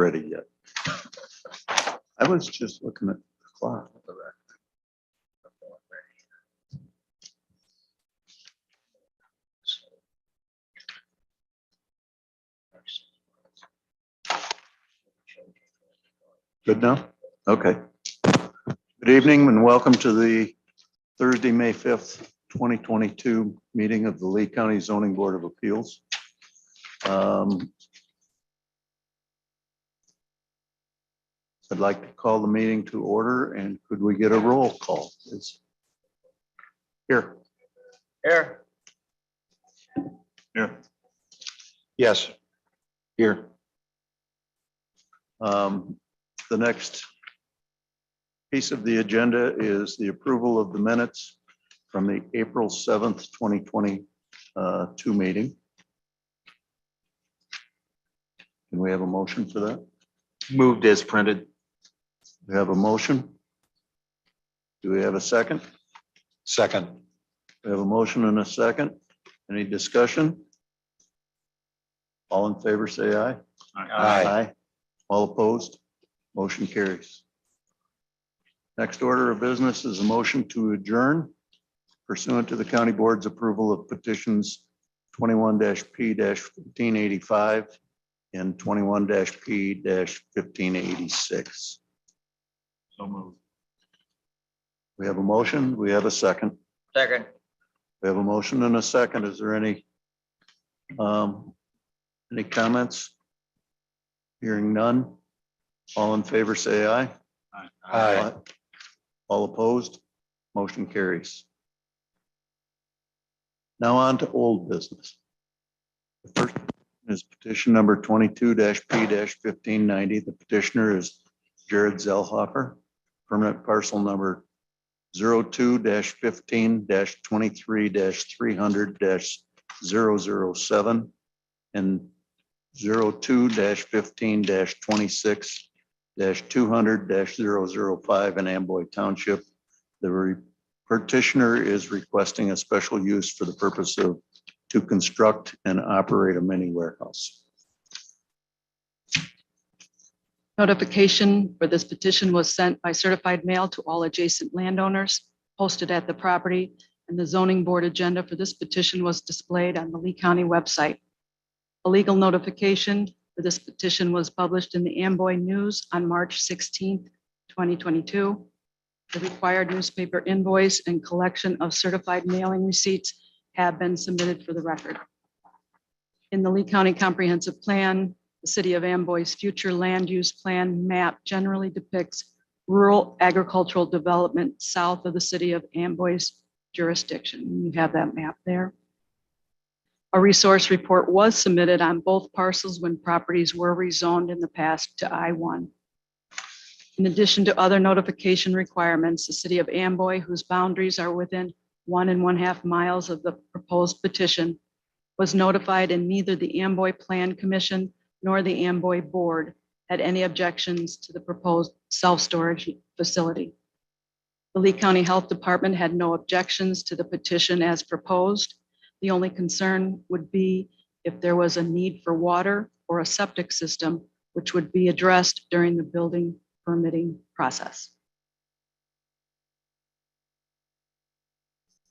ready yet. I was just looking at the clock. Good now? Okay. Good evening and welcome to the Thursday, May 5th, 2022 meeting of the Lee County Zoning Board of Appeals. I'd like to call the meeting to order, and could we get a roll call, please? Here. Here. Here. Yes. Here. The next piece of the agenda is the approval of the minutes from the April 7th, 2022 meeting. Can we have a motion for that? Moved as printed. We have a motion. Do we have a second? Second. We have a motion and a second. Any discussion? All in favor, say aye. Aye. All opposed? Motion carries. Next order of business is a motion to adjourn pursuant to the county board's approval of petitions 21-P-1585 and 21-P-1586. So moved. We have a motion. We have a second. Second. We have a motion and a second. Is there any comments? Hearing none. All in favor, say aye. Aye. All opposed? Motion carries. Now on to old business. The first is petition number 22-P-1590. The petitioner is Jared Zellhofer, permanent parcel number 02-15-23-300-007 and 02-15-26-200-005 in Amboy Township. The petitioner is requesting a special use for the purpose of to construct and operate a mini warehouse. Notification for this petition was sent by certified mail to all adjacent landowners, posted at the property, and the zoning board agenda for this petition was displayed on the Lee County website. A legal notification for this petition was published in the Amboy News on March 16th, 2022. The required newspaper invoice and collection of certified mailing receipts have been submitted for the record. In the Lee County Comprehensive Plan, the City of Amboy's future land use plan map generally depicts rural agricultural development south of the City of Amboy's jurisdiction. You have that map there. A resource report was submitted on both parcels when properties were rezoned in the past to I-1. In addition to other notification requirements, the City of Amboy, whose boundaries are within 1.5 miles of the proposed petition, was notified, and neither the Amboy Plan Commission nor the Amboy Board had any objections to the proposed self-storage facility. The Lee County Health Department had no objections to the petition as proposed. The only concern would be if there was a need for water or a septic system, which would be addressed during the building permitting process.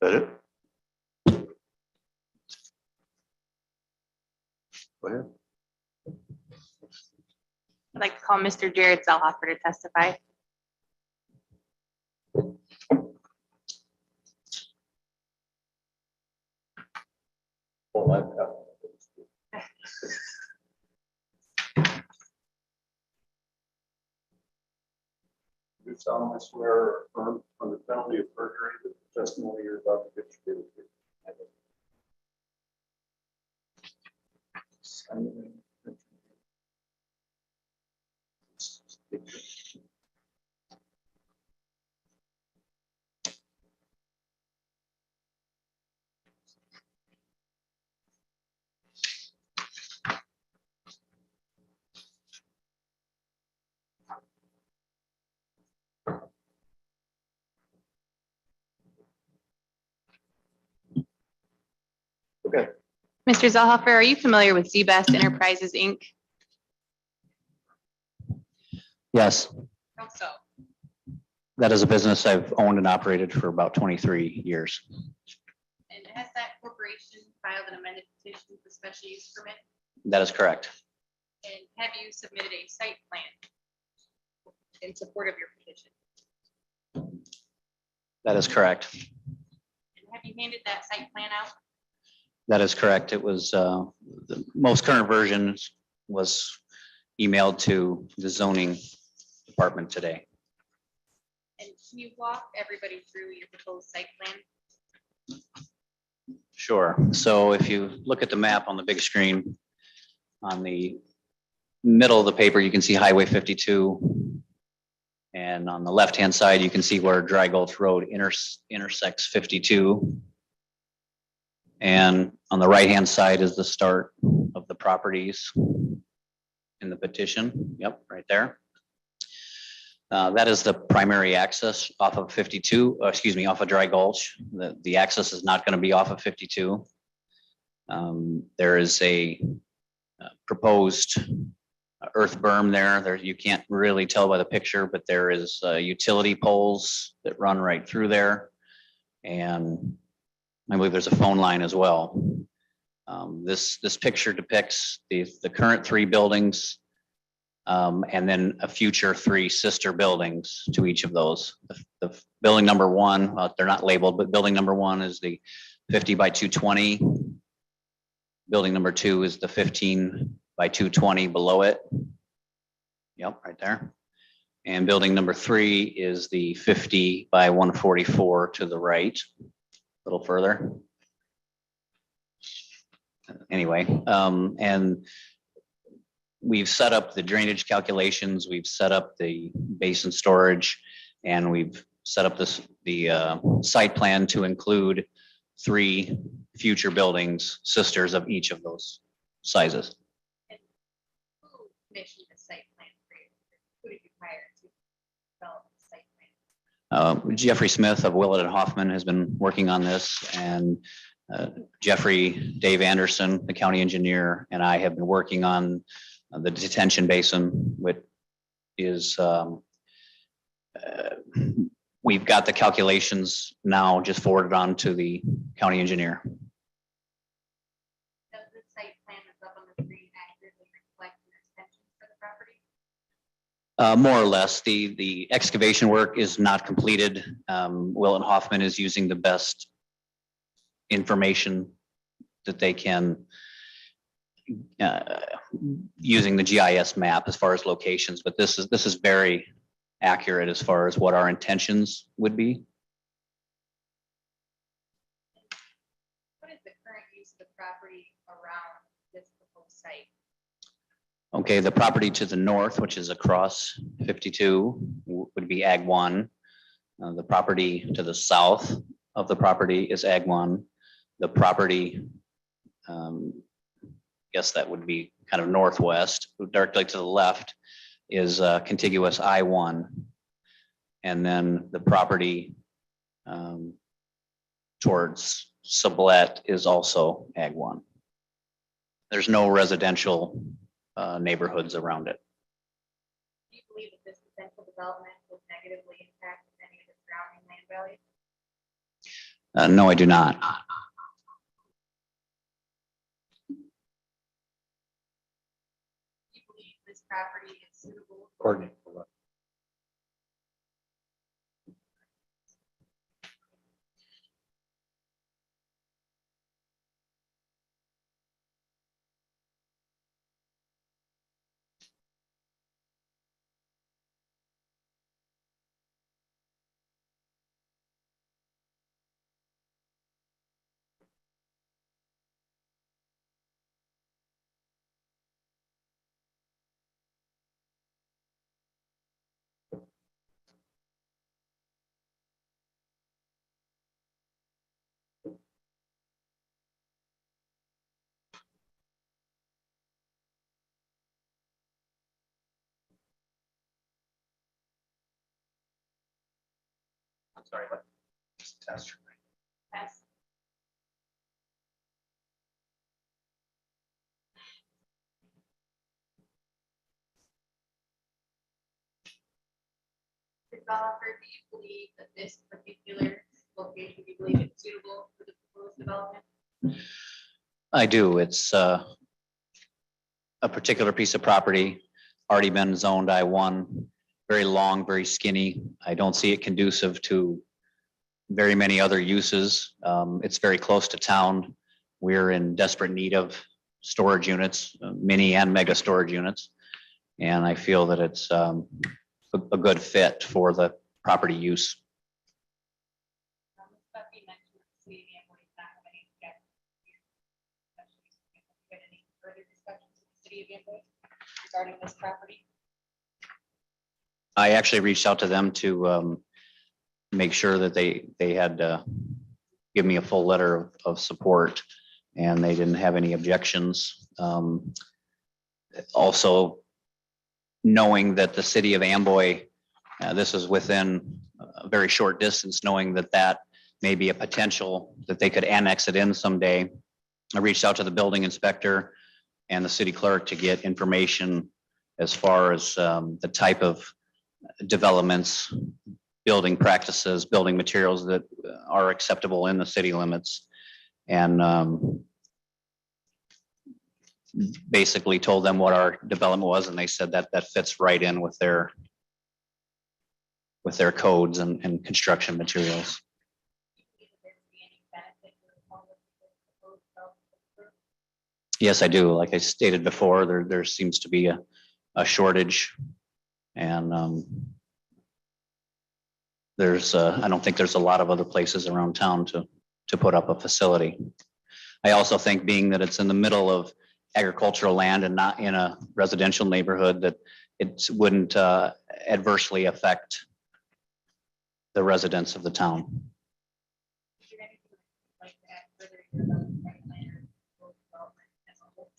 Is that it? Go ahead. I'd like to call Mr. Jared Zellhofer to testify. You solemnly swear or affirm on the penalty of perjury that the testimony you're about to give should be the truth. Okay. Mr. Zellhofer, are you familiar with Z-Best Enterprises, Inc.? Yes, How so? that is a business I've owned and operated for about 23 years. And has that corporation filed an amended petition for special use permit? That is correct. And have you submitted a site plan in support of your petition? That is correct. And have you handed that site plan out? That is correct. It was, the most current version was emailed to the zoning department today. And can you walk everybody through your proposed site plan? Sure. So if you look at the map on the big screen, on the middle of the paper, you can see Highway 52. And on the left-hand side, you can see where Dry Gulch Road intersects 52. And on the right-hand side is the start of the properties in the petition. Yep, right there. That is the primary access off of 52, off of Dry Gulch. The access is not going to be off of 52. There is a proposed earth berm there. You can't really tell by the picture, but there is utility poles that run right through there. And I believe there's a phone line as well. This picture depicts the current 3 buildings and then a future 3 sister buildings to each of those. The building number 1, they're not labeled, but building number 1 is the 50 by 220. Building number 2 is the 15 by 220 below it. Yep, right there. And building number 3 is the 50 by 144 to the right, a little further. Anyway, and we've set up the drainage calculations, we've set up the basin storage, and we've set up the site plan to include 3 future buildings, sisters of each of those sizes. And who commissioned the site plan for you? Who did you hire to develop the site plan? Jeffrey Smith of Willett and Hoffman has been working on this, and Jeffrey, Dave Anderson, the county engineer, and I have been working on the detention basin, which is, we've got the calculations now just forwarded on to the county engineer. Does the site plan that's up on the screen accurately reflect your intentions for the property? More or less, the excavation work is not completed. Willett and Hoffman is using the best information that they can using the GIS map as far as locations, but this is very accurate as far as what our intentions would be. What is the current use of the property around this proposed site? Okay, the property to the north, which is across 52, would be Ag 1. The property to the south of the property is Ag 1. The property, guess that would be kind of northwest, directly to the left is contiguous I-1. And then the property towards Sublette is also Ag 1. There's no residential neighborhoods around it. Do you believe that this potential development will negatively impact any of the surrounding land values? No, I do not. Do you believe this property is suitable? Coordinate. I'm sorry, but just test. Yes. developer, do you believe that this particular location, do you believe it's suitable for the proposed development? I do. It's a particular piece of property, already been zoned I-1, very long, very skinny. I don't see it conducive to very many other uses. It's very close to town. We're in desperate need of storage units, mini and mega storage units. And I feel that it's a good fit for the property use. Ms. Buffy mentioned the city of Amboy does not have any objections. Get any further discussions with the city of Amboy regarding this property? I actually reached out to them to make sure that they had give me a full letter of support, and they didn't have any objections. Also, knowing that the city of Amboy, this is within a very short distance, knowing that that may be a potential that they could annex it in someday. I reached out to the building inspector and the city clerk to get information as far as the type of developments, building practices, building materials that are acceptable in the city limits. And basically told them what our development was, and they said that that fits right in with their codes and construction materials. Yes, I do. Like I stated before, there seems to be a shortage, and I don't think there's a lot of other places around town to put up a facility. I also think, being that it's in the middle of agricultural land and not in a residential neighborhood, that it wouldn't adversely affect the residents of the town. Is there anything you'd like to add further about the site plan or proposed development as a whole?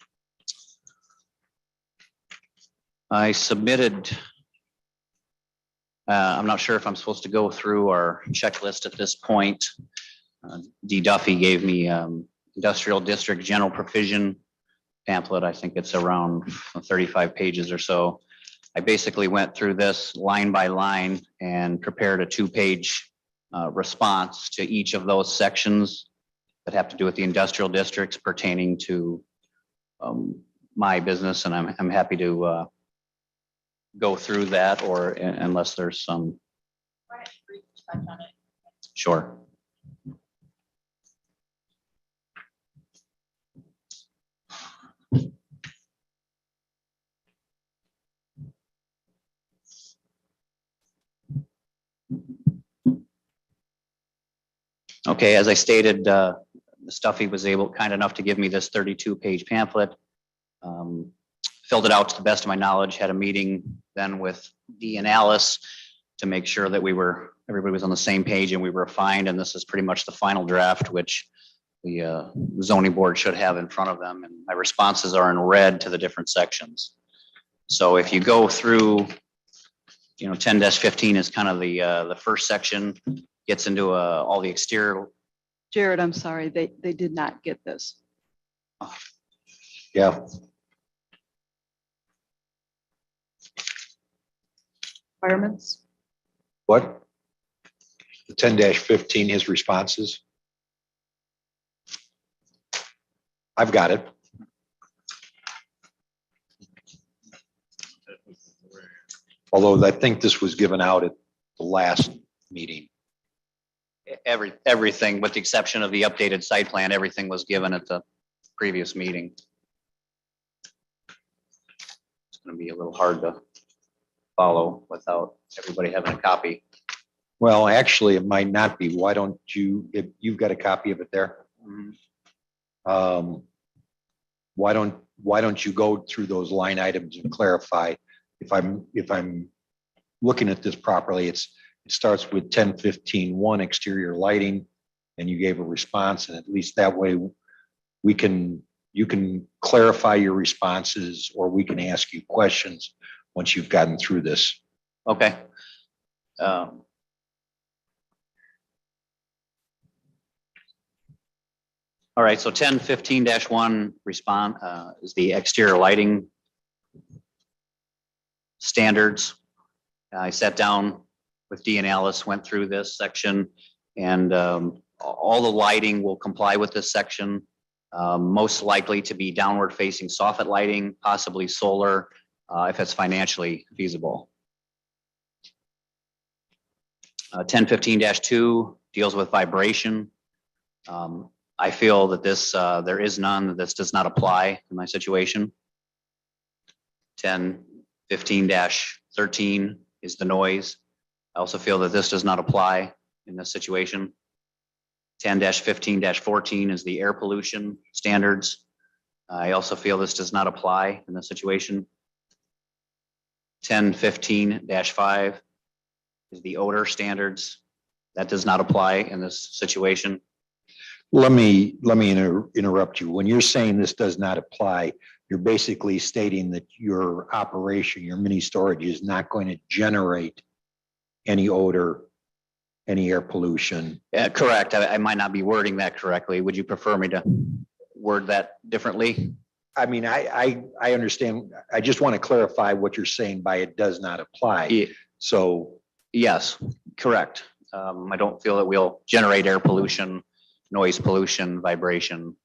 I submitted, I'm not sure if I'm supposed to go through our checklist at this point. D. Duffy gave me industrial district general provision pamphlet. I think it's around 35 pages or so. I basically went through this line by line and prepared a 2-page response to each of those sections that have to do with the industrial districts pertaining to my business. And I'm happy to go through that, or unless there's some. Why don't you briefly touch on it? Sure. Okay, as I stated, Stuffy was kind enough to give me this 32-page pamphlet. Filled it out to the best of my knowledge, had a meeting then with Dee and Alice to make sure that everybody was on the same page and we were refined, and this is pretty much the final draft, which the zoning board should have in front of them, and my responses are in red to the different sections. So if you go through, 10-15 is kind of the first section, gets into all the exterior. Jared, I'm sorry, they did not get this. Yeah, Requirements. what? The 10-15, his responses. I've got it. Although I think this was given out at the last meeting. Everything, with the exception of the updated site plan, everything was given at the previous meeting. It's going to be a little hard to follow without everybody having a copy. Well, actually, it might not be. Why don't you, if you've got a copy of it there? Why don't you go through those line items and clarify? If I'm looking at this properly, it starts with 10-15-1 exterior lighting, and you gave a response, and at least that way you can clarify your responses, or we can ask you questions once you've gotten through this. Okay. All right, so 10-15-1 respond is the exterior lighting standards. I sat down with Dean Alice went through this section, and all the lighting will comply with this section. Most likely to be downward facing soffit lighting, possibly solar, if it's financially feasible. 1015-2 deals with vibration. I feel that this, there is none, that this does not apply in my situation. 1015-13 is the noise. I also feel that this does not apply in this situation. 10-15-14 is the air pollution standards. I also feel this does not apply in this situation. 1015-5 is the odor standards. That does not apply in this situation. Let me interrupt you. When you're saying this does not apply, you're basically stating that your operation, your mini storage is not going to generate any odor, any air pollution. Correct. I might not be wording that correctly. Would you prefer me to word that differently? I mean, I understand. I just want to clarify what you're saying by it does not apply. Yeah. So Yes, correct. I don't feel that we'll generate air pollution, noise pollution, vibration.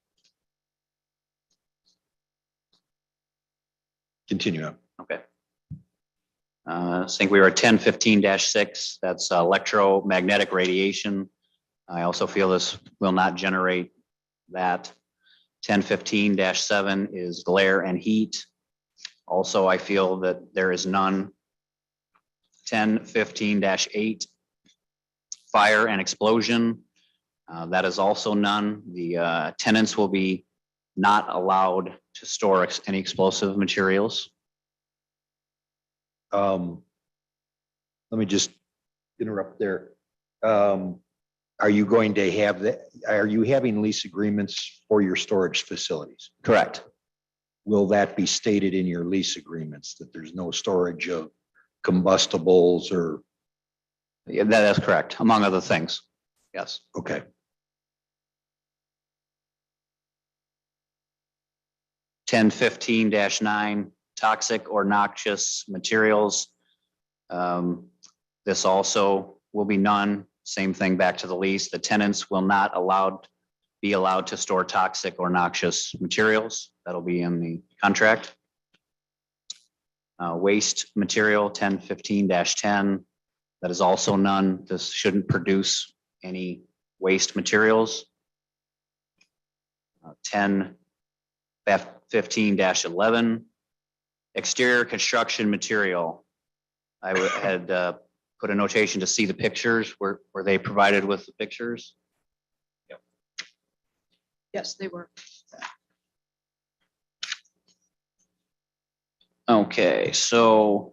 continue on. Okay. I think we were at 1015-6. That's electromagnetic radiation. I also feel this will not generate that. 1015-7 is glare and heat. Also, I feel that there is none. 1015-8, fire and explosion. That is also none. The tenants will be not allowed to store any explosive materials. Let me just interrupt there. Are you going to have that? Are you having lease agreements for your storage facilities? Correct. Will that be stated in your lease agreements that there's no storage of combustibles or? Yeah, that is correct, among other things. Yes. Okay. 1015-9, toxic or noxious materials. This also will be none. Same thing back to the lease. The tenants will not be allowed to store toxic or noxious materials. That'll be in the contract. Waste material 1015-10. That is also none. This shouldn't produce any waste materials. 1015-11. Exterior construction material. I had put a notation to see the pictures. Were they provided with the pictures? Yep. Yes, they were. Okay, so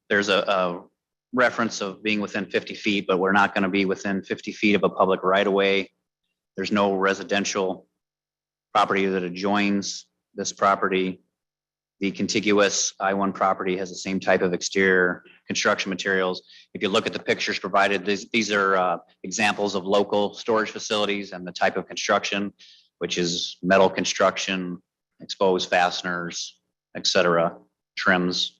there's a reference of being within 50 feet, but we're not going to be within 50 feet of a public right of way. There's no residential property that adjoins this property. The contiguous I-1 property has the same type of exterior construction materials. If you look at the pictures provided, these are examples of local storage facilities and the type of construction, which is metal construction, exposed fasteners, etc., trims.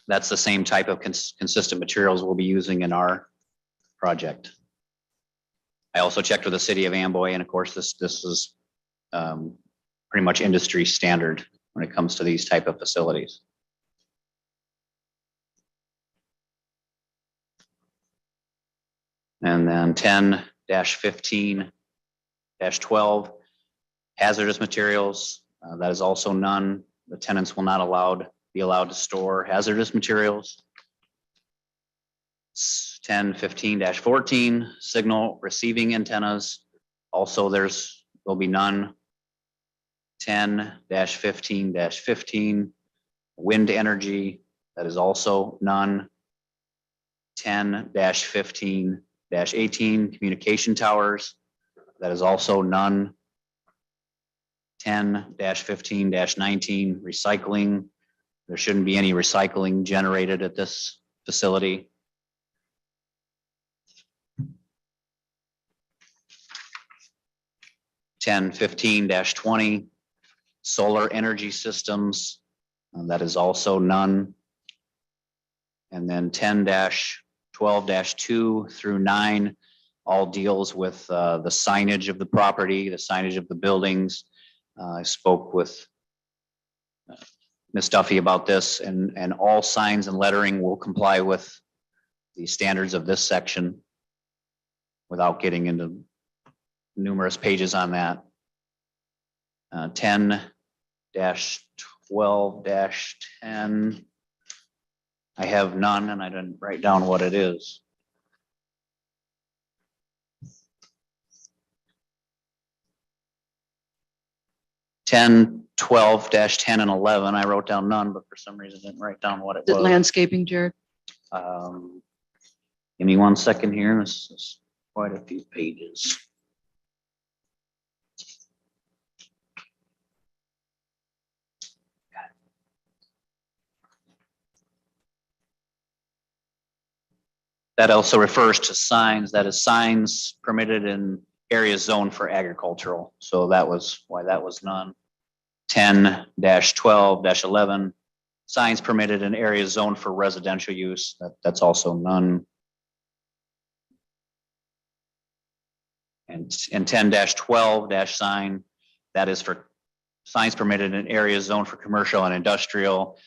That's the same type of consistent materials we'll be using in our project. I also checked with the city of Amboy, and of course, this is pretty much industry standard when it comes to these type of facilities. And then 10-15-12, hazardous materials. That is also none. The tenants will not be allowed to store hazardous materials. 10-15-14, signal receiving antennas. Also, will be none. 10-15-15, wind energy. That is also none. 10-15-18, communication towers. That is also none. 10-15-19, recycling. There shouldn't be any recycling generated at this facility. 10-15-20, Solar energy systems, that is also none. And then 10-12-2 through 9 all deals with the signage of the property, the signage of the buildings. I spoke with Ms. Duffy about this, and all signs and lettering will comply with the standards of this section without getting into numerous pages on that. 10-12-10. I have none, and I didn't write down what it is. Ten, 12-10 and 11. I wrote down none, but for some reason didn't write down what it Is it was. landscaping, Jared? Give me 1 second here. This is quite a few pages. That also refers to signs. That is signs permitted in areas zoned for agricultural. So that was why that was none. 10-12-11, signs permitted in areas zoned for residential use. That's also none. And 10-12 sign, that is for signs permitted in areas zoned for commercial and industrial.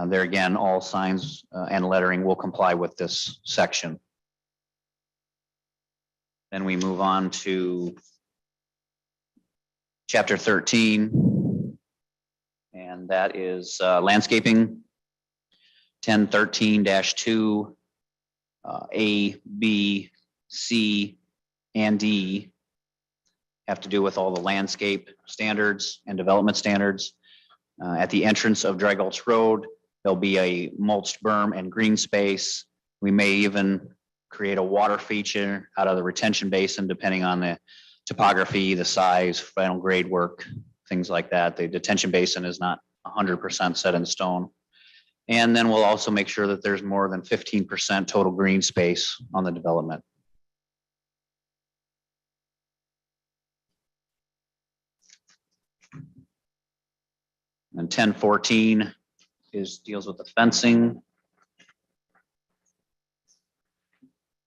There again, all signs and lettering will comply with this section. Then we move on to chapter 13, and that is landscaping. 10-13-2, A, B, C, and D have to do with all the landscape standards and development standards. At the entrance of Dry Gulch Road, there'll be a mulched berm and green space. We may even create a water feature out of the retention basin, depending on the topography, the size, final grade work, things like that. The detention basin is not 100% set in stone. And then we'll also make sure that there's more than 15% total green space on the development. And 10-14 deals with the fencing.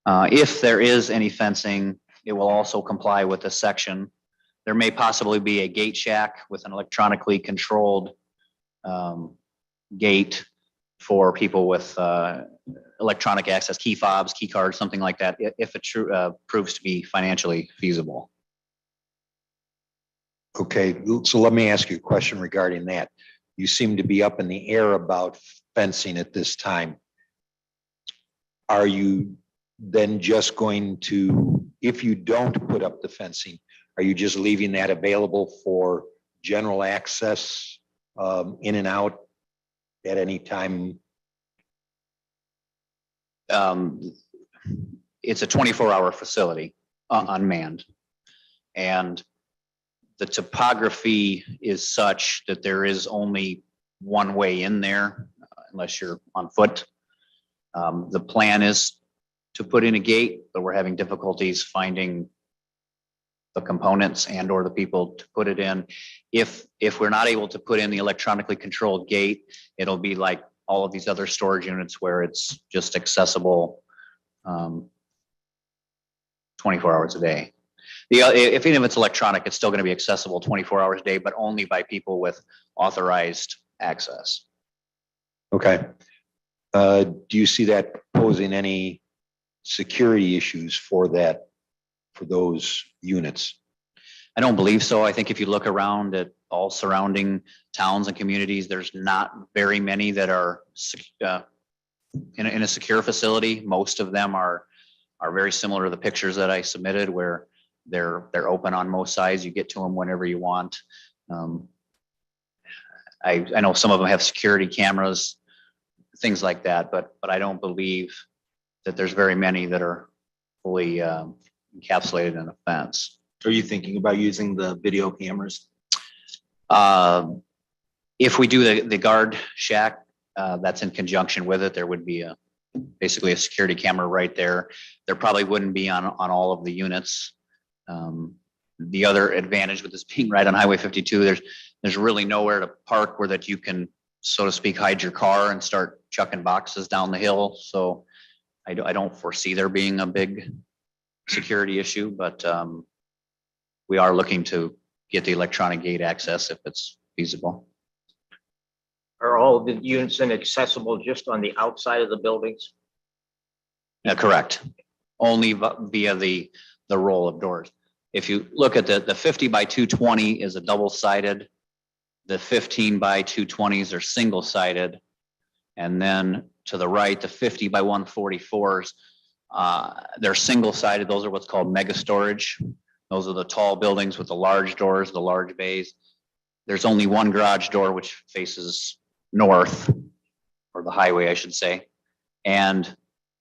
If there is any fencing, it will also comply with this section. There may possibly be a gate shack with an electronically controlled gate for people with electronic access, key fobs, key cards, something like that, if it proves to be financially feasible. Okay, so let me ask you a question regarding that. You seem to be up in the air about fencing at this time. Are you then just going to, if you don't put up the fencing, are you just leaving that available for general access in and out at any time? It's a 24-hour facility, unmanned. And the topography is such that there is only one way in there, unless you're on foot. The plan is to put in a gate, but we're having difficulties finding the components and or the people to put it in. If we're not able to put in the electronically controlled gate, it'll be like all of these other storage units where it's just accessible 24 hours a day. Even if it's electronic, it's still going to be accessible 24 hours a day, but only by people with authorized access. Okay. Do you see that posing any security issues for those units? I don't believe so. I think if you look around at all surrounding towns and communities, there's not very many that are in a secure facility. Most of them are very similar to the pictures that I submitted, where they're open on most sides. You get to them whenever you want. I know some of them have security cameras, things like that, but I don't believe that there's very many that are fully encapsulated in a fence. Are you thinking about using the video cameras? If we do the guard shack, that's in conjunction with it. There would be basically a security camera right there. There probably wouldn't be on all of the units. The other advantage with this being right on Highway 52, there's There's really nowhere to park where that you can, so to speak, hide your car and start chucking boxes down the hill. So I don't foresee there being a big security issue, but we are looking to get the electronic gate access if it's feasible. Are all the units inaccessible just on the outside of the buildings? Yeah, correct. Only via the roll of doors. If you look at the 50 by 220 is a double-sided. The 15 by 220s are single-sided. And then to the right, the 50 by 144s, they're single-sided. Those are what's called mega storage. Those are the tall buildings with the large doors, the large bays. There's only one garage door which faces north, or the highway, I should say. And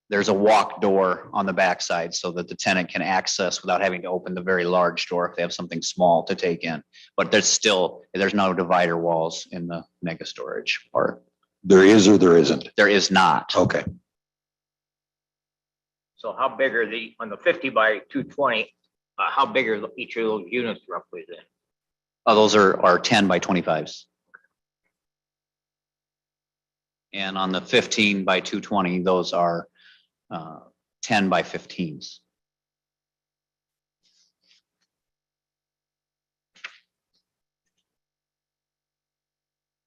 there's a walk door on the backside so that the tenant can access without having to open the very large door if they have something small to take in. But there's no divider walls in the mega storage part. There is or there isn't? There is not. Okay. So how big are on the 50 by 220, how big are each of those units roughly then? Those are 10 by 25s. And on the 15 by 220, those are 10 by 15s.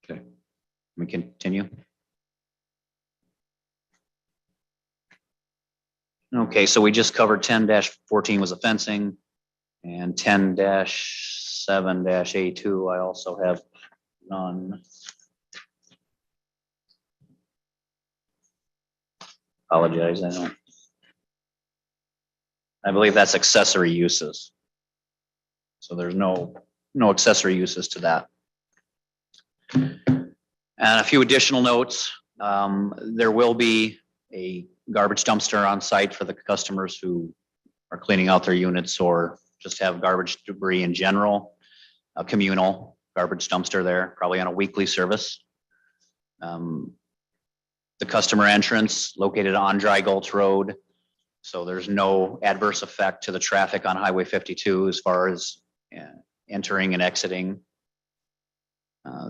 Okay. We continue. Okay, so we just covered 10-14 was a fencing, and 10-7-A2, I also have none. Apologize, I believe that's accessory uses. So there's no accessory uses to that. And a few additional notes. There will be a garbage dumpster on site for the customers who are cleaning out their units or just have garbage debris in general. A communal garbage dumpster there, probably on a weekly service. The customer entrance located on Dry Gulch Road. So there's no adverse effect to the traffic on Highway 52 as far as entering and exiting.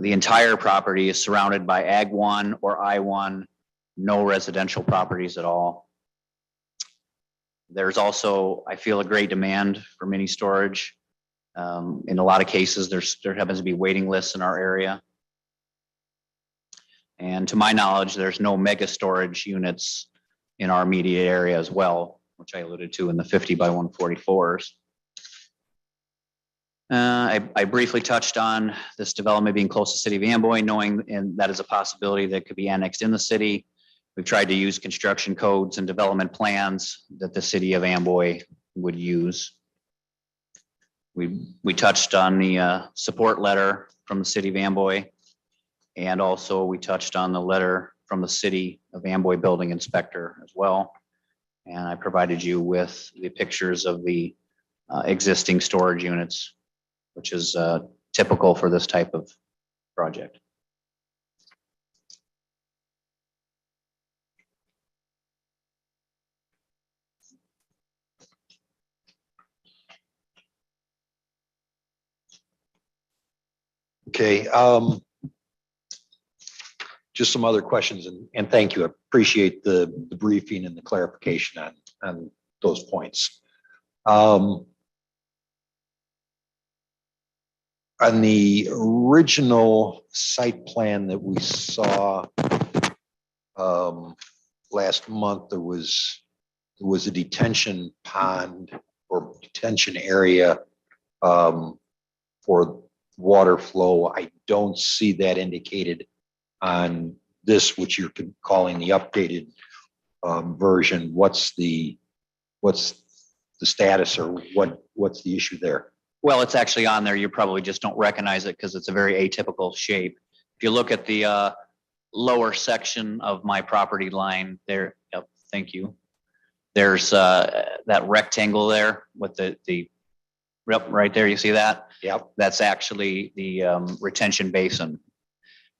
The entire property is surrounded by Ag 1 or I-1, no residential properties at all. There's also, I feel, a great demand for mini storage. In a lot of cases, there happens to be waiting lists in our area. And to my knowledge, there's no mega storage units in our immediate area as well, which I alluded to in the 50 by 144s. I briefly touched on this development being close to the city of Amboy, knowing and that is a possibility that could be annexed in the city. We've tried to use construction codes and development plans that the city of Amboy would use. We touched on the support letter from the city of Amboy. And also we touched on the letter from the city of Amboy building inspector as well. And I provided you with the pictures of the existing storage units, which is typical for this type of project. Okay. Just some other questions, and thank you. I appreciate the briefing and the clarification on those points. On the original site plan that we saw last month, there was a detention pond or detention area for water flow. I don't see that indicated on this, which you're calling the updated version. What's the status, or what's the issue there? Well, it's actually on there. You probably just don't recognize it because it's a very atypical shape. If you look at the lower section of my property line there, yep, thank you. There's that rectangle there with the yep, right there. You see that? Yep. That's actually the retention basin.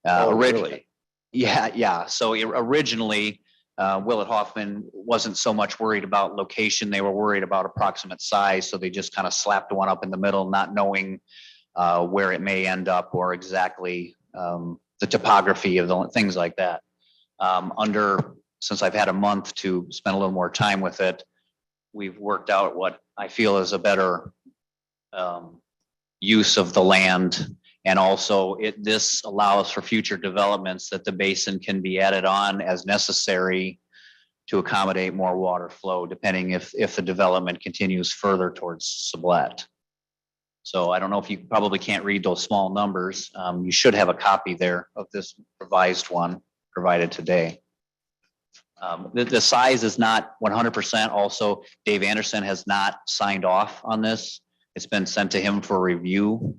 Really? Yeah. So originally, Willett Hoffman wasn't so much worried about location. They were worried about approximate size. So they just kind of slapped one up in the middle, not knowing where it may end up or exactly the topography of the things like that. Since I've had a month to spend a little more time with it, we've worked out what I feel is a better use of the land. And also this allows for future developments that the basin can be added on as necessary to accommodate more water flow, depending if the development continues further towards Sublette. So I don't know if you probably can't read those small numbers. You should have a copy there of this revised one provided today. The size is not 100%. Also, Dave Anderson has not signed off on this. It's been sent to him for review,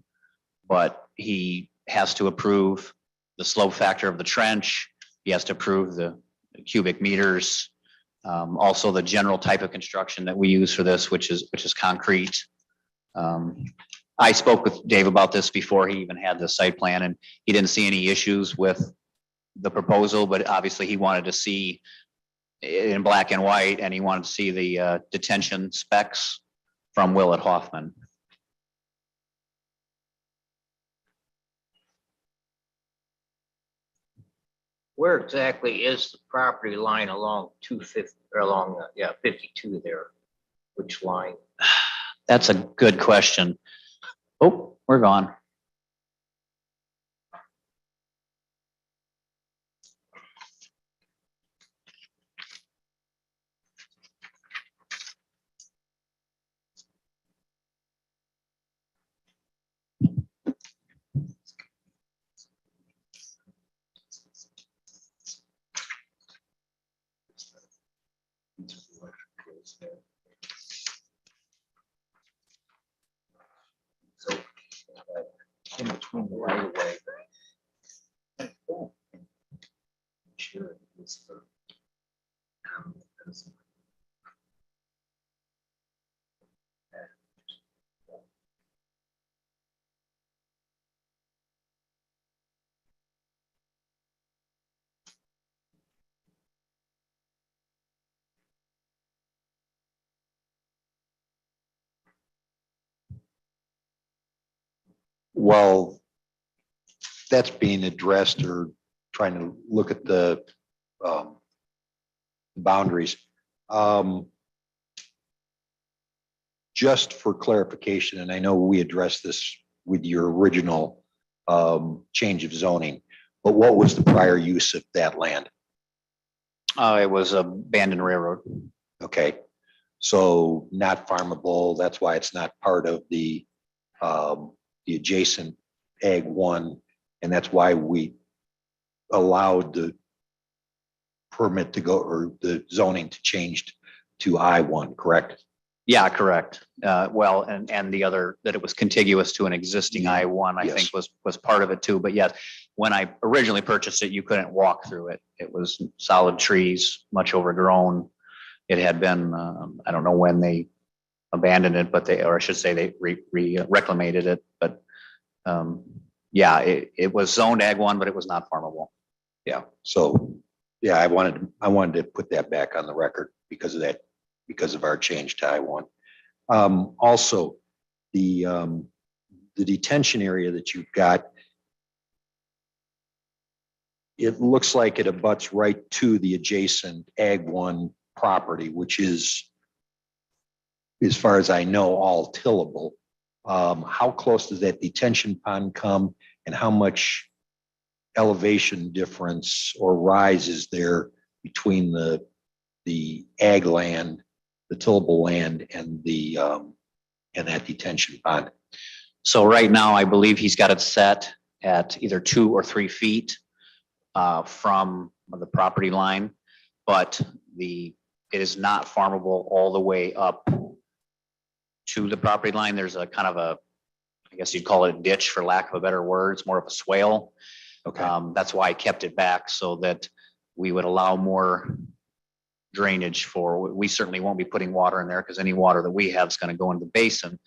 but he has to approve the slope factor of the trench. He has to approve the cubic meters. Also the general type of construction that we use for this, which is concrete. I spoke with Dave about this before he even had the site plan, and he didn't see any issues with the proposal, but obviously he wanted to see it in black and white, and he wanted to see the detention specs from Willett Hoffman. Where exactly is the property line along 250 or along, 52 there? Which line? That's a good question. Oh, we're gone. So in between the right of way. Sure. It was for, Well, that's being addressed or trying to look at the boundaries. Just for clarification, and I know we addressed this with your original change of zoning, but what was the prior use of that land? It was abandoned railroad. Okay, so not farmable. That's why it's not part of the adjacent Ag 1, and that's why we allowed the permit to go, or the zoning to change to I-1, correct? Yeah, correct. Well, and the other, that it was contiguous to an existing I-1, I Yes. think was part of it too. But yes, when I originally purchased it, you couldn't walk through it. It was solid trees, much overgrown. It had been, I don't know when they abandoned it, but or I should say they reclamated it. But yeah, it was zoned Ag 1, but it was not farmable. Yeah, so, yeah, I wanted to put that back on the record because of that, because of our change to I-1. Also, the detention area that you've got, it looks like it abuts right to the adjacent Ag 1 property, which is, as far as I know, all tillable. How close does that detention pond come, and how much elevation difference or rise is there between the ag land, the tillable land, and the and that detention pond? So right now, I believe he's got it set at either 2 or 3 feet from the property line, but it is not farmable all the way up to the property line. There's a kind of a, I guess you'd call it a ditch for lack of a better word. It's more of a swale. Okay, That's why I kept it back, so that we would allow more drainage we certainly won't be putting water in there, because any water that we have is going to go into the basin.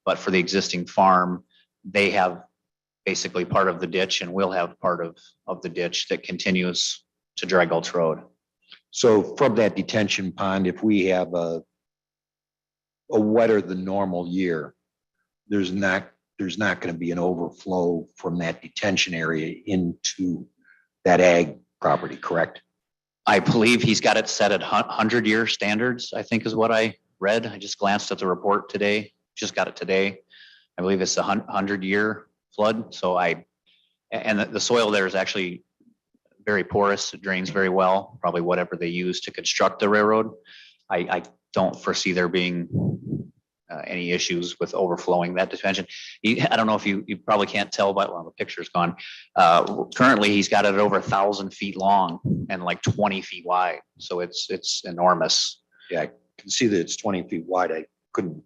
But for the existing farm, they have basically part of the ditch, and we'll have part of the ditch that continues to Dry Gulch Road. so from that detention pond, if we have a wetter than normal year, there's not there's not going to be an overflow from that detention area into that ag property, correct? I believe he's got it set at 100-year standards, I think is what I read. I just glanced at the report today, just got it today. I believe it's a 100-year flood. So and the soil there is actually very porous. It drains very well, probably whatever they use to construct the railroad. I don't foresee there being any issues with overflowing that detention. I don't know if you probably can't tell, but well, the picture's gone. Currently, he's got it over 1,000 feet long and like 20 feet wide. So it's enormous. Yeah, I can see that it's 20 feet wide. I couldn't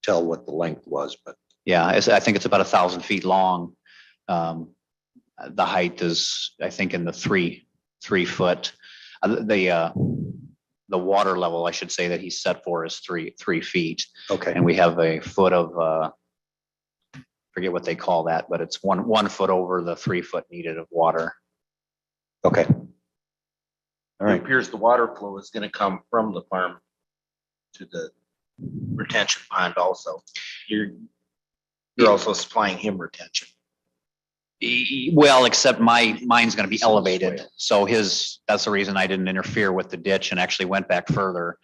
tell what the length was, but Yeah, I think it's about 1,000 feet long. The height is, I think, in the three foot. The water level, I should say, that he's set for is 3 feet. okay. And we have a foot of, forget what they call that, but it's one foot over the 3 foot needed of water. Okay. All It right. appears the water flow is gonna come from the farm to the retention pond also. You're also supplying him retention. Well, except mine's gonna be elevated. So that's the reason I didn't interfere with the ditch and actually went back further.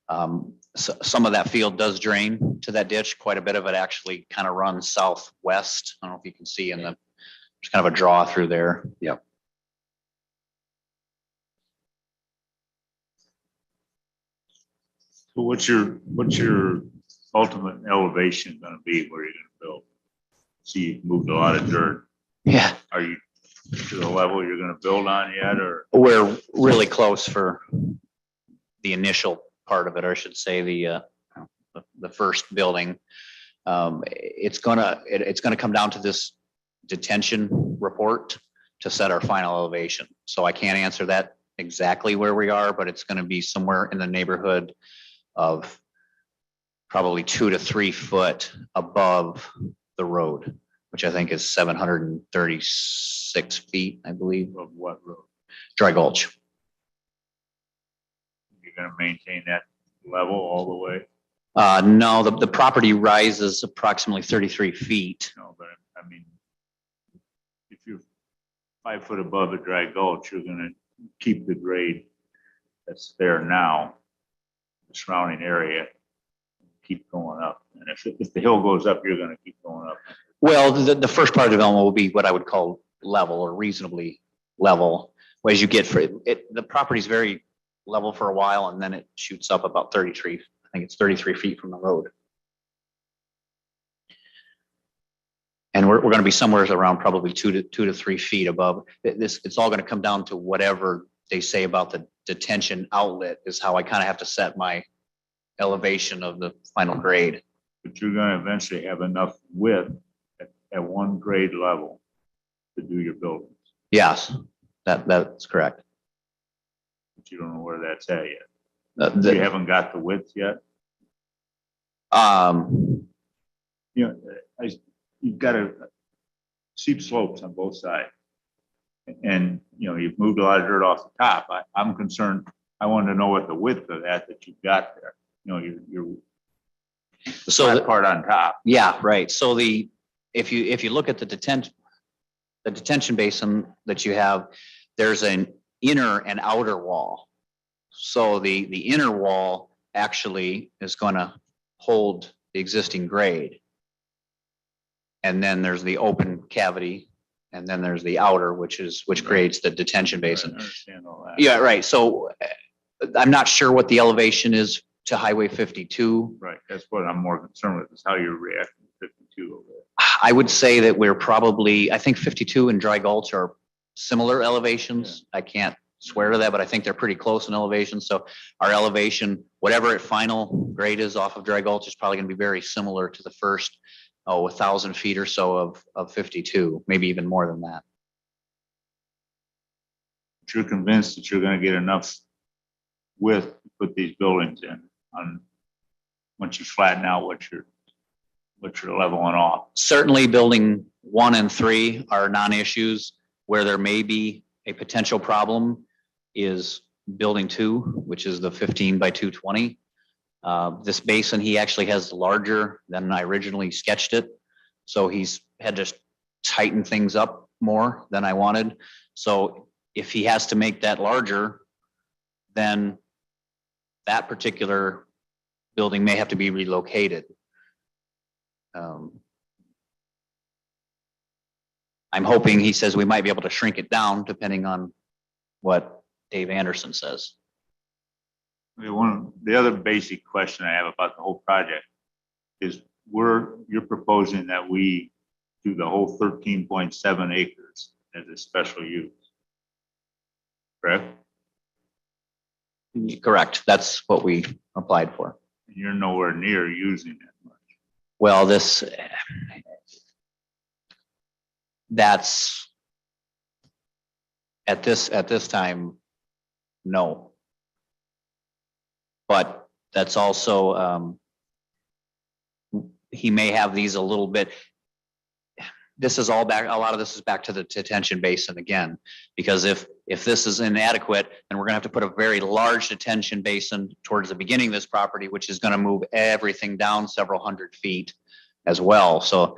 So some of that field does drain to that ditch. Quite a bit of it actually kind of runs southwest. I don't know if you can see there's kind of a draw through there. Yep. So what's your ultimate elevation gonna be where you're gonna build? See, you've moved a lot of dirt. Yeah, Are you to the level you're gonna build on yet, or? we're really close for the initial part of it, or I should say the first building. It's gonna come down to this detention report to set our final elevation. So I can't answer that exactly where we are, but it's gonna be somewhere in the neighborhood of probably 2 to 3 foot above the road, which I think is 736 feet, I believe, Of what road? Dry Gulch. You're gonna maintain that level all the way? No, the property rises approximately 33 feet. No, but I mean, if you're 5 foot above a dry gulch, you're gonna keep the grade that's there now, the surrounding area, keep going up. And if the hill goes up, you're gonna keep going up. Well, the first part of development will be what I would call level or reasonably level. As you get the property's very level for a while and then it shoots up about 33, I think it's 33 feet from the road. And we're going to be somewhere around probably 2 to 3 feet above. It's all going to come down to whatever they say about the detention outlet is how I kind of have to set my elevation of the final grade. But you're gonna eventually have enough width at one grade level to do your buildings, Yes, that's correct. but you don't know where that's at yet. The- You haven't got the width yet. You know, you've got a steep slopes on both sides. And, you know, you've moved a lot of dirt off the top. I'm concerned, I wanted to know what the width of that you've got there. You know, your So flat the- part on top. Yeah, right. So if you look at the detention basin that you have, there's an inner and outer wall. So the inner wall actually is going to hold the existing grade. And then there's the open cavity, and then there's the outer, which creates the detention basin. I understand all that. Yeah, right. So I'm not sure what the elevation is to Highway 52. Right, that's what I'm more concerned with, is how you're reacting to 52 over there. I would say that we're probably, I think 52 and Dry Gulch are similar elevations. I can't swear to that, but I think they're pretty close in elevation. So our elevation, whatever its final grade is off of Dry Gulch, is probably going to be very similar to the first, 1,000 feet or so of 52, maybe even more than that. But you're convinced that you're gonna get enough width to put these buildings in on, once you flatten out what you're leveling off. Certainly building 1 and 3 are non-issues. Where there may be a potential problem is building 2, which is the 15 by 220. This basin, he actually has larger than I originally sketched it. So he's had to tighten things up more than I wanted. So if he has to make that larger, then that particular building may have to be relocated. I'm hoping, he says we might be able to shrink it down depending on what Dave Anderson says. The other basic question I have about the whole project is you're proposing that we do the whole 13.7 acres as a special use. Correct? Correct. That's what we applied for. And you're nowhere near using it much. Well, that's at this time, no. But that's also, he may have these a little bit. This is all back, a lot of this is back to the detention basin again, because if this is inadequate, then we're gonna have to put a very large detention basin towards the beginning of this property, which is gonna move everything down several hundred feet as well. So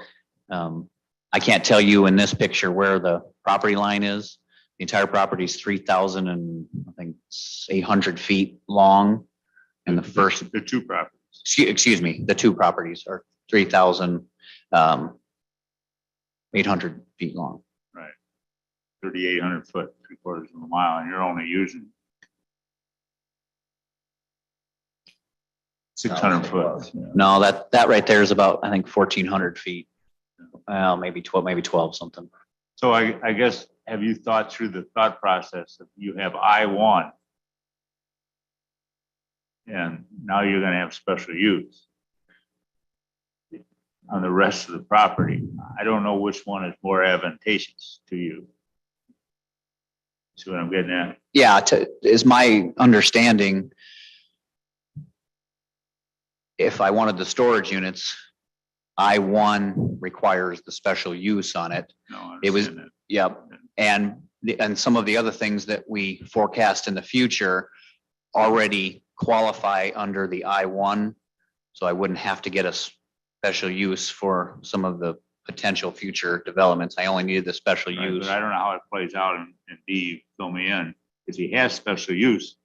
I can't tell you in this picture where the property line is. The entire property is 3,000 and I think 800 feet long. And the first, The two properties. excuse me, the two properties are 3,800 feet long. 3,800 foot, 3/4 of a mile, and you're only using 600 foot. No, that right there is about, I think, 1,400 feet. Well, maybe 12 something. So I guess, have you thought through the thought process of you have I-1 and now you're gonna have special use on the rest of the property? I don't know which one is more advantageous to you. See what I'm getting at? Yeah, is my understanding, if I wanted the storage units, I-1 requires the special use on it. No, I It was, understand that. yep. And some of the other things that we forecast in the future already qualify under the I-1. So I wouldn't have to get a special use for some of the potential future developments. I only needed the special Right, use. but I don't know how it plays out, and Dee, fill me in. If he has special use,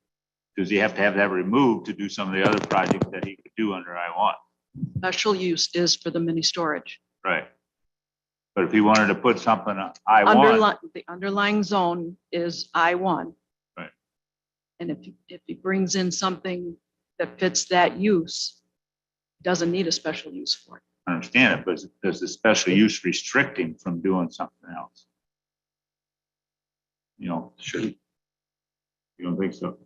does he have to have that removed to do some of the other projects that he could do under I-1? Special use is for the mini storage. Right. But if he wanted to put something on I-1, The underlying zone is I-1. Right. And if he brings in something that fits that use, doesn't need a special use for it. I understand it, but does the special use restrict him from doing something else? You know, Sure. you don't think so?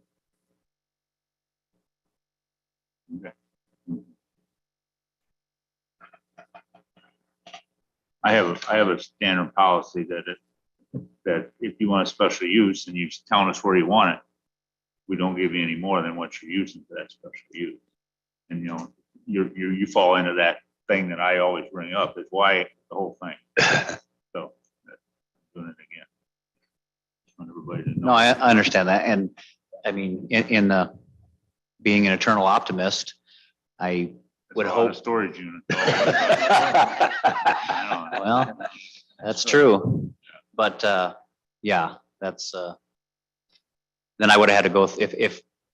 Okay. I have a standard policy that if you want a special use and you're telling us where you want it, we don't give you any more than what you're using for that special use. And, you know, you fall into that thing that I always bring up, is why the whole thing. So, doing it again. Just want everybody to know. No, I understand that. And I mean, in the, being an eternal optimist, I would That's a lot of hope. storage units. Well, that's true. But yeah, that's then I would have had to go,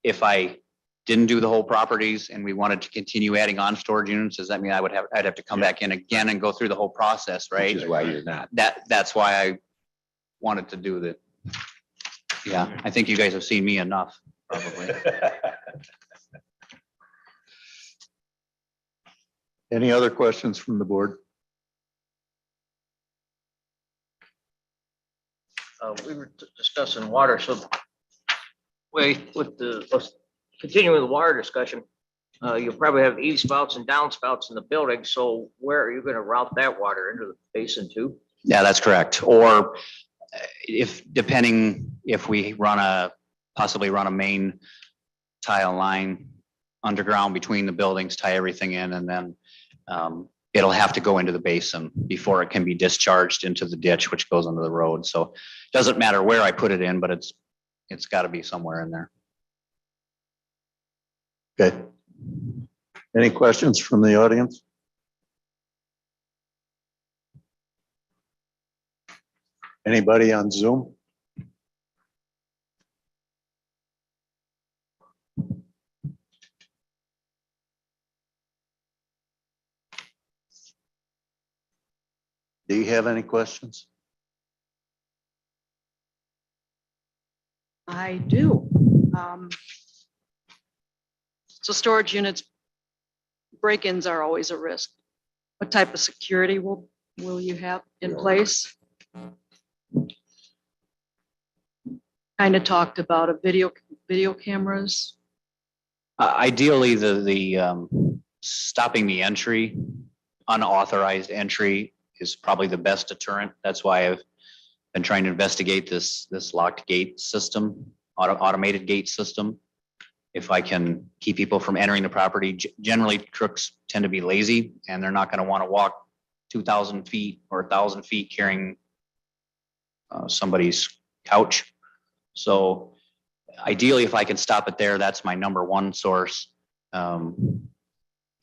if I didn't do the whole properties and we wanted to continue adding on storage units, does that mean I'd have to come back in again and go through the whole process, right? Which is why you're not. That's why I wanted to do that. Yeah, I think you guys have seen me enough, probably. Any other questions from the board? We were discussing water, so wait, let's continue with the water discussion. You'll probably have eave spouts and downspouts in the building, so where are you gonna route that water into the basin too? Yeah, that's correct. Or depending if we possibly run a main tile line underground between the buildings, tie everything in, and then it'll have to go into the basin before it can be discharged into the ditch, which goes under the road. So it doesn't matter where I put it in, but it's got to be somewhere in there. Okay. Any questions from the audience? Anybody on Zoom? Do you have any questions? I do. So storage units, break-ins are always a risk. What type of security will you have in place? Kind of talked about a video cameras. Ideally, the stopping the entry, unauthorized entry is probably the best deterrent. That's why I've been trying to investigate this locked gate system, automated gate system. If I can keep people from entering the property, generally crooks tend to be lazy and they're not going to want to walk 2,000 feet or 1,000 feet carrying somebody's couch. So ideally, if I can stop it there, that's my number one source.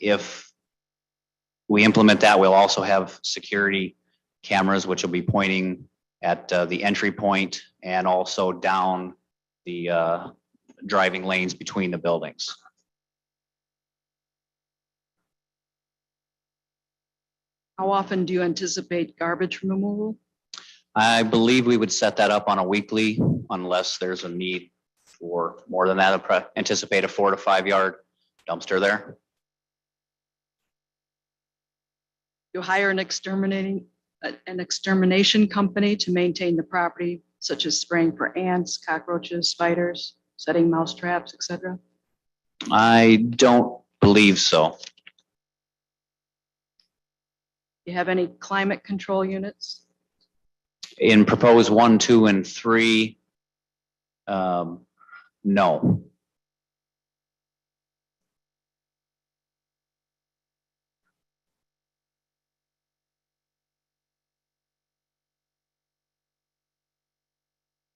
If we implement that, we'll also have security cameras, which will be pointing at the entry point and also down the driving lanes between the buildings. How often do you anticipate garbage removal? I believe we would set that up on a weekly unless there's a need for more than that. I'd anticipate a 4 to 5 yard dumpster there. You hire an extermination company to maintain the property, such as spraying for ants, cockroaches, spiders, setting mouse traps, etc. I don't believe so. You have any climate control units? In proposed 1, 2, and 3, no.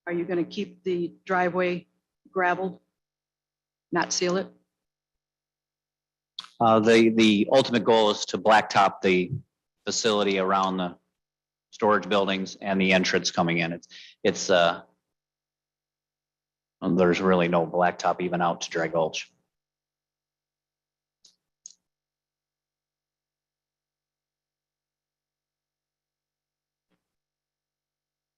Are you going to keep the driveway gravelled, not seal it? The ultimate goal is to blacktop the facility around the storage buildings and the entrance coming in. There's really no blacktop even out to Dry Gulch.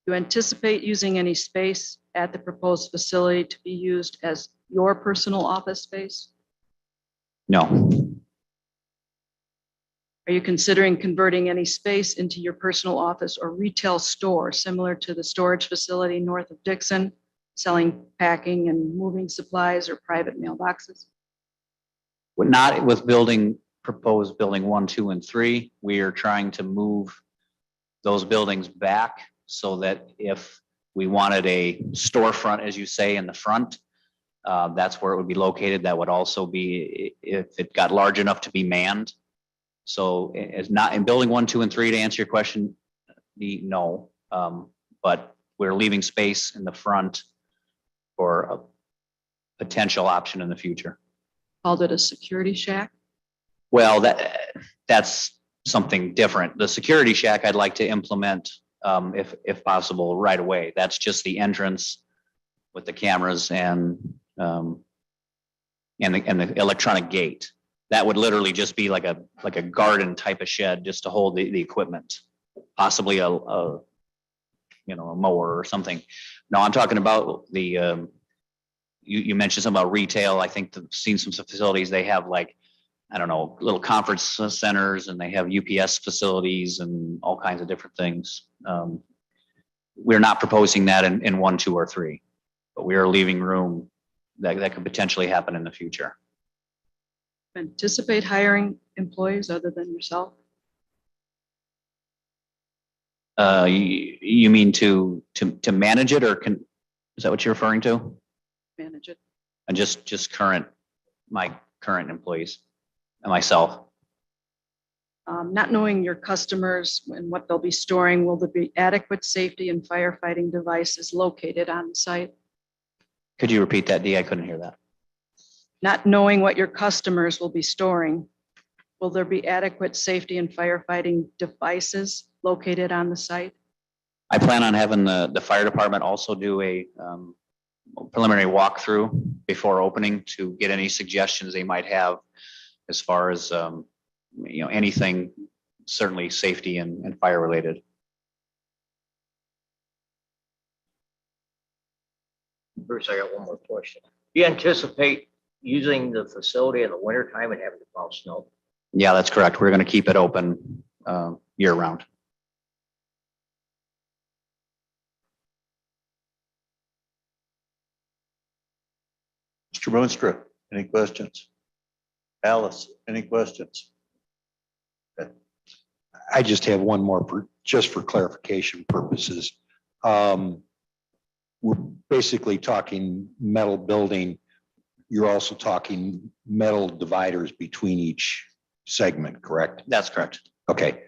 Do you anticipate using any space at the proposed facility to be used as your personal office space? No. Are you considering converting any space into your personal office or retail store similar to the storage facility north of Dixon, selling packing and moving supplies or private mailboxes? Not with proposed building 1, 2, and 3. We are trying to move those buildings back so that if we wanted a storefront, as you say, in the front, that's where it would be located. That would also be if it got large enough to be manned. So it's not in building 1, 2, and 3 to answer your question. No, but we're leaving space in the front for a potential option in the future. Called it a security shack? Well, that's something different. The security shack I'd like to implement if possible right away. That's just the entrance with the cameras and the electronic gate. That would literally just be like a garden type of shed just to hold the equipment, possibly a mower or something. No, I'm talking about the you mentioned something about retail. I think I've seen some facilities, they have little conference centers and they have UPS facilities and all kinds of different things. We're not proposing that in 1, 2, or 3, but we are leaving room that could potentially happen in the future. Anticipate hiring employees other than yourself? You mean to manage it, or is that what you're referring to? Manage it. And just my current employees and myself. Not knowing your customers and what they'll be storing, will there be adequate safety and firefighting devices located on site? Could you repeat that, Dee? I couldn't hear that. Not knowing what your customers will be storing, will there be adequate safety and firefighting devices located on the site? I plan on having the fire department also do a preliminary walkthrough before opening to get any suggestions they might have as far as, anything, certainly safety and fire related. Bruce, I got one more question. Do you anticipate using the facility in the wintertime and having to plow snow? Yeah, that's correct. We're going to keep it open year round. Mr. Boonstra, any questions? Alice, any questions? I just have one more just for clarification purposes. We're basically talking metal building. You're also talking metal dividers between each segment, correct? That's correct. Okay.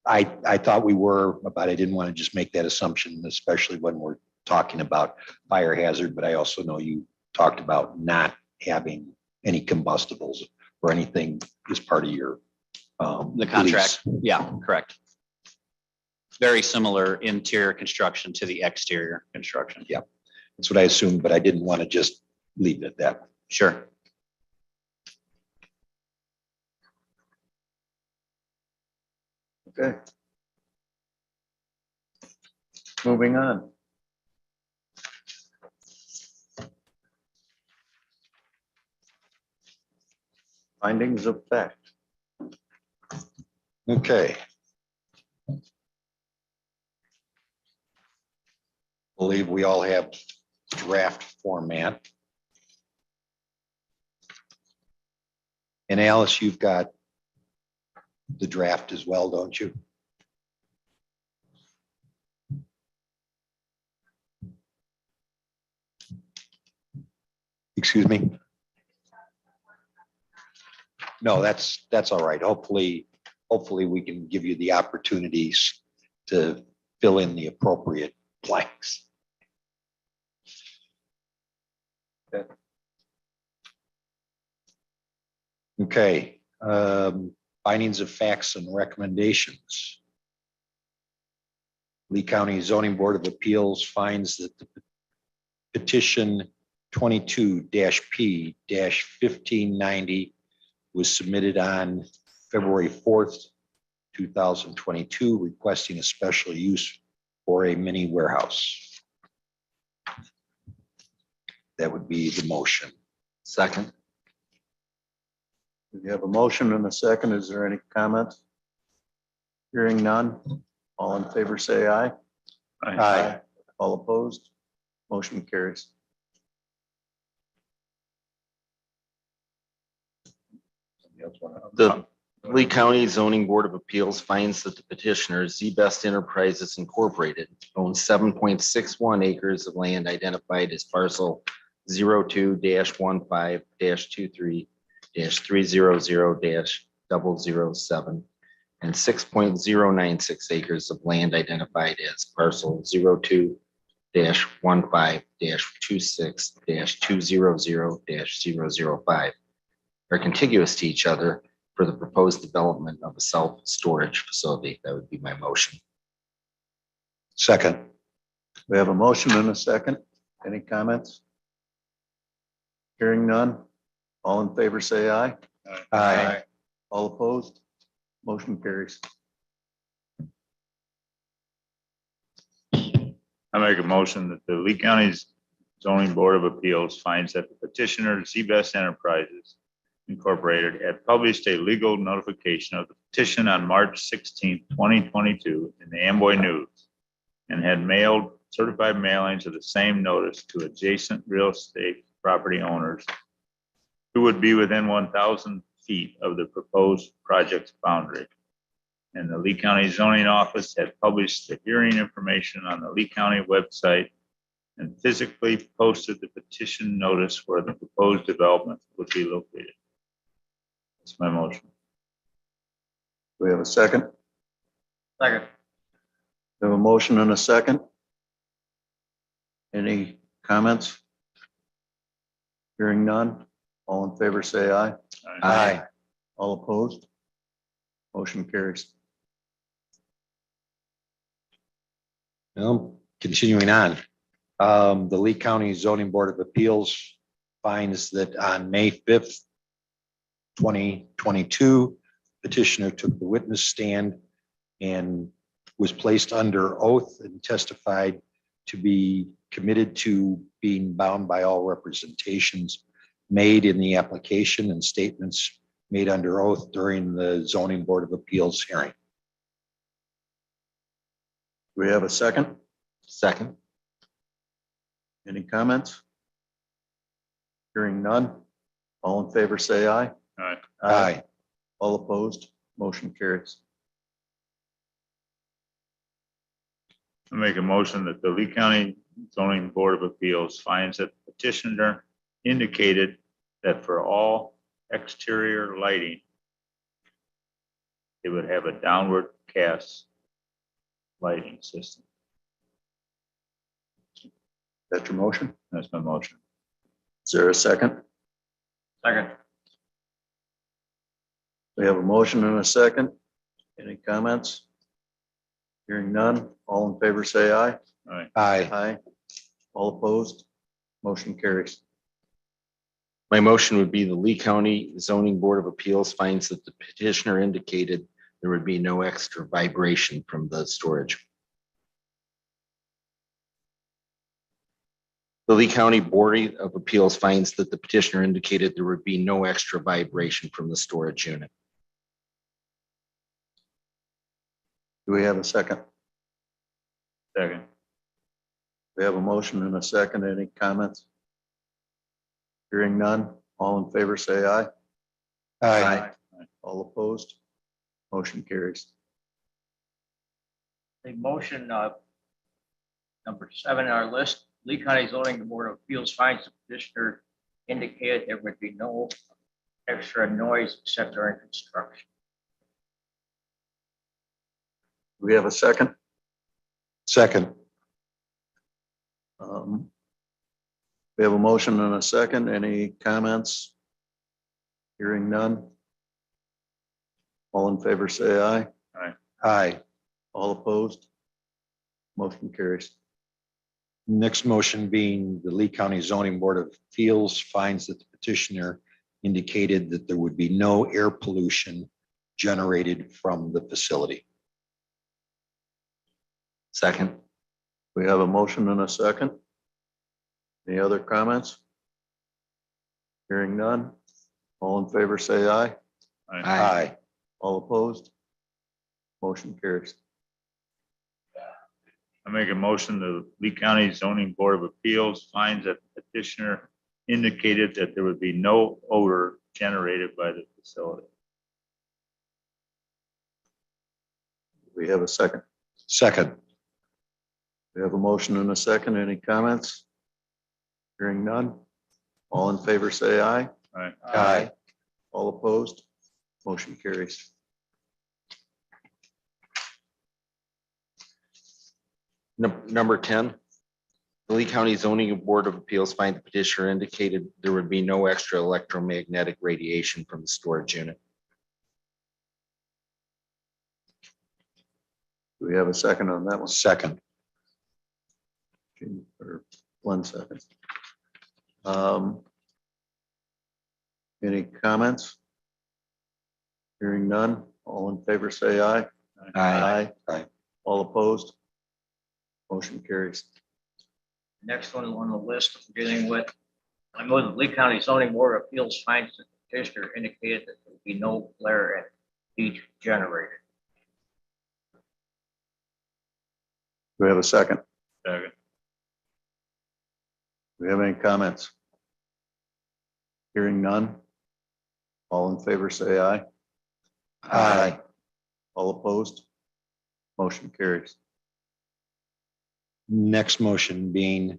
I thought we were, but I didn't want to just make that assumption, especially when we're talking about fire hazard, but I also know you talked about not having any combustibles or anything as part of your The contract, yeah, correct. Very similar interior construction to the exterior construction. Yeah, that's what I assumed, but I didn't want to just leave it at that. Sure. Okay. Moving on. Findings of fact. Okay. Believe we all have draft format. And Alice, you've got the draft as well, don't you? Excuse me? No, that's all right. Hopefully we can give you the opportunities to fill in the appropriate blanks. Okay, findings of facts and recommendations. Lee County Zoning Board of Appeals finds that the petition 22-P-1590 was submitted on February 4th, 2022, requesting a special use for a mini warehouse. That would be the motion. Second. We have a motion and a second. Is there any comments? Hearing none. All in favor, say aye. Aye. All opposed? Motion carries. The Lee County Zoning Board of Appeals finds that the petitioner, Z-Best Enterprises Incorporated, owns 7.61 acres of land identified as parcel 02-15-23-300-007 and 6.096 acres of land identified as parcel 02-15-26-200-005 are contiguous to each other for the proposed development of a self-storage facility. That would be my motion. Second. We have a motion and a second. Any comments? Hearing none. All in favor, say aye. Aye. All opposed? Motion carries. I make a motion that the Lee County Zoning Board of Appeals finds that the petitioner, Z-Best Enterprises Incorporated, had published a legal notification of the petition on March 16th, 2022 in the Amboy News and had mailed certified mailings of the same notice to adjacent real estate property owners who would be within 1,000 feet of the proposed project's boundary. And the Lee County Zoning Office had published the hearing information on the Lee County website and physically posted the petition notice where the proposed development would be located. That's my motion. We have a second. Second. We have a motion and a second. Any comments? Hearing none. All in favor, say aye. Aye. All opposed? Motion carries. Continuing on, the Lee County Zoning Board of Appeals finds that on May 5th, 2022, petitioner took the witness stand and was placed under oath and testified to be committed to being bound by all representations made in the application and statements made under oath during the Zoning Board of Appeals hearing. Do we have a second? Second. Any comments? Hearing none. All in favor, say aye. Aye. Aye. All opposed, motion carries. I make a motion that the Lee County Zoning Board of Appeals finds that petitioner indicated that for all exterior lighting, it would have a downward cast lighting system. That's your motion? That's my motion. Is there a second? Second. We have a motion and a second. Any comments? Hearing none. All in favor, say aye. Aye. Aye. Aye. All opposed, motion carries. My motion would be the Lee County Zoning Board of Appeals finds that the petitioner indicated there would be no extra vibration from the storage. The Lee County Board of Appeals finds that the petitioner indicated there would be no extra vibration from the storage unit. Do we have a second? Second. We have a motion and a second. Any comments? Hearing none. All in favor, say aye. Aye. All opposed, motion carries. The motion, number 7 on our list, Lee County Zoning Board of Appeals finds the petitioner indicated there would be no extra noise except during construction. Do we have a second? Second. We have a motion and a second. Any comments? Hearing none. All in favor, say aye. Aye. All opposed, motion carries. Next motion being the Lee County Zoning Board of Appeals finds that the petitioner indicated that there would be no air pollution generated from the facility. Second. We have a motion and a second. Any other comments? Hearing none. All in favor, say aye. Aye. All opposed, motion carries. I make a motion the Lee County Zoning Board of Appeals finds that the petitioner indicated that there would be no odor generated by the facility. We have a second. Second. We have a motion and a second. Any comments? Hearing none. All in favor, say aye. Aye. Aye. All opposed, motion carries. Number 10, the Lee County Zoning Board of Appeals find the petitioner indicated there would be no extra electromagnetic radiation from the storage unit. Do we have a second on that one? Second. Or 1 second. Any comments? Hearing none. All in favor, say aye. Aye. Aye. All opposed, motion carries. Next one on the list we're dealing with, I move the Lee County Zoning Board of Appeals finds that the petitioner indicated that there would be no glare at each generator. Do we have a second? Second. Do we have any comments? Hearing none. All in favor, say aye. Aye. All opposed, motion carries. Next motion being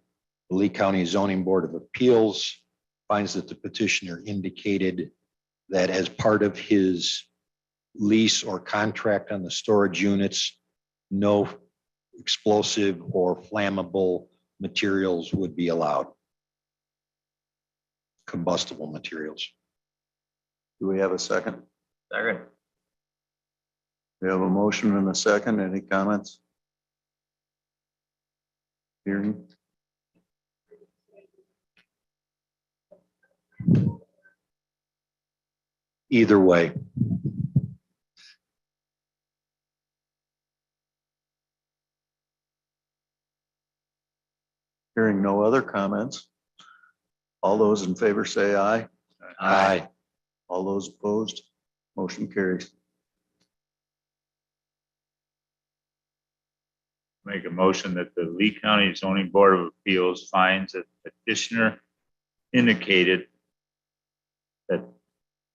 the Lee County Zoning Board of Appeals finds that the petitioner indicated that as part of his lease or contract on the storage units, no explosive or flammable materials would be allowed. Combustible materials. Do we have a second? Second. We have a motion and a second. Any comments? Hearing. Either way. Hearing no other comments. All those in favor say aye. Aye. All those opposed, motion carries. Make a motion that the Lee County Zoning Board of Appeals finds that petitioner indicated that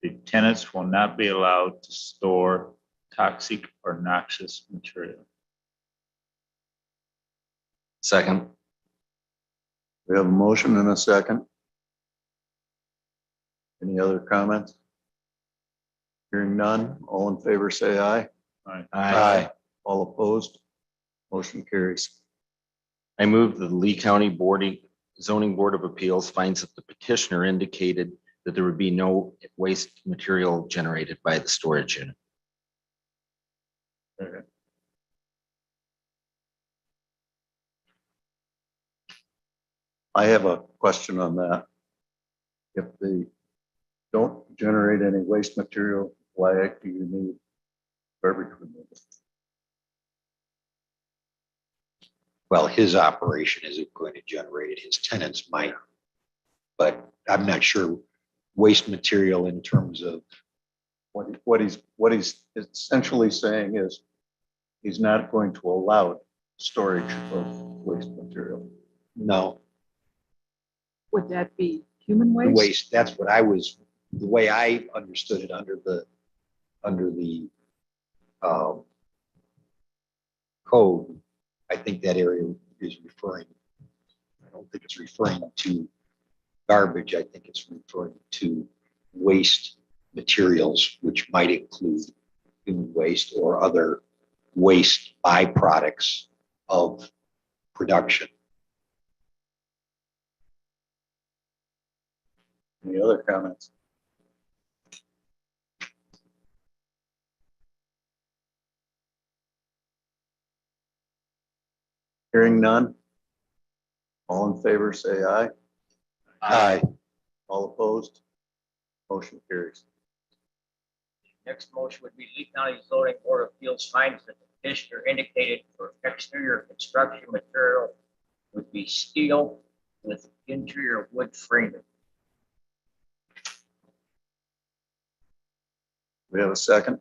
the tenants will not be allowed to store toxic or noxious material. Second. We have a motion and a second. Any other comments? Hearing none, all in favor say aye. Aye. All opposed, motion carries. I move that the Lee County Zoning Board of Appeals finds that the petitioner indicated that there would be no waste material generated by the storage unit. I have a question on that. If they don't generate any waste material, why do you need garbage removal? Well, his operation isn't going to generate it, his tenants might. But I'm not sure waste material in terms of, What he's essentially saying is he's not going to allow storage of waste material. no, Would that be human the waste? waste, that's what I was, the way I understood it under the code. I think that area is referring, I don't think it's referring to garbage. I think it's referring to waste materials, which might include human waste or other waste byproducts of production. Any other comments? Hearing none. All in favor, say aye. Aye. All opposed? Motion carries. Next motion would be Lee County Zoning Board of Appeals finds that the petitioner indicated for exterior construction material would be steel with interior wood framing. We have a second.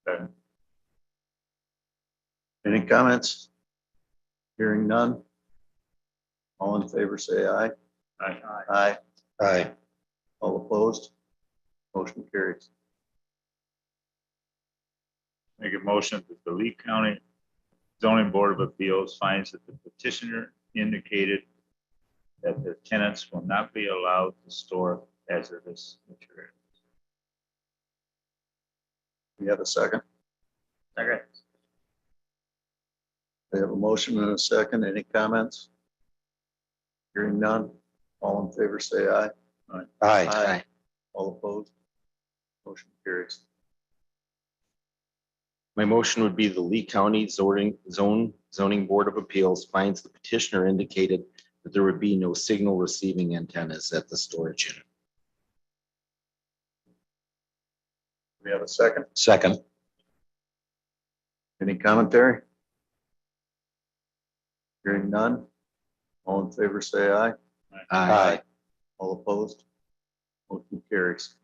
Second. Any comments? Hearing none. All in favor, say aye. Aye. Aye. Aye. All opposed? Motion carries. Make a motion that the Lee County Zoning Board of Appeals finds that the petitioner indicated that the tenants will not be allowed to store hazardous material. We have a second. Second. We have a motion and a second. Any comments? Hearing none. All in favor, say aye. Aye. All opposed? Motion carries. My motion would be the Lee County Zoning Board of Appeals finds the petitioner indicated that there would be no signal receiving antennas at the storage unit. We have a second. Second. Any commentary? Hearing none. All in favor, say aye. Aye. All opposed? Motion carries.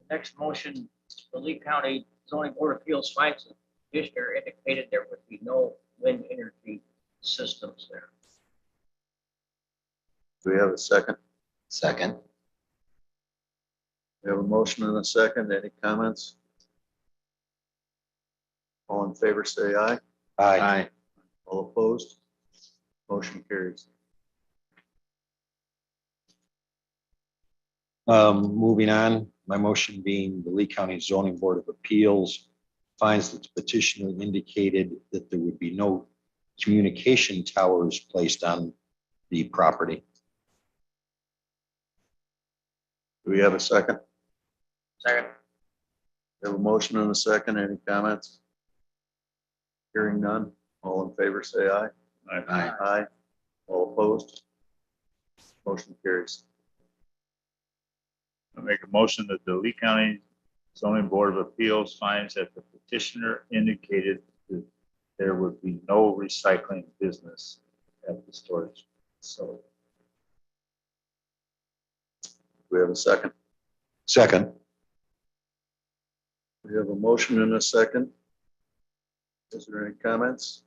Next motion, the Lee County Zoning Board of Appeals finds that the petitioner indicated there would be no wind energy systems there. Do we have a second? Second. We have a motion and a second. Any comments? All in favor, say aye. Aye. All opposed? Motion carries. Moving on, my motion being the Lee County Zoning Board of Appeals finds that the petitioner indicated that there would be no communication towers placed on the property. Do we have a second? Second. We have a motion and a second. Any comments? Hearing none. All in favor, say aye. Aye. Aye. All opposed? Motion carries. I make a motion that the Lee County Zoning Board of Appeals finds that the petitioner indicated that there would be no recycling business at the storage. So Do we have a second? Second. We have a motion and a second. Is there any comments?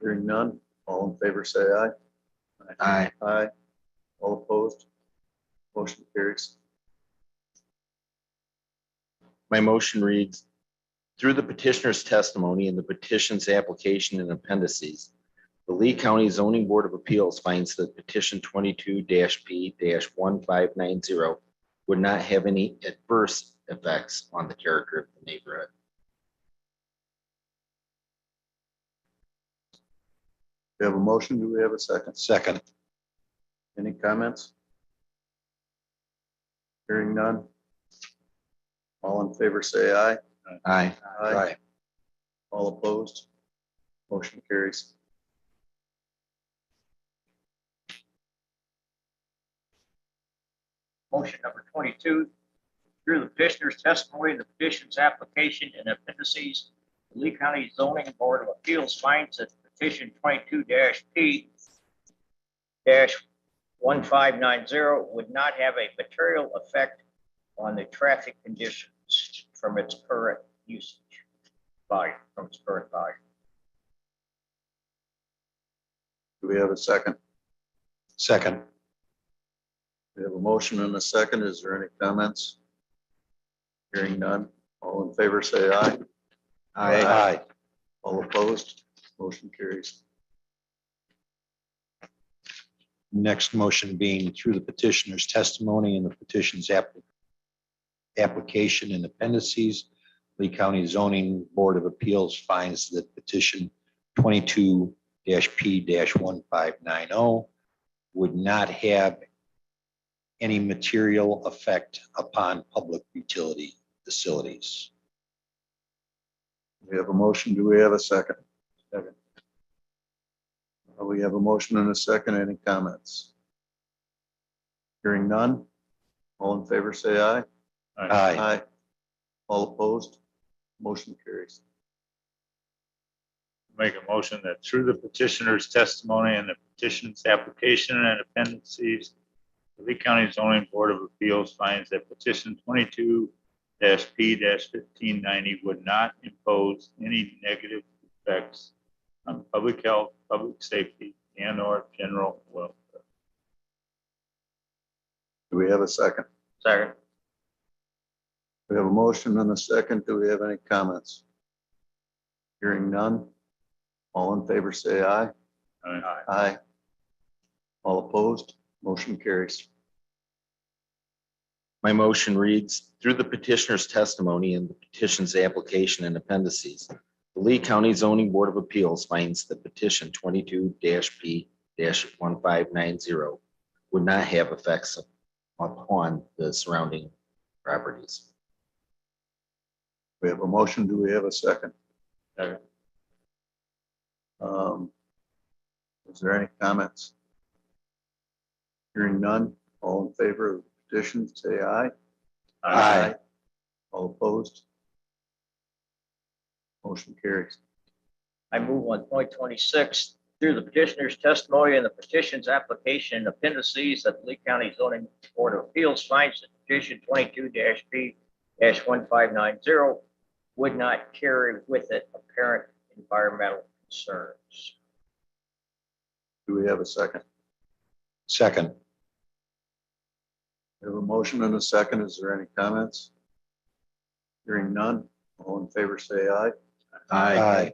Hearing none. All in favor, say aye. Aye. Aye. All opposed? Motion carries. My motion reads, through the petitioner's testimony and the petition's application and appendices, the Lee County Zoning Board of Appeals finds that petition 22-P-1590 would not have any adverse effects on the character of the neighborhood. We have a motion. Do we have a second? Second. Any comments? Hearing none. All in favor, say aye. Aye. Aye. All opposed? Motion carries. Motion number 22, through the petitioner's testimony and the petition's application and appendices, the Lee County Zoning Board of Appeals finds that petition 22-P-1590 would not have a material effect on the traffic conditions from its current usage volume, Do we have a second? Second. We have a motion and a second. Is there any comments? Hearing none. All in favor, say aye. Aye. All opposed? Motion carries. Next motion being through the petitioner's testimony and the petition's application and appendices, Lee County Zoning Board of Appeals finds that petition 22-P-1590 would not have any material effect upon public utility facilities. We have a motion. Do we have a second? Second. We have a motion and a second. Any comments? Hearing none. All in favor, say aye. Aye. All opposed? Motion carries. make a motion that through the petitioner's testimony and the petition's application and appendices, the Lee County Zoning Board of Appeals finds that petition 22-P-1590 would not impose any negative effects on public health, public safety, and or general welfare. Do we have a second? Second. We have a motion and a second. Do we have any comments? Hearing none. All in favor, say aye. Aye. Aye. All opposed? Motion carries. My motion reads, through the petitioner's testimony and the petition's application and appendices, the Lee County Zoning Board of Appeals finds that petition 22-P-1590 would not have effects upon the surrounding properties. We have a motion. Do we have a second? Second. Is there any comments? Hearing none. All in favor of the petition, say aye. Aye. All opposed? Motion carries. I move on point 26, through the petitioner's testimony and the petition's application and appendices that the Lee County Zoning Board of Appeals finds that petition 22-P-1590 would not carry with it apparent environmental concerns. Do we have a second? Second. We have a motion and a second. Is there any comments? Hearing none. All in favor, say aye. Aye.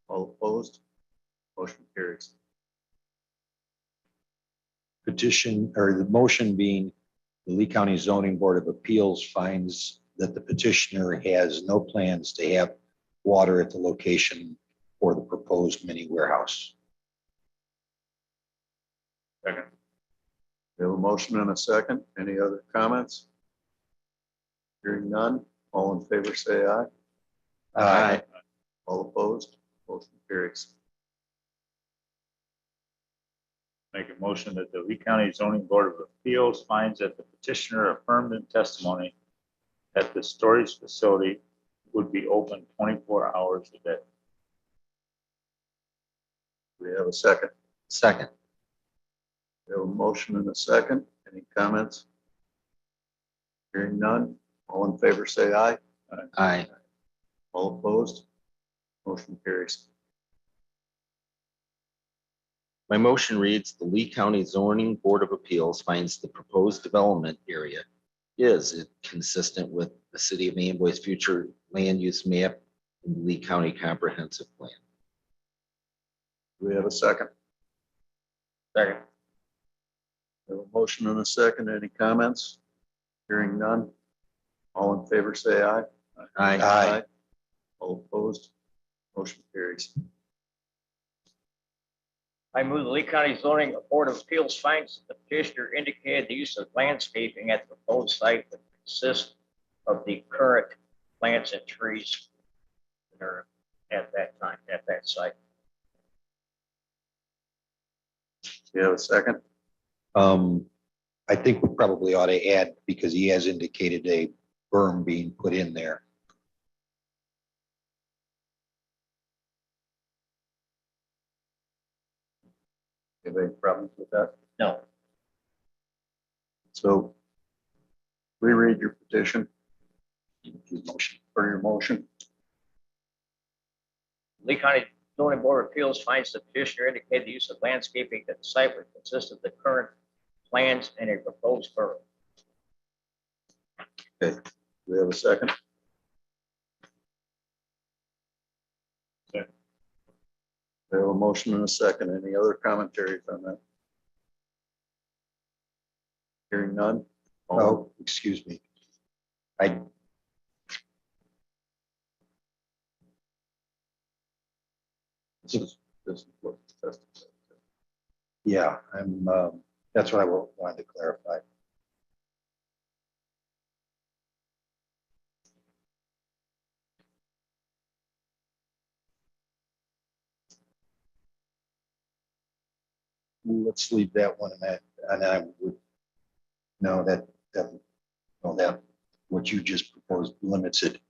All opposed? Motion carries. Petition, or the motion being, the Lee County Zoning Board of Appeals finds that the petitioner has no plans to have water at the location for the proposed mini warehouse. Second. We have a motion and a second. Any other comments? Hearing none. All in favor, say aye. Aye. All opposed? Motion carries. Make a motion that the Lee County Zoning Board of Appeals finds that the petitioner affirmed in testimony that the storage facility would be open 24 hours a day. We have a second. Second. We have a motion and a second. Any comments? Hearing none. All in favor, say aye. Aye. All opposed? Motion carries. My motion reads, the Lee County Zoning Board of Appeals finds the proposed development area is consistent with the city of Amboy's future land use map and Lee County Comprehensive Plan. Do we have a second? Second. We have a motion and a second. Any comments? Hearing none. All in favor, say aye. Aye. All opposed? Motion carries. I move the Lee County Zoning Board of Appeals finds that the petitioner indicated the use of landscaping at the proposed site would consist of the current plants and trees that are at that time, at that site. Do you have a second? I think we probably ought to add, because he has indicated a berm being put in there. Have any problems with that? No. So reread your petition. Your motion or your motion. Lee County Zoning Board of Appeals finds the petitioner indicated the use of landscaping at the site would consist of the current plans and a proposed berm. Do we have a second? Second. We have a motion and a second. Any other commentary from that? Hearing none? Oh, excuse me. This is what the test is. Yeah, that's what I wanted to clarify. Let's leave that one and I would, no, that what you just proposed limits it.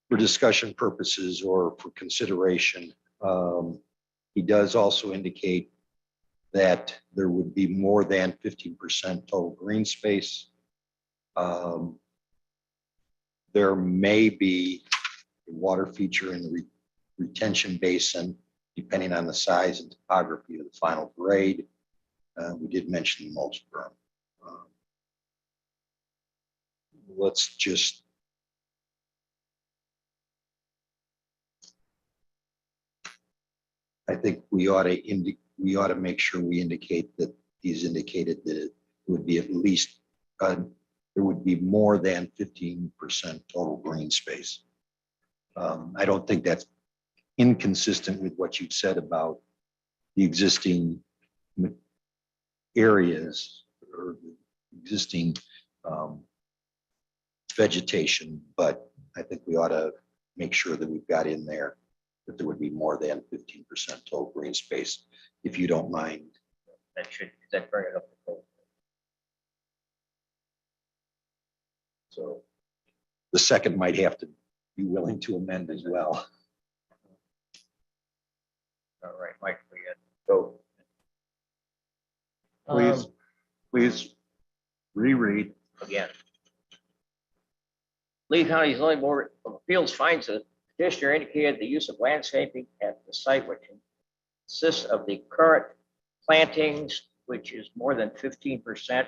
For discussion purposes or for consideration, he does also indicate that there would be more than 15% total green space. There may be a water feature in the retention basin, depending on the size and topography of the final grade. We did mention the mulch berm. Let's just I think we ought to make sure we indicate that he's indicated that it would be at least, there would be more than 15% total green space. I don't think that's inconsistent with what you said about the existing areas or existing vegetation, but I think we ought to make sure that we've got in there that there would be more than 15% total green space, if you don't mind. That bring it up to code. So the second might have to be willing to amend as well. All right, Mike, we So got. please reread. Again. Lee County Zoning Board of Appeals finds that the petitioner indicated the use of landscaping at the site which consists of the current plantings, which is more than 15%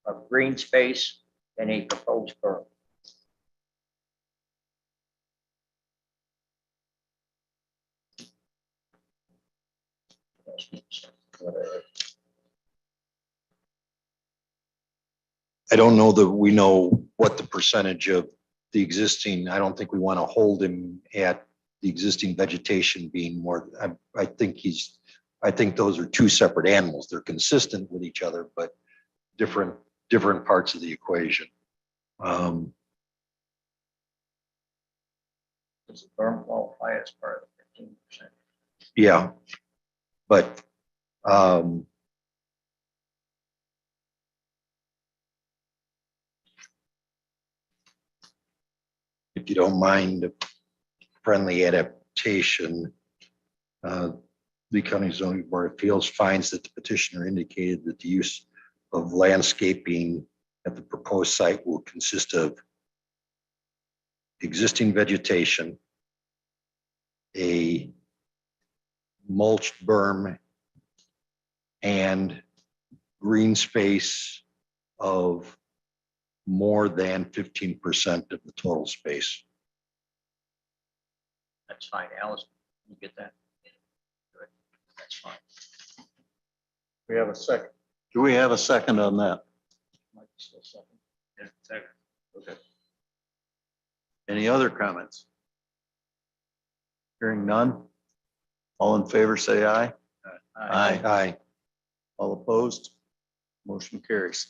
of green space and a proposed berm. I don't know that we know what the percentage of the existing, I don't think we want to hold him at the existing vegetation being more, I think those are two separate animals. They're consistent with each other, but different parts of the equation. Does the berm qualify as part of the 15%? Yeah, but if you don't mind a friendly adaptation, Lee County Zoning Board of Appeals finds that the petitioner indicated that the use of landscaping at the proposed site will consist of existing vegetation, a mulched berm, and green space of more than 15% of the total space. That's fine, Alice, you get that? Good. That's fine. We have a second. Do we have a second on that? Mike, still second. Yeah, second. Okay. Any other comments? Hearing none. All in favor, say aye. Aye. Aye. All opposed? Motion carries.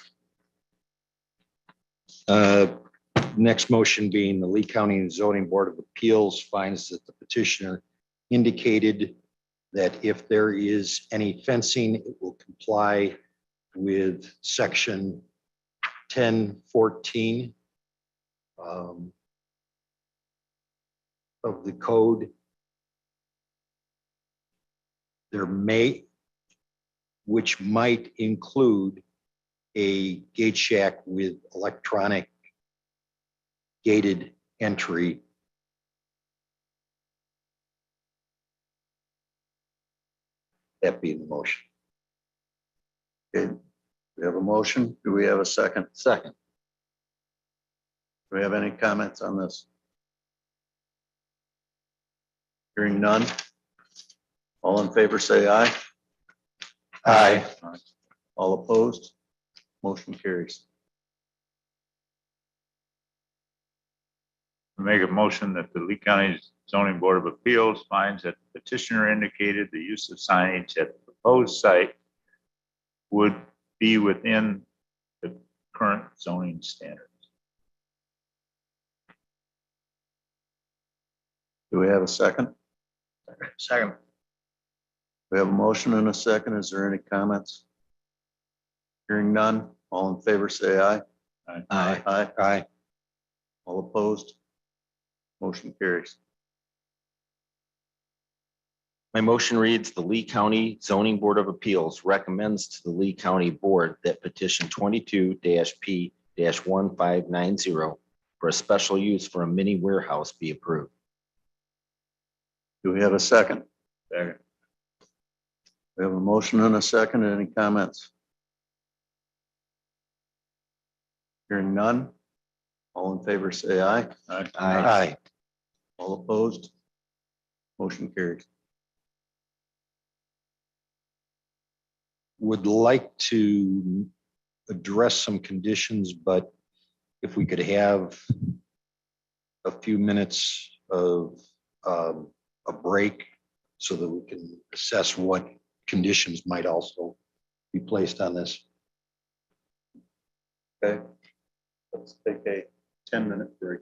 Next motion being the Lee County Zoning Board of Appeals finds that the petitioner indicated that if there is any fencing, it will comply with section 1014 of the code. There may, which might include a gate shack with electronic gated entry. That being the motion. Okay, we have a motion. Do we have a second? Second. Do we have any comments on this? Hearing none. All in favor, say aye. Aye. All opposed? Motion carries. Make a motion that the Lee County Zoning Board of Appeals finds that the petitioner indicated the use of signage at the proposed site would be within the current zoning standards. Do we have a second? Second. We have a motion and a second. Is there any comments? Hearing none. All in favor, say aye. Aye. Aye. Aye. All opposed? Motion carries. My motion reads, the Lee County Zoning Board of Appeals recommends to the Lee County Board that petition 22-P-1590 for a special use for a mini warehouse be approved. Do we have a second? Second. We have a motion and a second. Any comments? Hearing none. All in favor, say aye. Aye. All opposed? Motion carries. Would like to address some conditions, but if we could have a few minutes of a break so that we can assess what conditions might also be placed on this. Okay. Let's take a 10-minute break.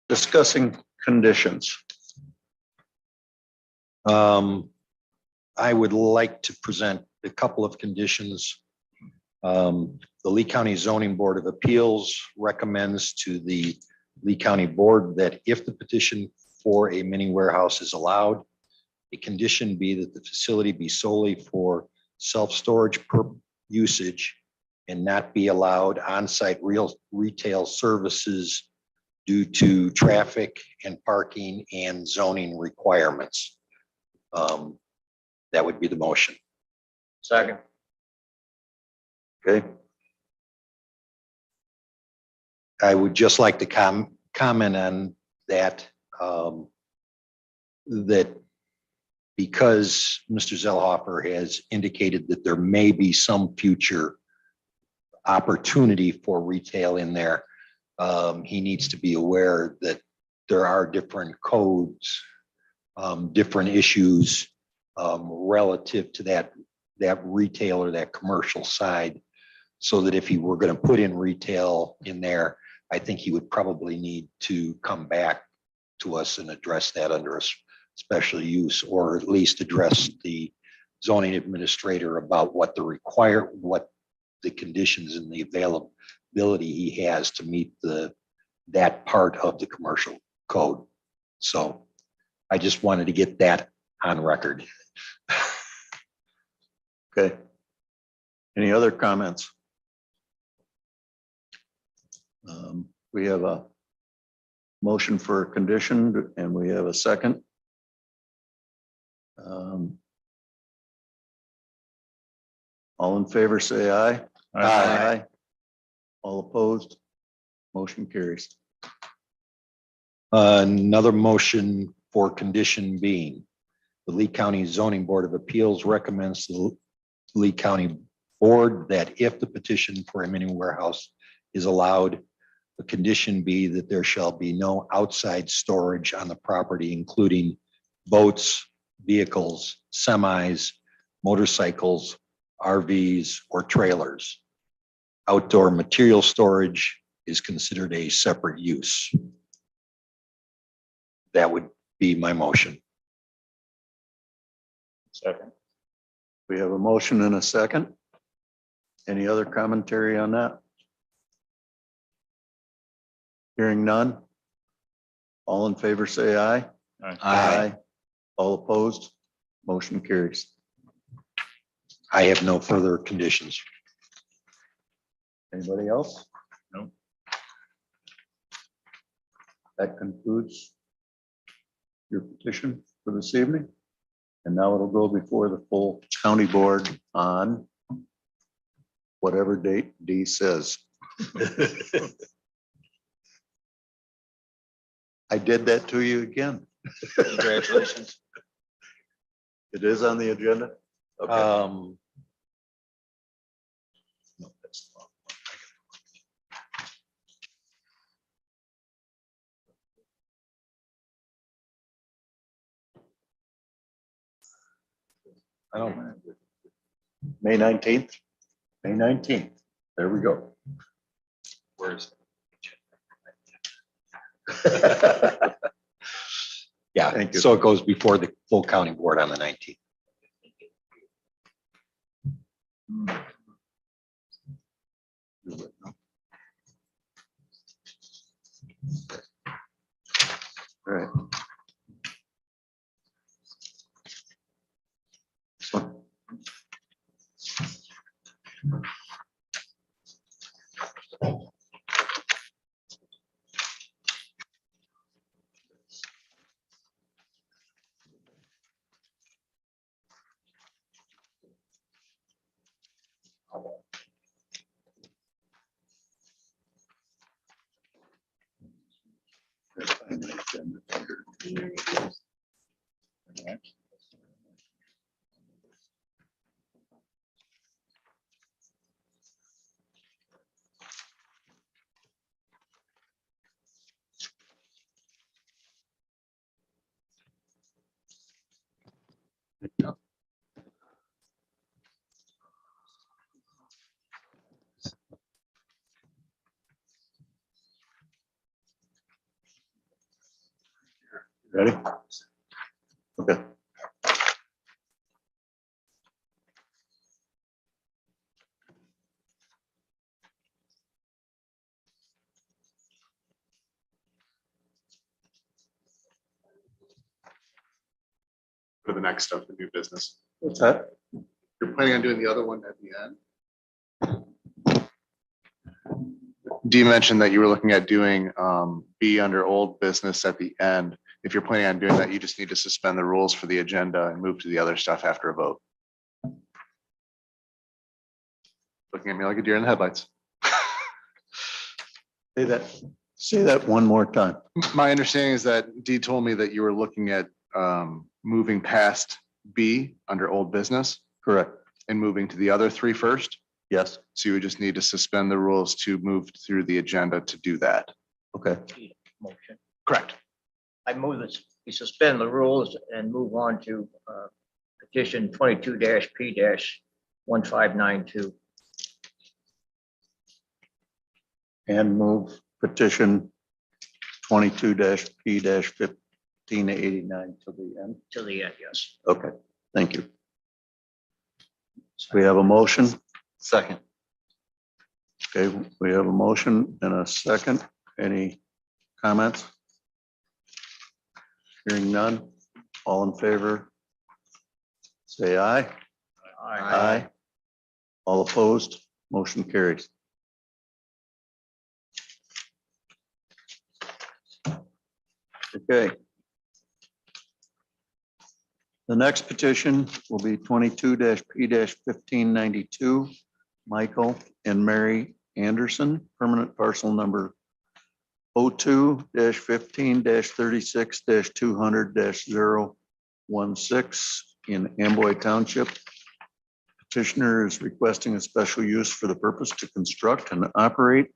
Discussing conditions. I would like to present a couple of conditions. The Lee County Zoning Board of Appeals recommends to the Lee County Board that if the petition for a mini warehouse is allowed, a condition be that the facility be solely for self-storage per usage and not be allowed on-site retail services due to traffic and parking and zoning requirements. That would be the motion. Second. Okay, I would just like to comment on that, that because Mr. Zellhofer has indicated that there may be some future opportunity for retail in there, he needs to be aware that there are different codes, different issues relative to that retail or that commercial side. So that if he were going to put in retail in there, I think he would probably need to come back to us and address that under a special use, or at least address the zoning administrator about what the conditions and the availability he has to meet that part of the commercial code. So I just wanted to get that on record. okay. Any other comments? We have a motion for a condition and we have a second. All in favor, say aye. Aye. All opposed? Motion carries. Another motion for condition being, the Lee County Zoning Board of Appeals recommends the Lee County Board that if the petition for a mini warehouse is allowed, the condition be that there shall be no outside storage on the property, including boats, vehicles, semis, motorcycles, RVs, or trailers. Outdoor material storage is considered a separate use. That would be my motion. Second. We have a motion and a second. Any other commentary on that? Hearing none. All in favor, say aye. Aye. All opposed? Motion carries. I have no further conditions. Anybody else? No. That concludes your petition for this evening. And now it'll go before the full county board on whatever date D says. I did that to you again. Congratulations. It is on the agenda? Okay. No, that's the wrong one. I don't. May 19th? May 19th. There we go. Where's? Yeah, Thank you. so it goes before the full county board on the 19th. All right. So- Ready? Okay. For the next stuff, the new business. What's that? You're planning on doing the other one at the end? Dee mentioned that you were looking at doing B under old business at the end. If you're planning on doing that, you just need to suspend the rules for the agenda and move to the other stuff after a vote. Looking at me like a deer in the headlights. Say that one more time. My understanding is that Dee told me that you were looking at moving past B under old business Correct. and moving to the other three first. Yes. So you would just need to suspend the rules to move through the agenda to do that. Okay. Motion. Correct. I move that we suspend the rules and move on to petition 22-P-1592. And move petition 22-P-1589 to the end. To the end, yes. Okay, thank you. We have a motion. Second. Okay, we have a motion and a second. Any comments? Hearing none. All in favor? Say aye. Aye. All opposed? Motion carries. Okay. The next petition will be 22-P-1592. Michael and Mary Anderson, permanent parcel number 02-15-36-200-016 in Amboy Township. Petitioner is requesting a special use for the purpose to construct and operate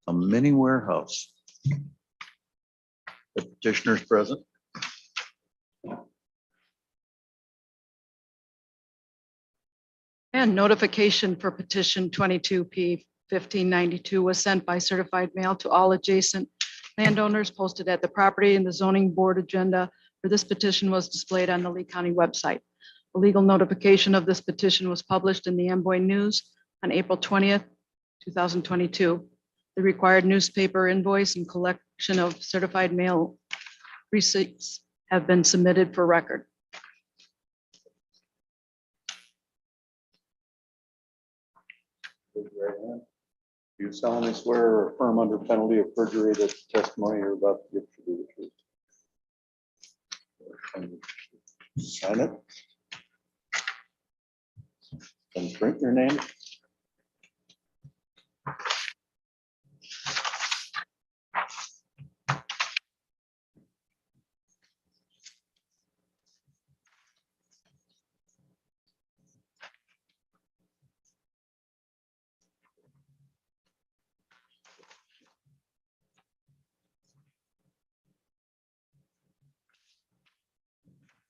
a mini warehouse. The petitioner is present. And notification for petition 22P-1592 was sent by certified mail to all adjacent landowners posted at the property, and the zoning board agenda for this petition was displayed on the Lee County website. A legal notification of this petition was published in the Amboy News on April 20th, 2022. The required newspaper invoice and collection of certified mail receipts have been submitted for record. Raise your right hand. Do you solemnly swear or affirm under penalty of perjury that the testimony you're about to give should be the truth? Sign it. And print your name.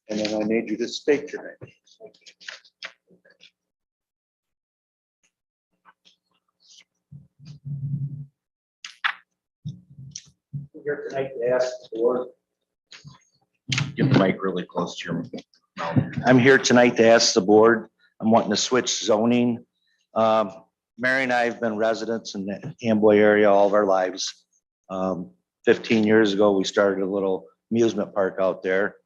And then I need you to state your name. Here tonight to ask the board. Get the mic really close to your mouth. I'm here tonight to ask the board, I'm wanting to switch zoning. Mary and I have been residents in the Amboy area all of our lives. 15 years ago, we started a little amusement park out there.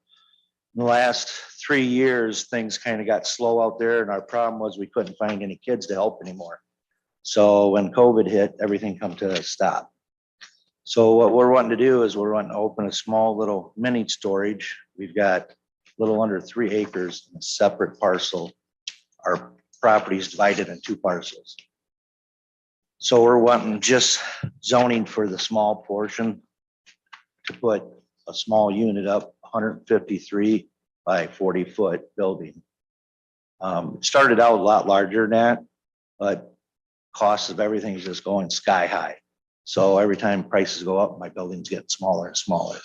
In the last 3 years, things kind of got slow out there, and our problem was we couldn't find any kids to help anymore. So when COVID hit, everything come to a stop. So what we're wanting to do is we're wanting to open a small little mini storage. We've got a little under 3 acres in a separate parcel. Our property is divided in 2 parcels. So we're wanting just zoning for the small portion to put a small unit up, 153 by 40 foot building. It started out a lot larger than that, but cost of everything is just going sky high. So every time prices go up, my buildings get smaller and smaller.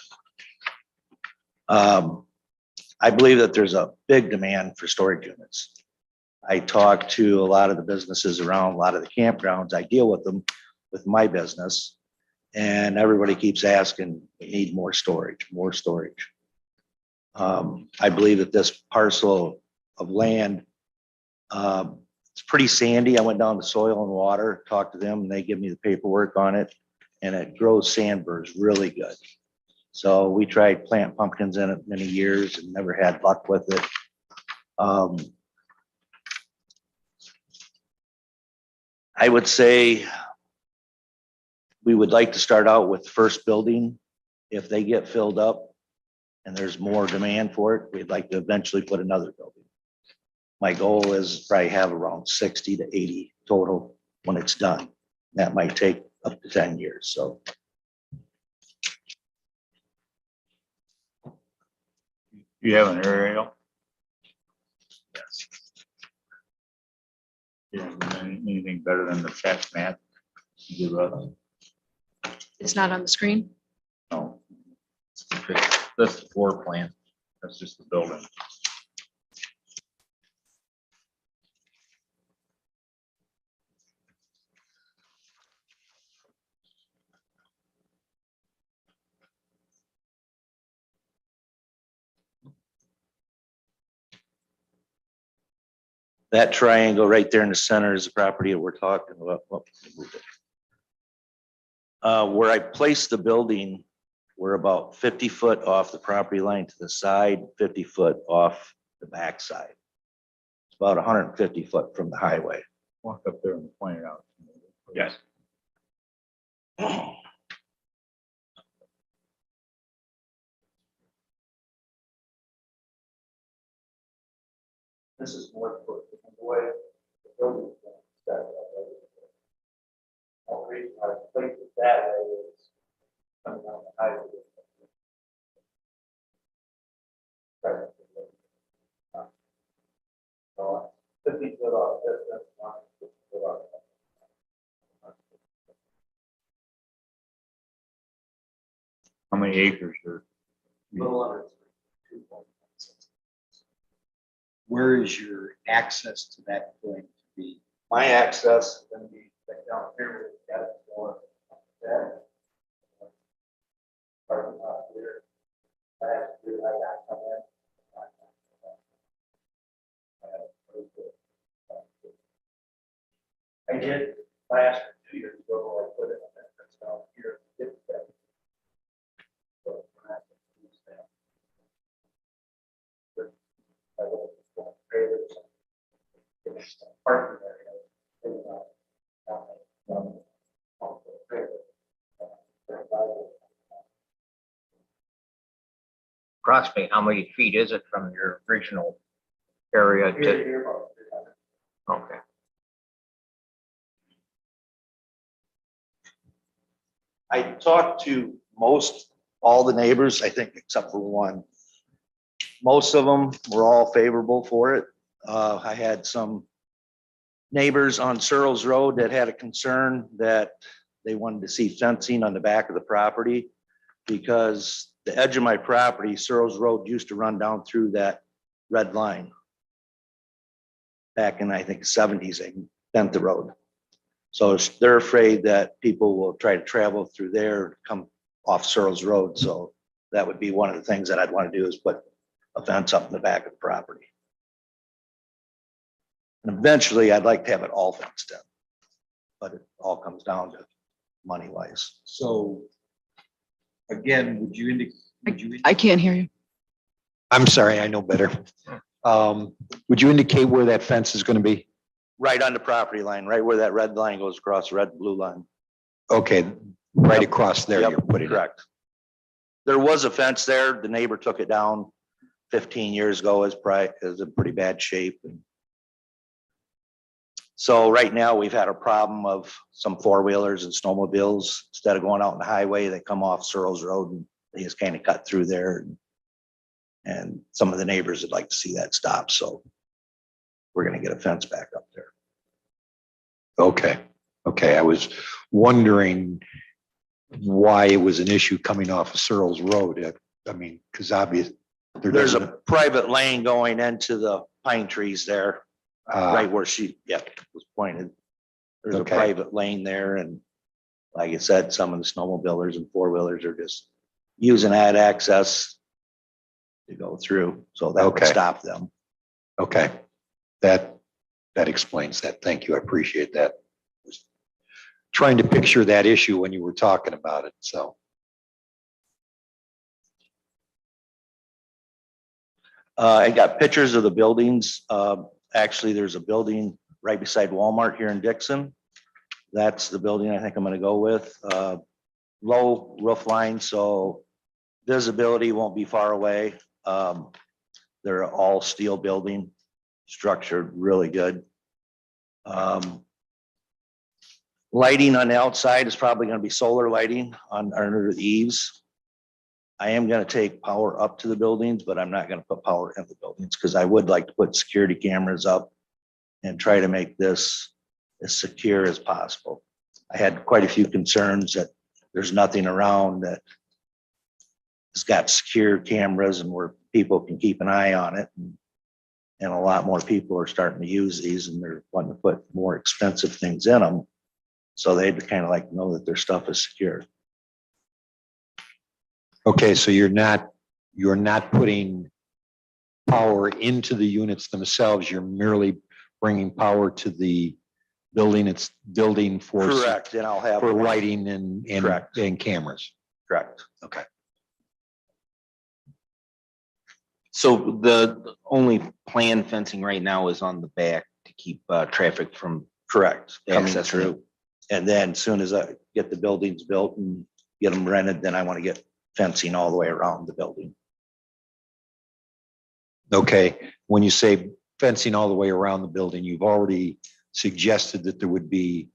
I believe that there's a big demand for storage units. I talk to a lot of the businesses around, a lot of the campgrounds. I deal with them with my business, and everybody keeps asking, we need more storage, more storage. I believe that this parcel of land, it's pretty sandy. I went down to Soil and Water, talked to them, and they give me the paperwork on it, and it grows sandburs really good. So we tried plant pumpkins in it many years and never had luck with it. I would say we would like to start out with the first building. If they get filled up and there's more demand for it, we'd like to eventually put another building. My goal is probably have around 60 to 80 total when it's done. That might take up to 10 years, so. You have an aerial? Yes. Yeah, anything better than the fact map? Give us? It's not on the screen. No. That's the floor plan. That's just the building. That triangle right there in the center is the property that we're talking about. Oh, let me move it. Where I placed the building, we're about 50 foot off the property line to the side, 50 foot off the back side. It's about 150 foot from the highway. Walk up there and point it out. Yes. This is more for the way the building is set up. The reason I placed it that way is coming down the highway. So 50 foot off, that's not 50 foot off. How many acres are? Little under 2.6. Where is your access to that going to be? My access is going to be right down here. We've got it for that. Parking lot here. I have to do that. I come in. I did last 2 years ago. I put it in that's down here. Get that. But we're not gonna use that. But I will just go trailers and finish the parking area. Maybe not down the trailer. Approximately how many feet is it from your original area to? Here about 300. Okay. I talked to all the neighbors, I think, except for one. Most of them were all favorable for it. I had some neighbors on Searles Road that had a concern that they wanted to see fencing on the back of the property because the edge of my property, Searles Road, used to run down through that red line. Back in, I think, 70s, they bent the road. So they're afraid that people will try to travel through there, come off Searles Road. So that would be one of the things that I'd want to do is put a fence up in the back of the property. And eventually I'd like to have it all fenced in, but it all comes down to money wise. So again, would you indicate? I can't hear you. I'm sorry, I know better. Would you indicate where that fence is going to be? Right on the property line, right where that red line goes across, red blue line. Okay, right Yep. across there, Yep, you're putting it. correct. There was a fence there. The neighbor took it down 15 years ago. It's in pretty bad shape. So right now we've had a problem of some four-wheelers and snowmobiles. Instead of going out on the highway, they come off Searles Road and they just kind of cut through there. And some of the neighbors would like to see that stop. So we're going to get a fence back up there. Okay, I was wondering why it was an issue coming off of Searles Road. I mean, because obviously There's a private lane going into the pine trees there, right where she, was pointed. There's a Okay. private lane there, and like I said, some of the snowmobilers and four-wheelers are just using that access to go through, so that would Okay. stop them. Okay, that explains that. Thank you. I appreciate that. Was trying to picture that issue when you were talking about it, so. I got pictures of the buildings. Actually, there's a building right beside Walmart here in Dixon. That's the building I think I'm gonna go with. Low roof line, so visibility won't be far away. They're all steel building, structured really good. Lighting on the outside is probably gonna be solar lighting on under the eaves. I am gonna take power up to the buildings, but I'm not gonna put power in the buildings because I would like to put security cameras up and try to make this as secure as possible. I had quite a few concerns that there's nothing around that has got secure cameras and where people can keep an eye on it. And a lot more people are starting to use these and they're wanting to put more expensive things in them. So they'd kind of like to know that their stuff is secure. Okay, so you're not putting power into the units themselves. You're merely bringing power to the building. It's building for Correct, and I'll have. for lighting and Correct. and cameras. Correct. Okay. So the only planned fencing right now is on the back to keep traffic from Correct. Coming access through. And then as soon as I get the buildings built and get them rented, then I want to get fencing all the way around the building. Okay, when you say fencing all the way around the building, you've already suggested that there would be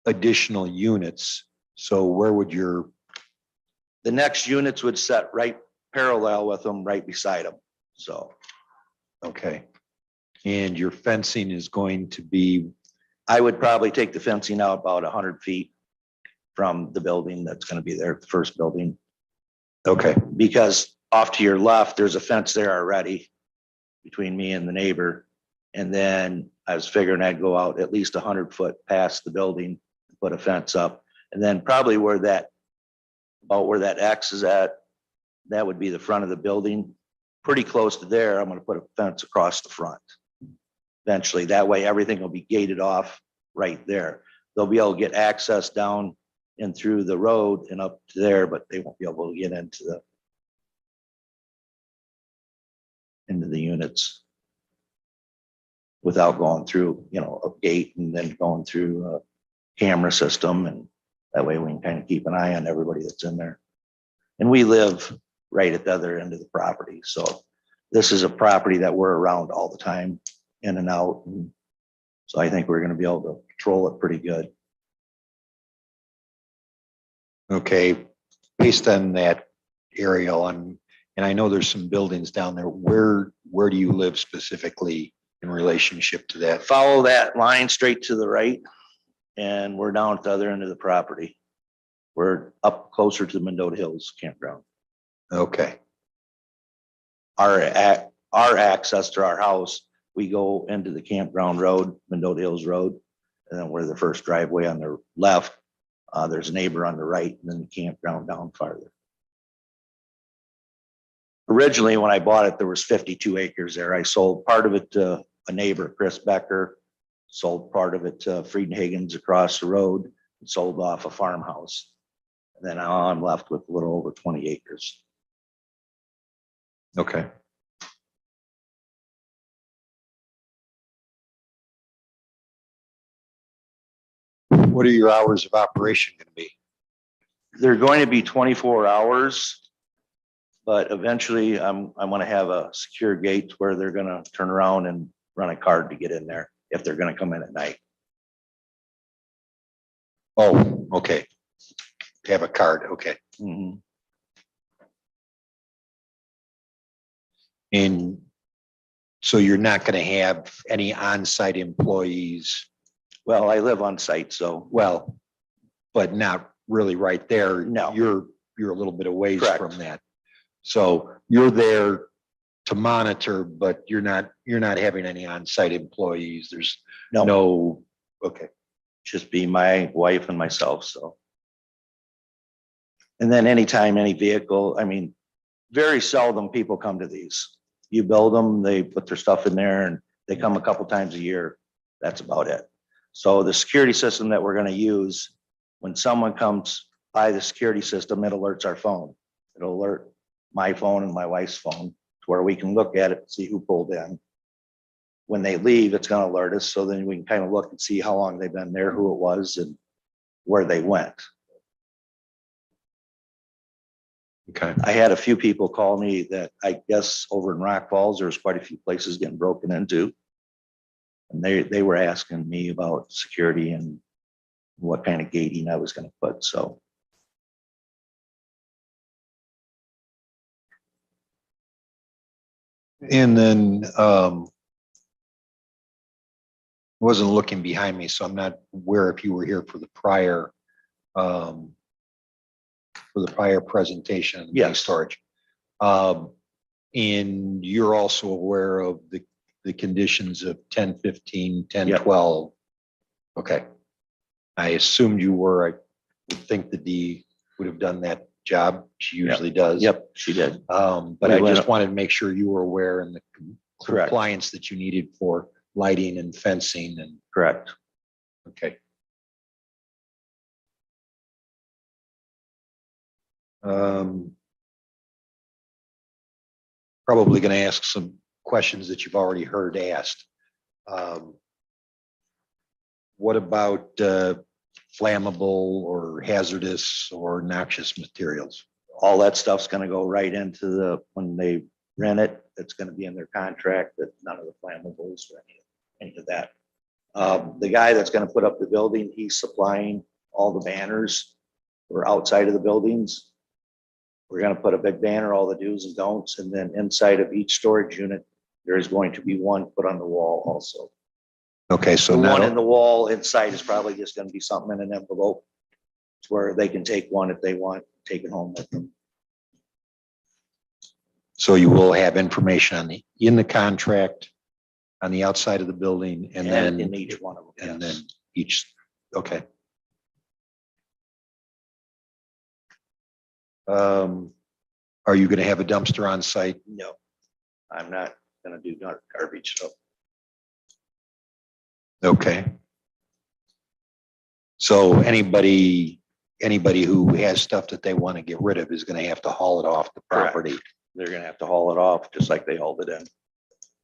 additional units. So where would your, The next units would set right parallel with them, right beside them. So okay. And your fencing is going to be, I would probably take the fencing out about 100 feet from the building that's going to be there, the first building. okay, Because off to your left, there's a fence there already between me and the neighbor. And then I was figuring I'd go out at least 100 foot past the building, put a fence up. And then probably about where that X is at, that would be the front of the building. Pretty close to there, I'm gonna put a fence across the front. Eventually, that way everything will be gated off right there. They'll be able to get access down and through the road and up to there, but they won't be able to get into the units without going through, a gate and then going through a camera system. And that way we can kind of keep an eye on everybody that's in there. And we live right at the other end of the property. So this is a property that we're around all the time, in and out. And so I think we're going to be able to control it pretty good. okay. Based on that aerial, and I know there's some buildings down there. Where do you live specifically in relationship to that? Follow that line straight to the right, and we're down at the other end of the property. We're up closer to the Mendota Hills campground. Okay, Our access to our house, we go into the campground road, Mendota Hills Road, and then we're the first driveway on the left. There's a neighbor on the right, and then the campground down farther. Originally, when I bought it, there was 52 acres there. I sold part of it to a neighbor, Chris Becker, sold part of it to Friedenhagen's across the road, and sold off a farmhouse. And then now I'm left with a little over 20 acres. okay. What are your hours of operation going to be? They're going to be 24 hours, but eventually I'm going to have a secure gate where they're going to turn around and run a card to get in there if they're going to come in at night. Oh, okay. Have a card, okay. Mhm. And so you're not going to have any on-site employees, Well, I live on site, so well, but not really right there. No. You're a little bit away Correct. from that. So you're there to monitor, but you're not having any on-site employees. There's no, okay, just be my wife and myself, so. And then anytime any vehicle, very seldom people come to these. You build them, they put their stuff in there and they come a couple times a year. That's about it. So the security system that we're gonna use, when someone comes by the security system, it alerts our phone. It'll alert my phone and my wife's phone to where we can look at it, and see who pulled in. When they leave, it's gonna alert us, so then we can kind of look and see how long they've been there, who it was, and where they went. Okay. I had a few people call me that I guess over in Rock Falls, there's quite a few places getting broken into. And they were asking me about security and what kind of gating I was gonna put, so. And then, wasn't looking behind me, so I'm not aware if you were here for the prior, presentation. of the Yes. Storage. And you're also aware of the conditions of 10, 15, 10, Yep. 12. Okay. I assumed you were. I would think the D would have done that job. She usually does. Yep, she did. But We I went just up- wanted to make sure you were aware and the Correct. compliance that you needed for lighting and fencing and, Correct. okay. Probably going to ask some questions that you've already heard asked. What about flammable or hazardous or noxious materials? All that stuff's gonna go right into when they rent it, it's gonna be in their contract that none of the flammables or any of that. The guy that's gonna put up the building, he's supplying all the banners for outside of the buildings. We're gonna put a big banner, all the do's and don'ts, and then inside of each storage unit, there is going to be one put on the wall also. Okay, so The one in now, the wall inside is probably just gonna be something in an envelope where they can take one if they want, take it home with them. so you will have information in the contract, on the outside of the building, and then, in each one of them. and then Yes. each, okay. Are you going to have a dumpster on site? No, I'm not gonna do garbage. So Okay. So anybody who has stuff that they want to get rid of is going to have to haul it off the Correct. property. they're gonna have to haul it off just like they hauled it in.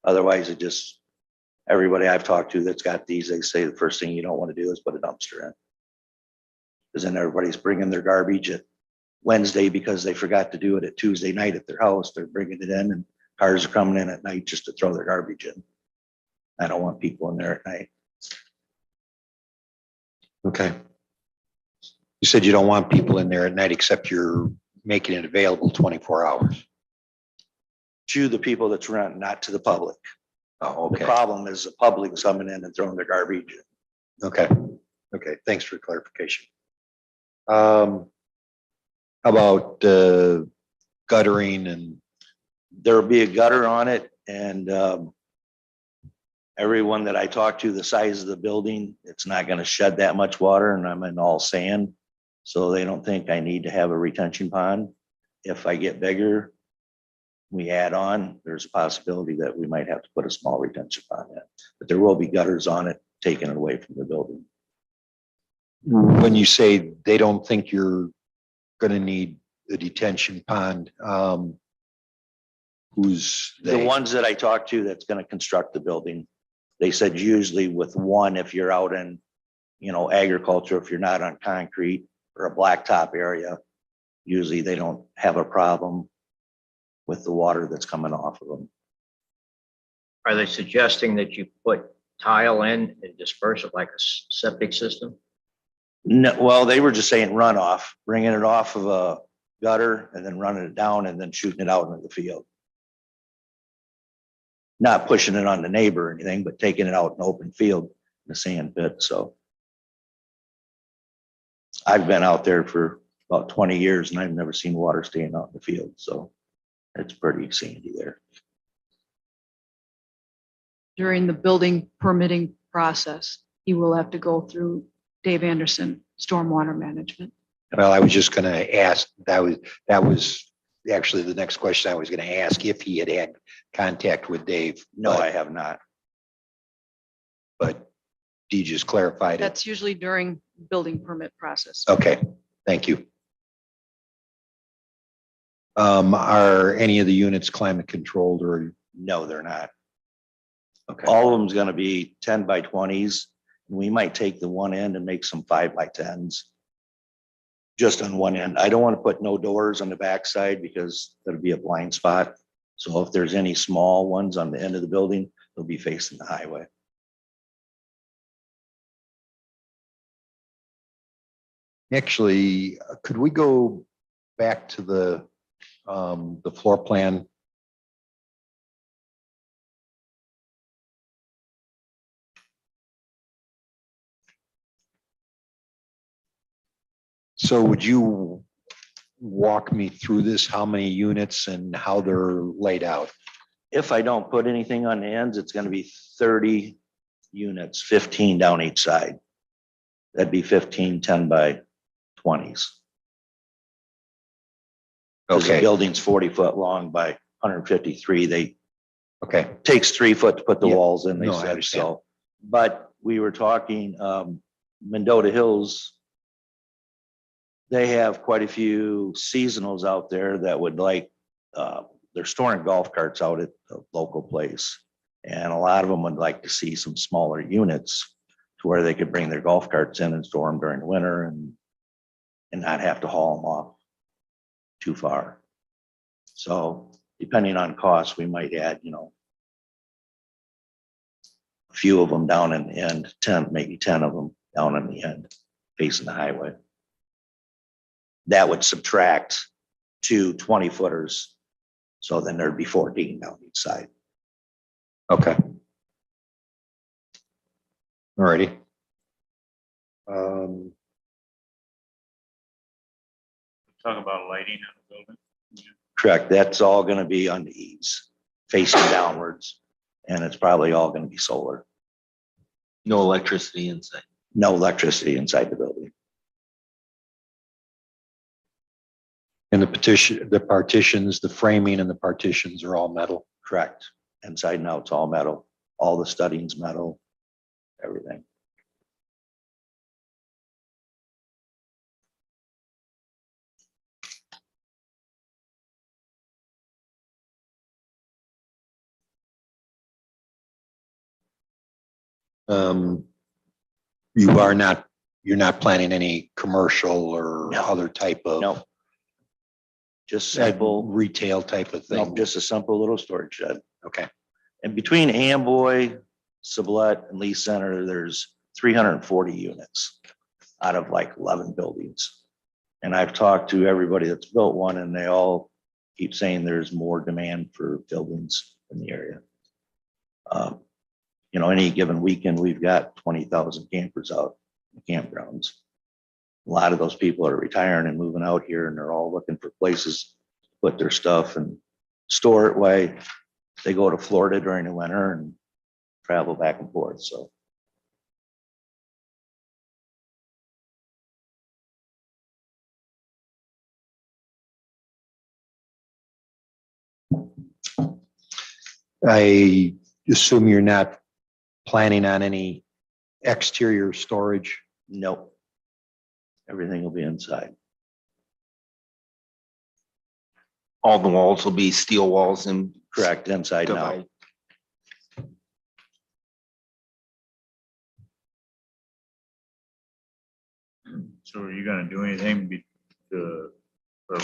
Otherwise, everybody I've talked to that's got these, they say the first thing you don't want to do is put a dumpster in. Because then everybody's bringing their garbage at Wednesday because they forgot to do it at Tuesday night at their house. They're bringing it in and cars are coming in at night just to throw their garbage in. I don't want people in there at night. Okay. You said you don't want people in there at night, except you're making it available 24 hours. To the people that's renting, not to the public. Oh, The okay. problem is the public coming in and throwing their garbage in. Okay. Okay. Thanks for clarification. How about guttering and, There'll be a gutter on it and everyone that I talk to, the size of the building, it's not gonna shed that much water and I'm in all sand. So they don't think I need to have a retention pond. If I get bigger, we add on, there's a possibility that we might have to put a small retention pond in. But there will be gutters on it, taking it away from the building. when you say they don't think you're going to need a detention pond, who's The they? ones that I talked to that's gonna construct the building, they said usually with one, if you're out in, agriculture, if you're not on concrete or a blacktop area, usually they don't have a problem with the water that's coming off of them. Are they suggesting that you put tile in and disperse it like a septic system? No, well, they were just saying runoff, bringing it off of a gutter and then running it down and then shooting it out into the field. Not pushing it on the neighbor or anything, but taking it out in open field, in the sand pit, so. I've been out there for about 20 years and I've never seen water staying out in the field, so it's pretty sandy there. During the building permitting process, he will have to go through Dave Anderson, stormwater management. Well, I was just going to ask, that was actually the next question I was going to ask, if he had had contact with Dave. No, but- I have not. But Dee just clarified it. That's usually during building permit process. Okay, thank you. Are any of the units climate controlled or, No, they're not. okay, All of them's gonna be 10 by 20s. We might take the one end and make some 5 by 10s. Just on one end. I don't want to put no doors on the backside because there'll be a blind spot. So if there's any small ones on the end of the building, they'll be facing the highway. actually, could we go back to the floor plan? So would you walk me through this, how many units and how they're laid out? If I don't put anything on the ends, it's gonna be 30 units, 15 down each side. That'd be 15 10 by 20s. 'Cause the Okay, building's 40 foot long by 153. They okay, takes 3 foot to put the Yeah. walls in, they No, I said, understand. so. But we were talking, Mendota Hills. They have quite a few seasonals out there that would like, they're storing golf carts out at the local place. And a lot of them would like to see some smaller units to where they could bring their golf carts in and store them during the winter and not have to haul them off too far. So depending on cost, we might add, a few of them down in the end, 10, maybe 10 of them down in the end facing the highway. That would subtract 2 20 footers. So then there'd be 14 down each side. okay. Alrighty. Talk about lighting on the building. Correct. That's all gonna be on the eaves, facing downwards. And it's probably all gonna be solar. No electricity inside. No electricity inside the building. And the petition, the partitions, the framing and the partitions are all metal. Correct. Inside and out, it's all metal. All the studding's metal, everything. Um, you're not planning any commercial or No. other type of No. Just simple, retail type of no, thing? just a simple little storage shed. Okay, And between Amboy, Sublette and Lee Center, there's 340 units out of like 11 buildings. And I've talked to everybody that's built one and they all keep saying there's more demand for buildings in the area. Any given weekend, we've got 20,000 campers out in the campgrounds. A lot of those people are retiring and moving out here and they're all looking for places to put their stuff and store it while they go to Florida during the winter and travel back and forth, so. I assume you're not planning on any exterior storage? Nope. Everything will be inside. All the walls will be steel walls and. Correct, inside and out. So are you gonna do anything for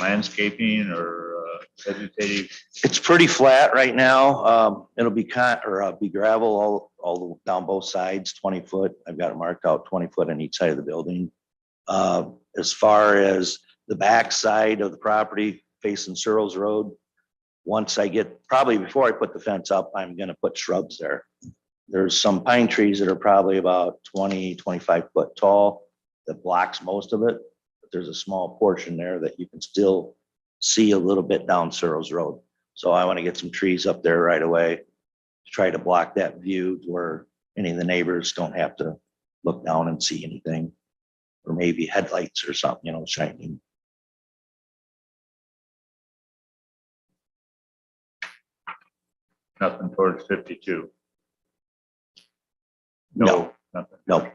landscaping or vegetative? It's pretty flat right now. It'll be be gravel all down both sides, 20 foot. I've got it marked out 20 foot on each side of the building. As far as the back side of the property facing Searles Road, once I get, probably before I put the fence up, I'm gonna put shrubs there. There's some pine trees that are probably about 20, 25 foot tall that blocks most of it. But there's a small portion there that you can still see a little bit down Searles Road. So I want to get some trees up there right away to try to block that view to where any of the neighbors don't have to look down and see anything. Or maybe headlights or something, shining. Nothing towards 52. No. Nothing. No.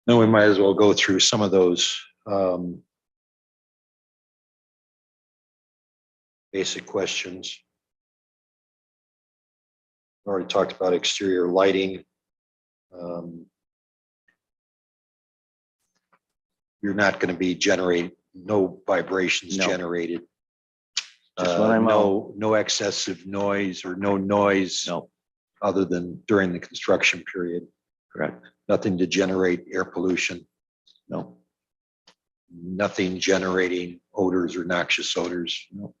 Then we might as well go through some of those basic questions. Already talked about exterior lighting. You're not going to be generating, no vibrations No. generated. Just when I'm No excessive noise or no noise. No, Other than during the construction period. correct. Nothing to generate air pollution. No, Nothing generating odors or noxious odors. No.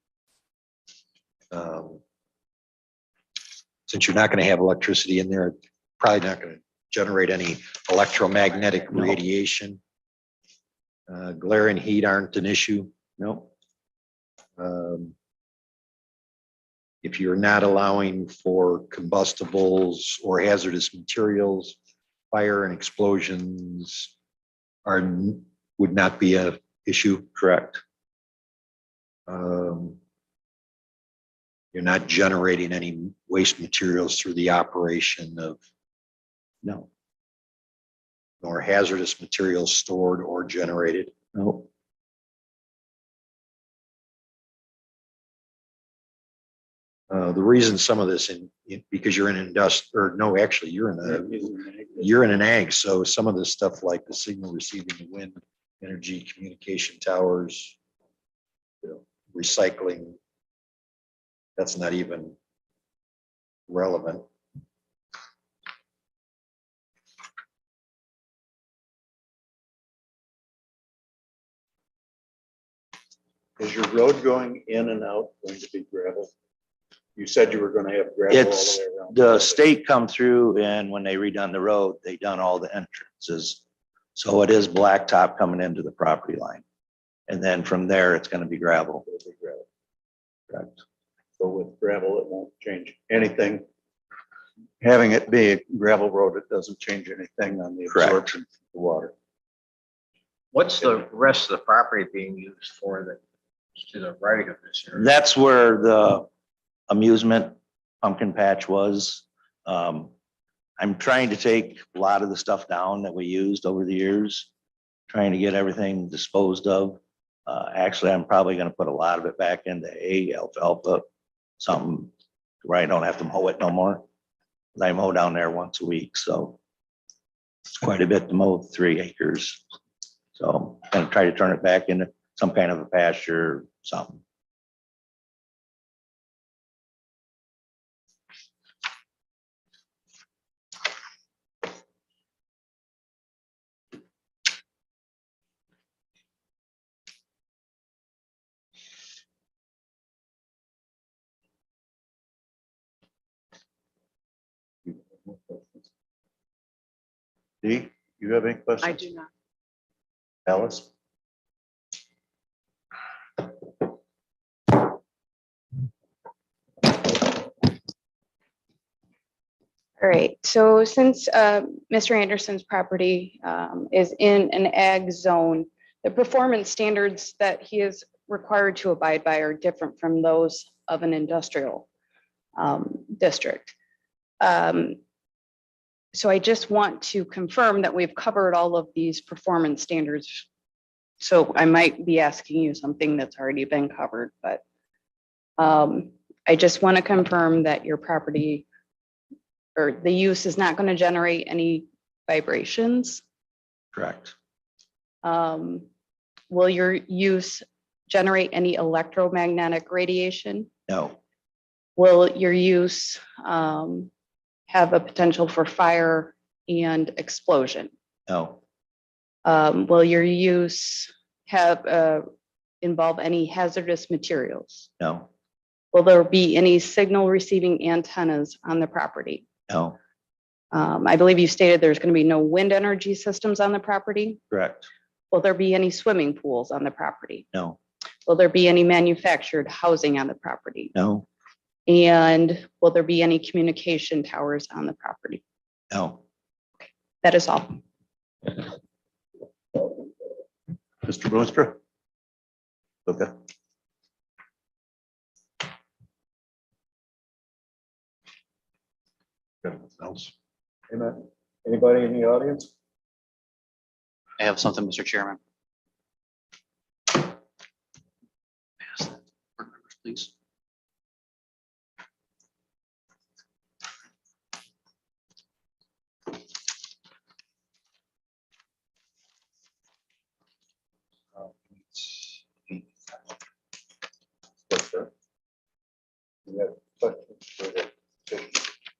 Since you're not going to have electricity in there, probably not going to generate any electromagnetic No. radiation. Glare and heat aren't an issue. no, If you're not allowing for combustibles or hazardous materials, fire and explosions would not be a issue. correct. You're not generating any waste materials through the operation of, No, nor hazardous materials stored or generated. no, The reason some of this because you're in or no, actually, you're in an ag. So some of this stuff like the signal receiving the wind energy communication towers, recycling, that's not even relevant. Is your road going in and out going to be gravel? You said you were going to have gravel all It's the way around. the state come through and when they redone the road, they done all the entrances. So it is blacktop coming into the property line. And then from there, it's gonna be gravel. It'll be gravel. Correct. So with gravel, it won't change anything. Having it be a gravel road, it doesn't change anything on the Correct. absorption of the water. What's the rest of the property being used for that to the right of this area? That's where the amusement pumpkin patch was. I'm trying to take a lot of the stuff down that we used over the years, trying to get everything disposed of. Actually, I'm probably gonna put a lot of it back into alfalfa, something where I don't have to mow it no more. I mow down there once a week, so it's quite a bit to mow 3 acres. So I'm gonna try to turn it back into some kind of a pasture, or something. Dee, you have any questions? I do not. Alice? All right, so since Mr. Anderson's property is in an ag zone, the performance standards that he is required to abide by are different from those of an industrial district. So I just want to confirm that we've covered all of these performance standards. So I might be asking you something that's already been covered, but I just want to confirm that your property or the use is not going to generate any vibrations. Correct. Will your use generate any electromagnetic radiation? No, Will your use have a potential for fire and explosion? no, Will your use have involve any hazardous materials? no, Will there be any signal receiving antennas on the property? No, I believe you stated there's going to be no wind energy systems on the property. correct. Will there be any swimming pools on the property? No, Will there be any manufactured housing on the property? no, And will there be any communication towers on the property? no. That is all. Mr. Boonstra? Okay. Anything else? Amen. Anybody in the audience? I have something, Mr. Chairman. Pass that. Board members, please.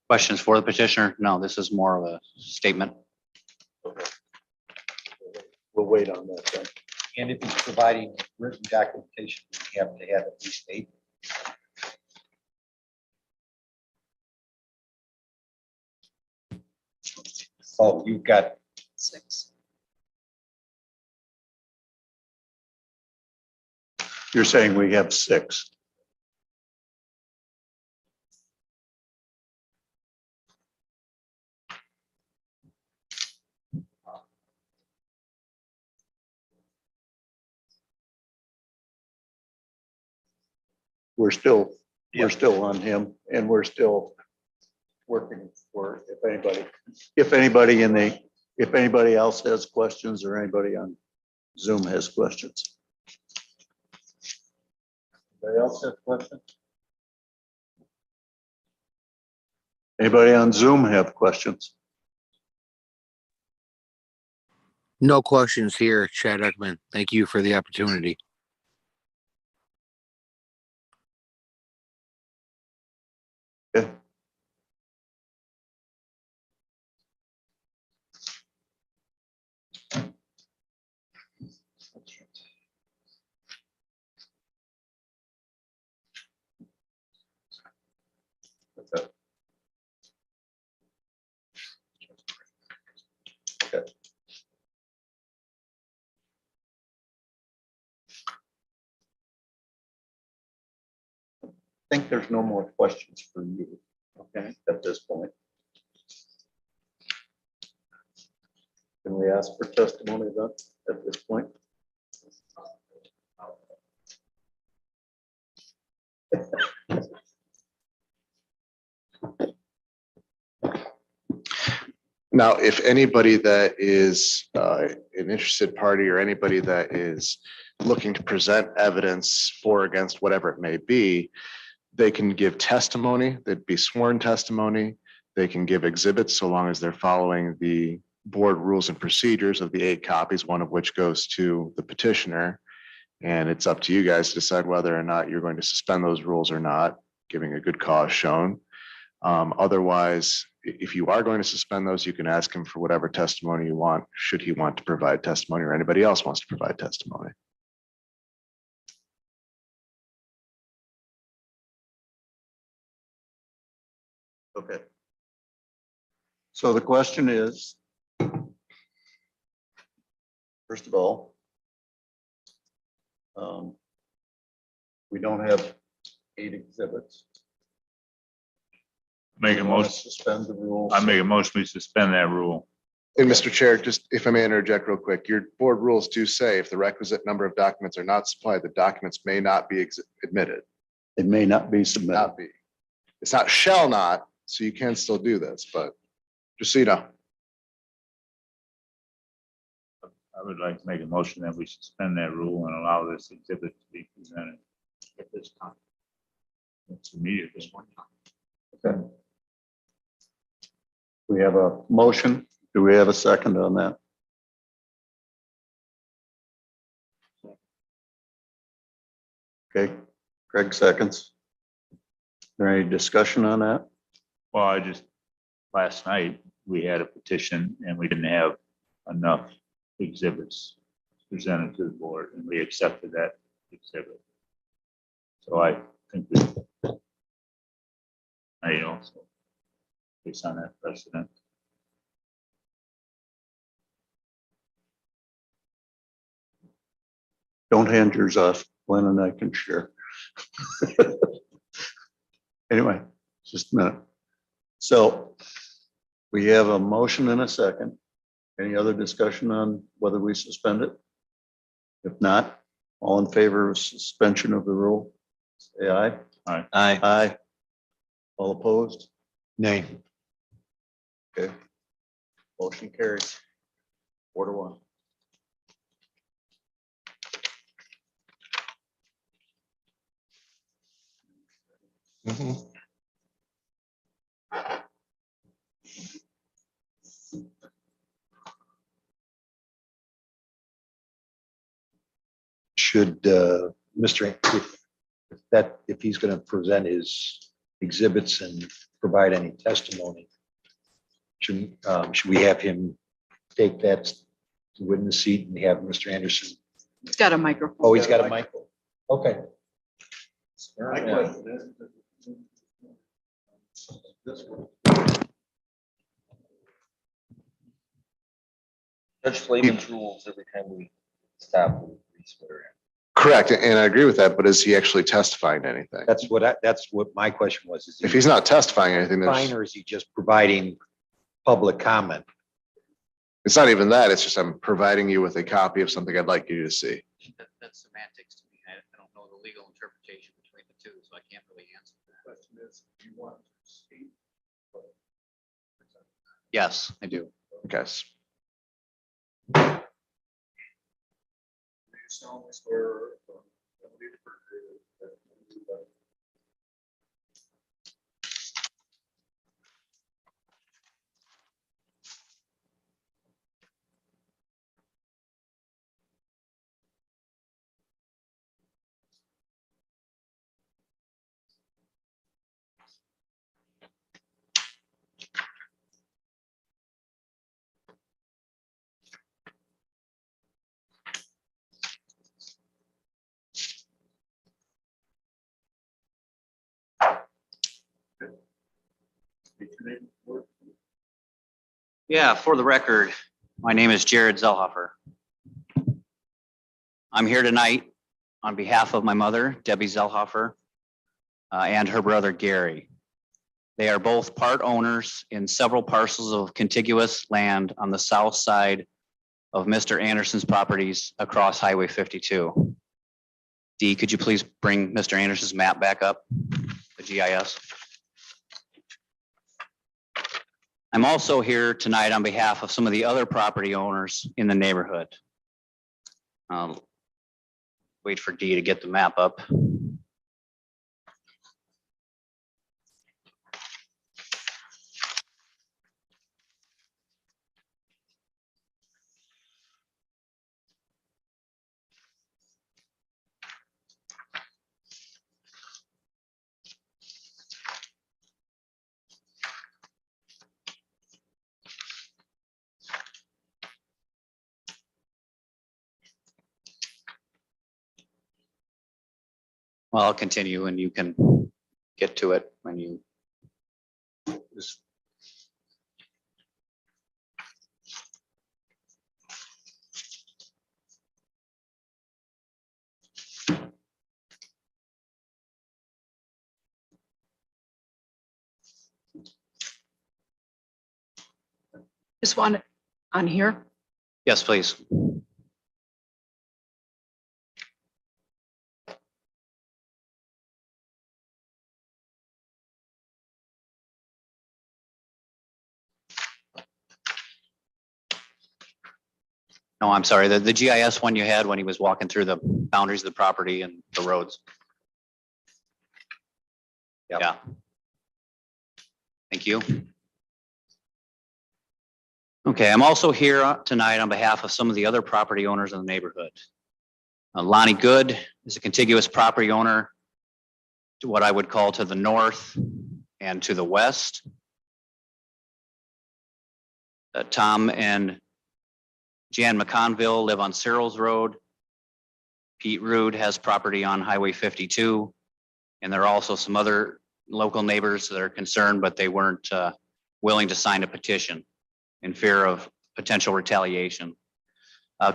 Questions for the petitioner? No, this is more of a statement. We'll wait on that then. And if he's providing written documentation, we have to have at least 8. Oh, you've got 6. You're saying we have 6. We're still on him and we're still working for if anybody else has questions or anybody on Zoom has questions. Anybody else have questions? Anybody on Zoom have questions? No questions here, Chad Ekman. Thank you for the opportunity. Okay. Okay. Okay. I think there's no more questions for you, okay, at this point. Can we ask for testimony then at this point? Now, if anybody that is an interested party or anybody that is looking to present evidence for or against whatever it may be, they can give testimony, that'd be sworn testimony. They can give exhibits so long as they're following the board rules and procedures of the 8 copies, one of which goes to the petitioner. And it's up to you guys to decide whether or not you're going to suspend those rules or not, giving a good cause shown. Otherwise, if you are going to suspend those, you can ask him for whatever testimony you want, should he want to provide testimony or anybody else wants to provide testimony. Okay. So the question is, first of all, we don't have 8 exhibits. Make a We wanna motion, Suspend the rules. I make a motion, we suspend that rule. And Mr. Chair, just if I may interject real quick, your board rules do say if the requisite number of documents are not supplied, the documents may not be admitted. It may not be submitted. Not be. It's not shall not, so you can still do this, but just so you know. I would like to make a motion that we suspend that rule and allow this exhibit to be presented at this time. It's immediate, this one. Okay. We have a motion. Do we have a second on that? Okay, Craig seconds. Is there any discussion on that? Well, last night, we had a petition and we didn't have enough exhibits presented to the board and we accepted that exhibit. So I think we. I also. Based on that precedent. Don't hand yours off. Glenn and I can share. Anyway, just a minute. So we have a motion and a second. Any other discussion on whether we suspend it? If not, all in favor of suspension of the rule, say aye. Aye. Aye. All opposed? Nay. Okay. Motion carries. 4-1. Should Mr. If he's going to present his exhibits and provide any testimony, should we have him take that to the witness seat and have Mr. Anderson? He's got a microphone. Oh, he's got a mic. Okay. My question is, this one. Judge Flavin's rules every time we stop. we swear in. Correct, and I agree with that, but is he actually testifying to anything? That's what my question was. Is If he he's not testifying anything, fine there's, or is he just providing public comment? it's not even that, it's just I'm providing you with a copy of something I'd like you to see. That's semantics to me. I don't know the legal interpretation between the two, so I can't really answer that. Question is, do you want to speak? Yes, I do. Okay. Do you solemnly swear or affirm that state your name and work? Yeah, for the record, my name is Jared Zellhofer. I'm here tonight on behalf of my mother, Debbie Zellhofer, and her brother, Gary. They are both part owners in several parcels of contiguous land on the south side of Mr. Anderson's properties across Highway 52. Dee, could you please bring Mr. Anderson's map back up, the GIS? I'm also here tonight on behalf of some of the other property owners in the neighborhood. Wait for Dee to get the map up. Well, I'll continue and you can get to it when you. Just want it on here. Yes, please. No, I'm sorry, the GIS one you had when he was walking through the boundaries of the property and the roads. Yep. Yeah. Thank you. Okay, I'm also here tonight on behalf of some of the other property owners in the neighborhood. Lonnie Good is a contiguous property owner to what I would call to the north and to the west. Tom and Jan McConville live on Cyril's Road. Pete Rude has property on Highway 52. And there are also some other local neighbors that are concerned, but they weren't willing to sign a petition in fear of potential retaliation.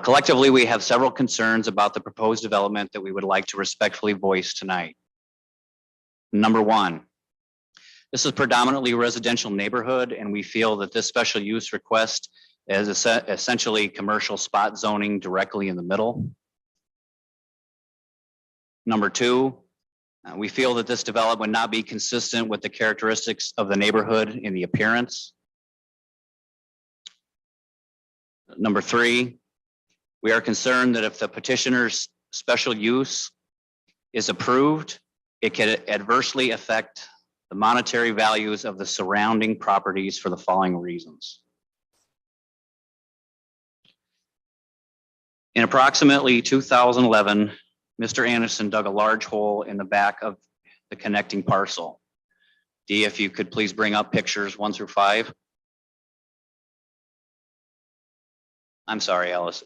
Collectively, we have several concerns about the proposed development that we would like to respectfully voice tonight. Number one, this is predominantly a residential neighborhood, and we feel that this special use request is essentially commercial spot zoning directly in the middle. Number two, we feel that this development would not be consistent with the characteristics of the neighborhood in the appearance. Number three, we are concerned that if the petitioner's special use is approved, it could adversely affect the monetary values of the surrounding properties for the following reasons. In approximately 2011, Mr. Anderson dug a large hole in the back of the connecting parcel. Dee, if you could please bring up pictures 1 through 5. I'm sorry, Alice.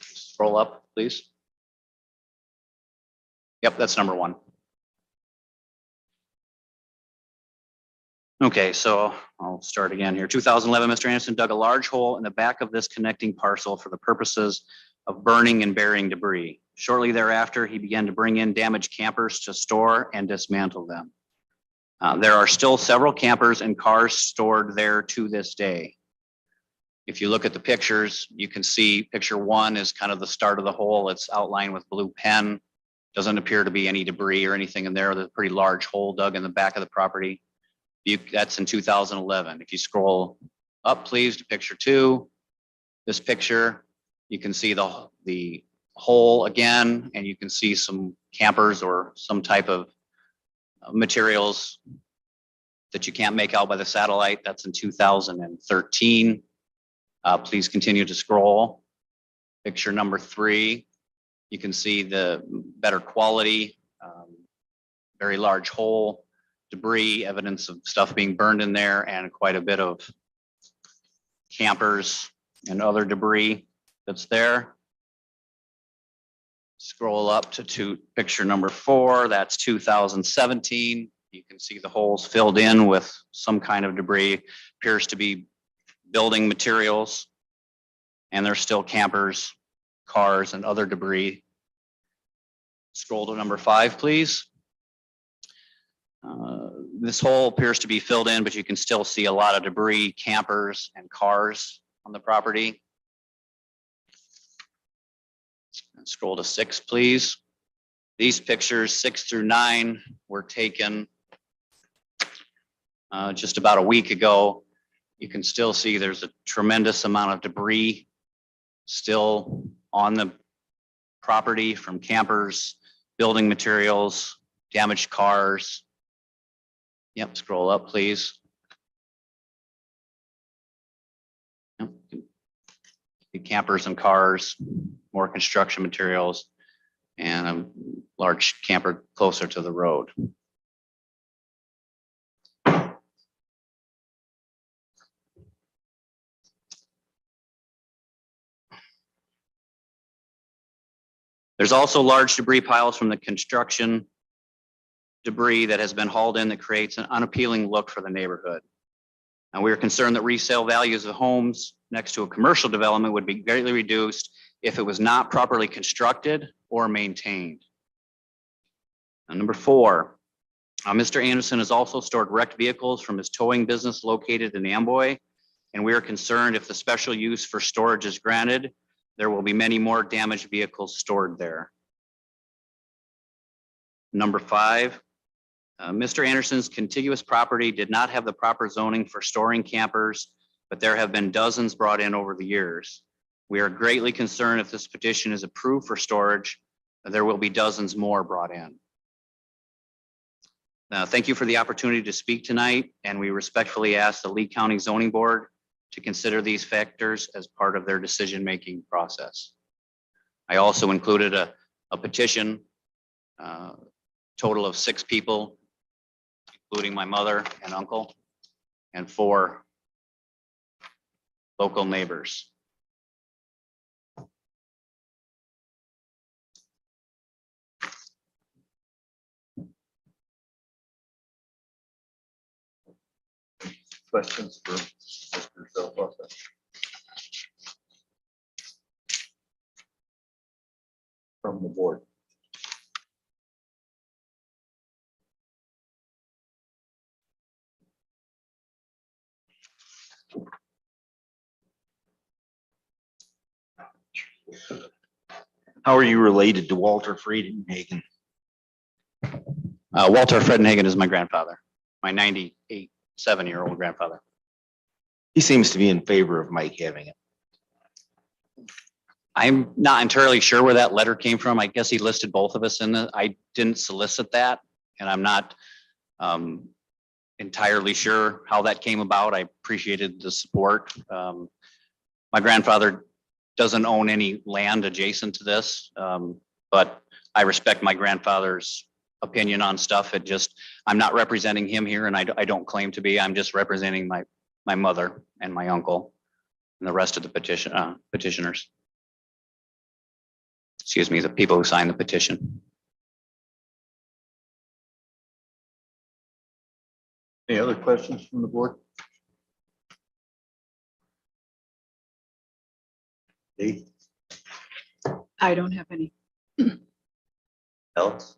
Scroll up, please. Yep, that's number 1. Okay, so I'll start again here. 2011, Mr. Anderson dug a large hole in the back of this connecting parcel for the purposes of burning and burying debris. Shortly thereafter, he began to bring in damaged campers to store and dismantle them. There are still several campers and cars stored there to this day. If you look at the pictures, you can see picture 1 is kind of the start of the hole. It's outlined with blue pen. Doesn't appear to be any debris or anything in there. There's a pretty large hole dug in the back of the property. That's in 2011. If you scroll up, please, to picture 2, this picture, you can see the hole again, and you can see some campers or some type of materials that you can't make out by the satellite. That's in 2013. Please continue to scroll. Picture number 3, you can see the better quality, very large hole, debris, evidence of stuff being burned in there, and quite a bit of campers and other debris that's there. Scroll up to picture number 4, that's 2017. You can see the holes filled in with some kind of debris, appears to be building materials, and there's still campers, cars, and other debris. Scroll to number 5, please. This hole appears to be filled in, but you can still see a lot of debris, campers, and cars on the property. And scroll to 6, please. These pictures, 6 through 9, were taken just about a week ago. You can still see there's a tremendous amount of debris still on the property from campers, building materials, damaged cars. Yep, scroll up, please. Yep. The campers and cars, more construction materials, and a large camper closer to the road. There's also large debris piles from the construction debris that has been hauled in that creates an unappealing look for the neighborhood. And we are concerned that resale values of homes next to a commercial development would be greatly reduced if it was not properly constructed or maintained. And number 4, Mr. Anderson has also stored wrecked vehicles from his towing business located in Amboy, and we are concerned if the special use for storage is granted, there will be many more damaged vehicles stored there. Number 5, Mr. Anderson's contiguous property did not have the proper zoning for storing campers, but there have been dozens brought in over the years. We are greatly concerned if this petition is approved for storage, there will be dozens more brought in. Thank you for the opportunity to speak tonight, and we respectfully ask the Lee County Zoning Board to consider these factors as part of their decision-making process. I also included a petition, total of 6 people, including my mother and uncle, and 4 local neighbors. Questions for Mr. Zelfasa? From the board. How are you related to Walter Friedenhagen? Walter Fredenhagen is my grandfather, my 97-year-old grandfather. He seems to be in favor of Mike having it. I'm not entirely sure where that letter came from. I guess he listed both of us in it. I didn't solicit that, and I'm not entirely sure how that came about. I appreciated the support. My grandfather doesn't own any land adjacent to this, but I respect my grandfather's opinion on stuff. I'm not representing him here, and I don't claim to be. I'm just representing my mother and my uncle and the rest of the petitioners. Excuse me, the people who signed the petition. Any other questions from the board? Dave? I don't have any. Alex?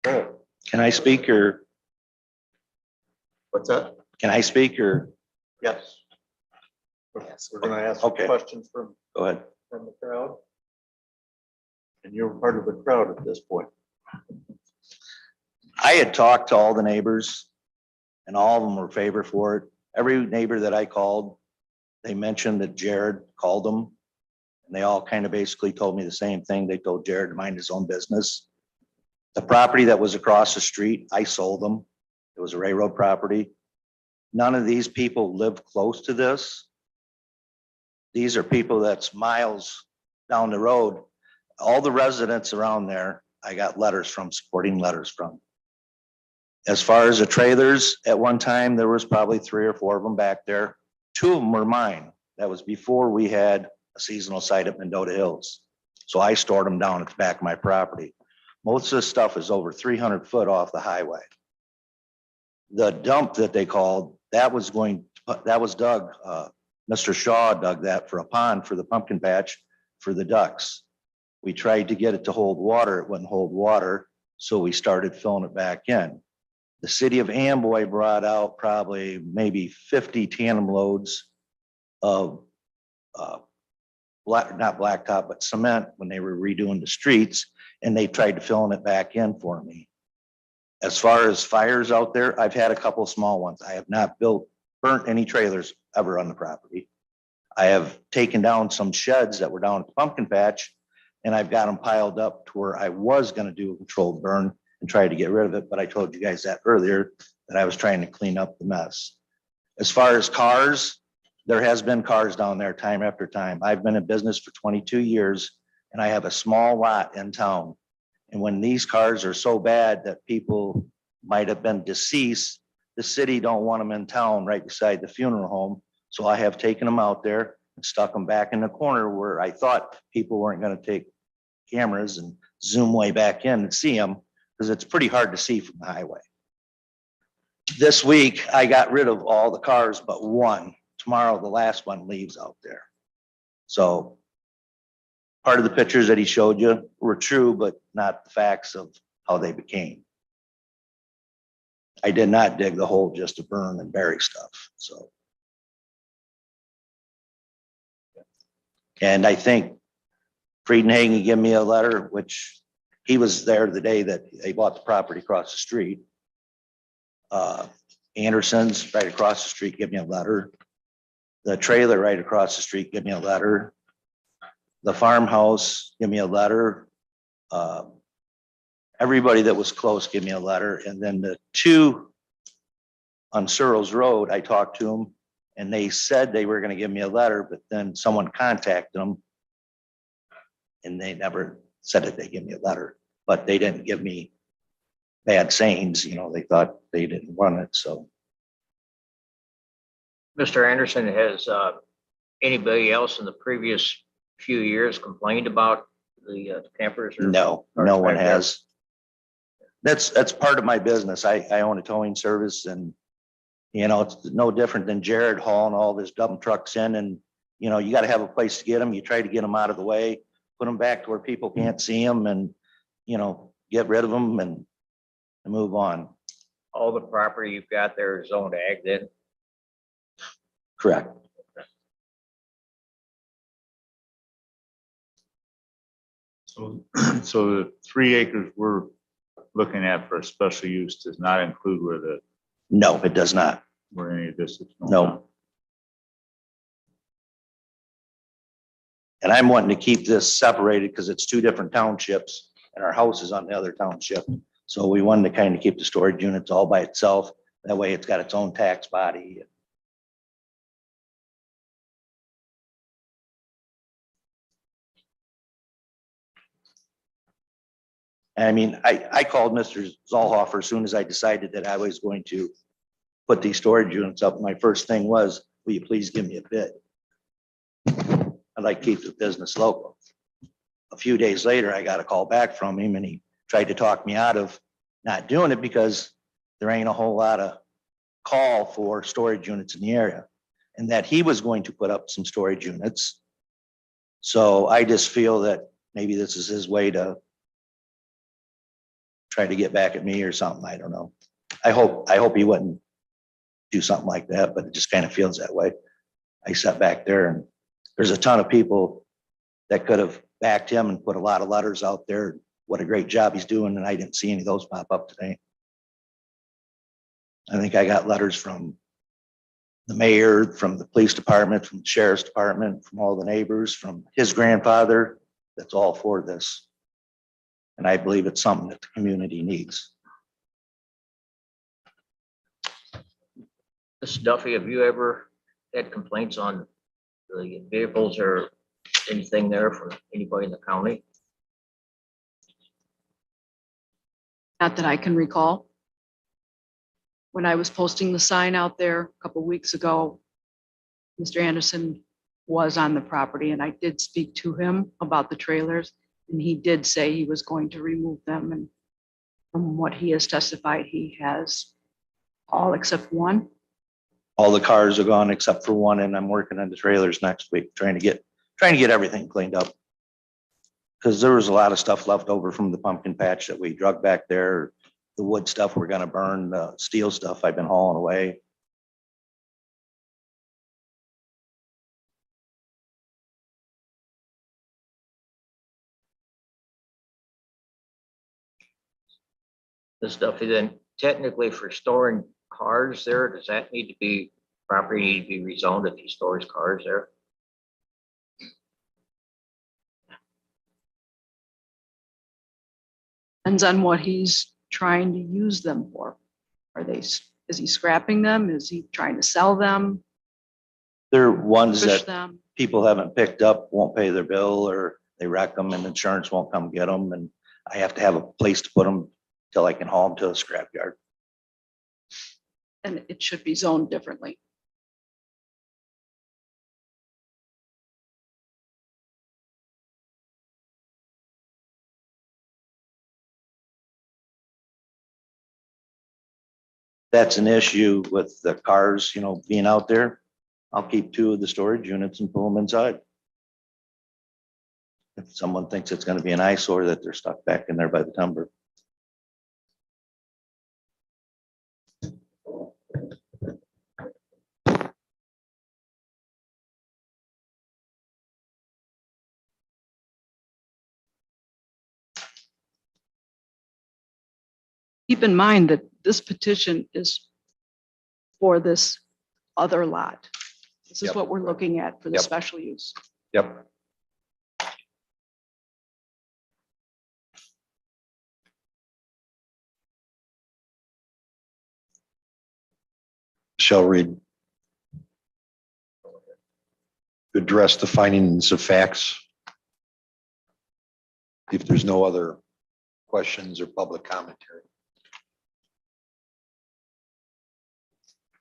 Can I speak or What's that? can I speak or Yes. We're gonna ask Okay. questions from go ahead? the crowd. And you're part of the crowd at this point. I had talked to all the neighbors and all of them were in favor for it. Every neighbor that I called, they mentioned that Jared called them. And they all kind of basically told me the same thing. They told Jared to mind his own business. The property that was across the street, I sold them. It was a railroad property. None of these people live close to this. These are people that's miles down the road. All the residents around there, I got letters from, supporting letters from. As far as the trailers, at one time, there was probably 3 or 4 of them back there. 2 of them were mine. That was before we had a seasonal site at Mendota Hills. So I stored them down at the back of my property. Most of this stuff is over 300 foot off the highway. The dump that they called, that was dug, Mr. Shaw dug that for a pond for the pumpkin patch for the ducks. We tried to get it to hold water. It wouldn't hold water. So we started filling it back in. The city of Amboy brought out probably maybe 50 tandem loads of not blacktop, but cement when they were redoing the streets, and they tried to fill it back in for me. As far as fires out there, I've had a couple of small ones. I have not burnt any trailers ever on the property. I have taken down some sheds that were down at the pumpkin patch, and I've got them piled up to where I was gonna do a controlled burn and try to get rid of it, but I told you guys that earlier, that I was trying to clean up the mess. As far as cars, there has been cars down there time after time. I've been in business for 22 years, and I have a small lot in town. And when these cars are so bad that people might have been deceased, the city don't want them in town right beside the funeral home. So I have taken them out there and stuck them back in the corner where I thought people weren't gonna take cameras and zoom way back in and see them, because it's pretty hard to see from the highway. This week, I got rid of all the cars but one. Tomorrow, the last one leaves out there. So part of the pictures that he showed you were true, but not the facts of how they became. I did not dig the hole just to burn and bury stuff, so. And I think Friedenhagen gave me a letter, which he was there the day that they bought the property across the street. Anderson's right across the street gave me a letter. The trailer right across the street gave me a letter. The farmhouse gave me a letter. everybody that was close gave me a letter, and then the two on Searles Road, I talked to them, and they said they were gonna give me a letter, but then someone contacted them. And they never said that they give me a letter, but they didn't give me bad sayings, you know, they thought they didn't run it, so. Mr. Anderson, has anybody else in the previous few years complained about the campers? or- No, no one has. That's part of my business. I own a towing service and, you know, it's no different than Jared hauling all his dump trucks in and, you know, you gotta have a place to get them. You try to get them out of the way, put them back to where people can't see them and, you know, get rid of them and move on. All the property you've got there is zoned ag then? Correct. So, so the 3 acres we're looking at for a special use does not include No, it does not. where any of this is going No. on. And I'm wanting to keep this separated because it's two different townships and our house is on the other township. So we wanted to kind of keep the storage units all by itself. That way it's got its own tax body. I mean, I called Mr. Zollhofer as soon as I decided that I was going to put these storage units up. My first thing was, will you please give me a bid? I'd like to keep the business local. A few days later, I got a call back from him and he tried to talk me out of not doing it because there ain't a whole lot of call for storage units in the area. And that he was going to put up some storage units. So I just feel that maybe this is his way to try to get back at me or something. I don't know. I hope he wouldn't do something like that, but it just kind of feels that way. I sat back there and there's a ton of people that could have backed him and put a lot of letters out there. What a great job he's doing. And I didn't see any of those pop up today. I think I got letters from the mayor, from the police department, from the sheriff's department, from all the neighbors, from his grandfather. That's all for this. And I believe it's something that the community needs. Ms. Duffy, have you ever had complaints on the vehicles or anything there for anybody in the county? Not that I can recall. When I was posting the sign out there a couple weeks ago, Mr. Anderson was on the property and I did speak to him about the trailers. And he did say he was going to remove them. And from what he has testified, he has all except one. All the cars are gone except for one, and I'm working on the trailers next week, trying to get everything cleaned up. Because there was a lot of stuff left over from the pumpkin patch that we drug back there. The wood stuff we're gonna burn, the steel stuff I've been hauling away. Ms. Duffy, then technically for storing cars there, does that need to be, property need to be rezoned if he stores cars there? Depends on what he's trying to use them for. Is he scrapping them? Is he trying to sell them, They're ones push that them? people haven't picked up, won't pay their bill, or they wreck them and insurance won't come get them. And I have to have a place to put them till I can haul them to a scrapyard. And it should be zoned differently. That's an issue with the cars, you know, being out there. I'll keep two of the storage units and pull them inside. If someone thinks it's gonna be an eyesore that they're stuck back in there by the timber. Keep in mind that this petition is for this other lot. This is Yep. what we're looking at for the Yep. special use. Yep. shall read. Address the findings of facts. If there's no other questions or public commentary.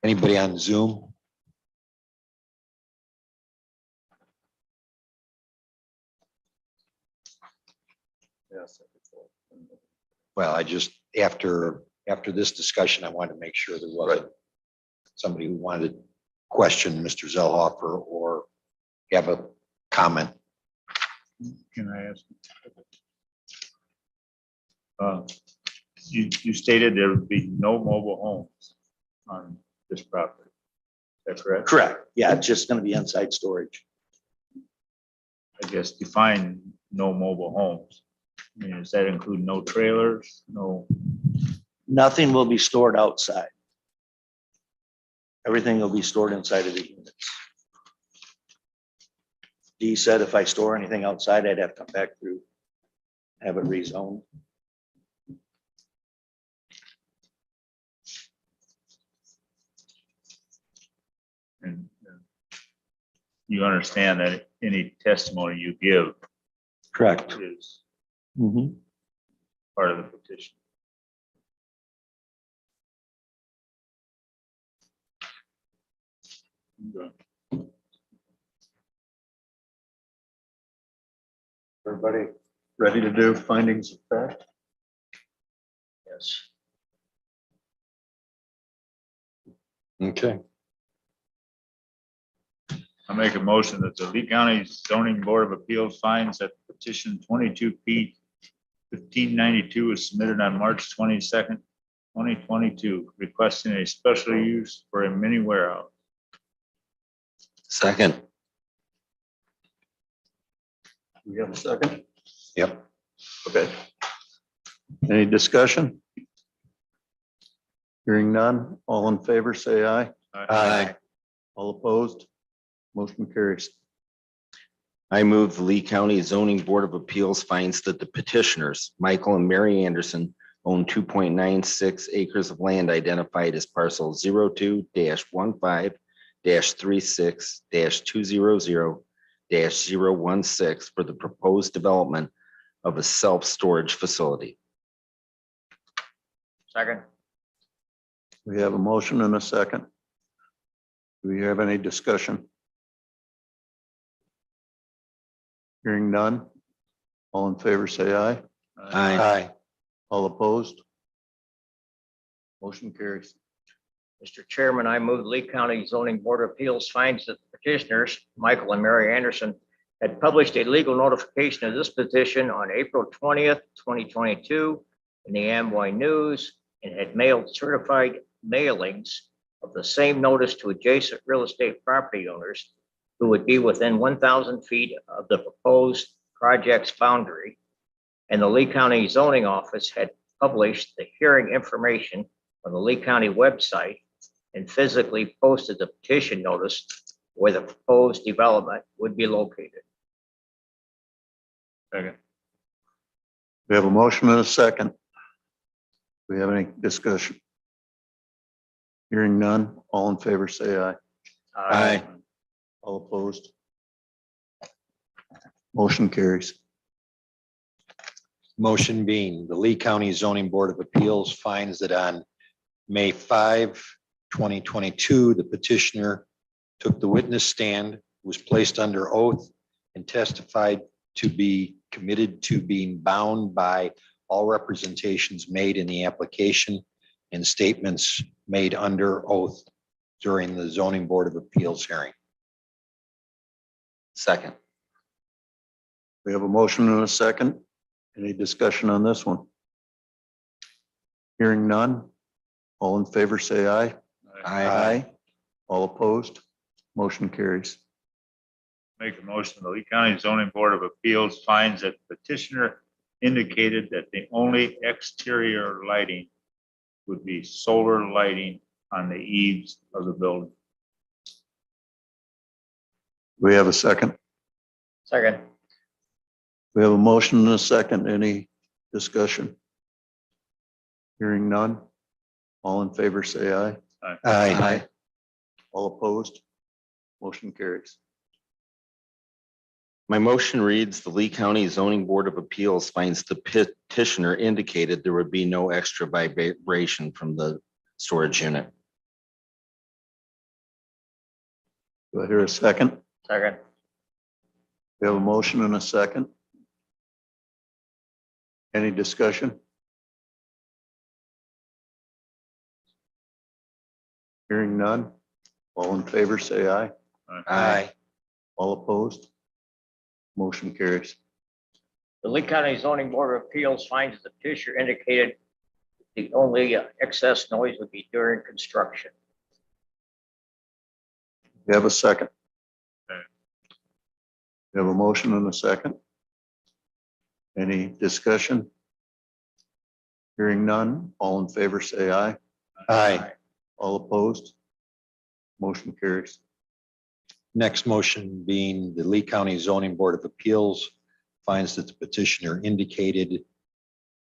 Anybody on Zoom? Yes. Well, I just, after this discussion, I wanted to make sure there wasn't somebody who wanted to question Mr. Zellhofer or have a comment. Can I ask? You stated there would be no mobile homes on this property. That's correct? Correct. Yeah, it's just gonna be inside storage. I guess define no mobile homes. I mean, does that include no trailers, no? Nothing will be stored outside. Everything will be stored inside of the units. Dee said if I store anything outside, I'd have to come back through, have it rezoned. And you understand that any testimony you give Correct. is Mhm. part of the petition. Okay. Everybody ready to do findings of fact? Yes. Okay. I make a motion that the Lee County Zoning Board of Appeals finds that petition 22P 1592 was submitted on March 22nd, 2022, requesting a special use for a mini warehouse. Second. We have a second? Yep. Okay. Any discussion? Hearing none, all in favor, say aye. Aye. All opposed? Motion carries. I move the Lee County Zoning Board of Appeals finds that the petitioners, Michael and Mary Anderson, own 2.96 acres of land identified as parcel 02-15-36-200-016 for the proposed development of a self-storage facility. Second. We have a motion and a second. Do we have any discussion? Hearing none. All in favor, say aye. Aye. All opposed? Motion carries. Mr. Chairman, I move the Lee County Zoning Board of Appeals finds that the petitioners, Michael and Mary Anderson, had published a legal notification of this petition on April 20th, 2022 in the Amboy News and had mailed certified mailings of the same notice to adjacent real estate property owners who would be within 1,000 feet of the proposed project's boundary. And the Lee County Zoning Office had published the hearing information on the Lee County website and physically posted the petition notice where the proposed development would be located. Second. We have a motion and a second. Do we have any discussion? Hearing none, all in favor, say aye. Aye. All opposed? Motion carries. Motion being, the Lee County Zoning Board of Appeals finds that on May 5, 2022, the petitioner took the witness stand, was placed under oath, and testified to be committed to being bound by all representations made in the application and statements made under oath during the Zoning Board of Appeals hearing. Second. We have a motion and a second. Any discussion on this one? Hearing none, all in favor, say aye. All opposed? Motion carries. Make a motion, the Lee County Zoning Board of Appeals finds that petitioner indicated that the only exterior lighting would be solar lighting on the eaves of the building. We have a second. Second. We have a motion and a second. Any discussion? Hearing none. All in favor, say aye. Aye. All opposed? Motion carries. My motion reads, the Lee County Zoning Board of Appeals finds the petitioner indicated there would be no extra vibration from the storage unit. Do I hear a second? Second. We have a motion and a second. Any discussion? Hearing none. All in favor, say aye. Aye. All opposed? Motion carries. The Lee County Zoning Board of Appeals finds the petitioner indicated the only excess noise would be during construction. We have a second. Second. We have a motion and a second. Any discussion? Hearing none. All in favor, say aye. Aye. All opposed? Motion carries. Next motion being the Lee County Zoning Board of Appeals finds that the petitioner indicated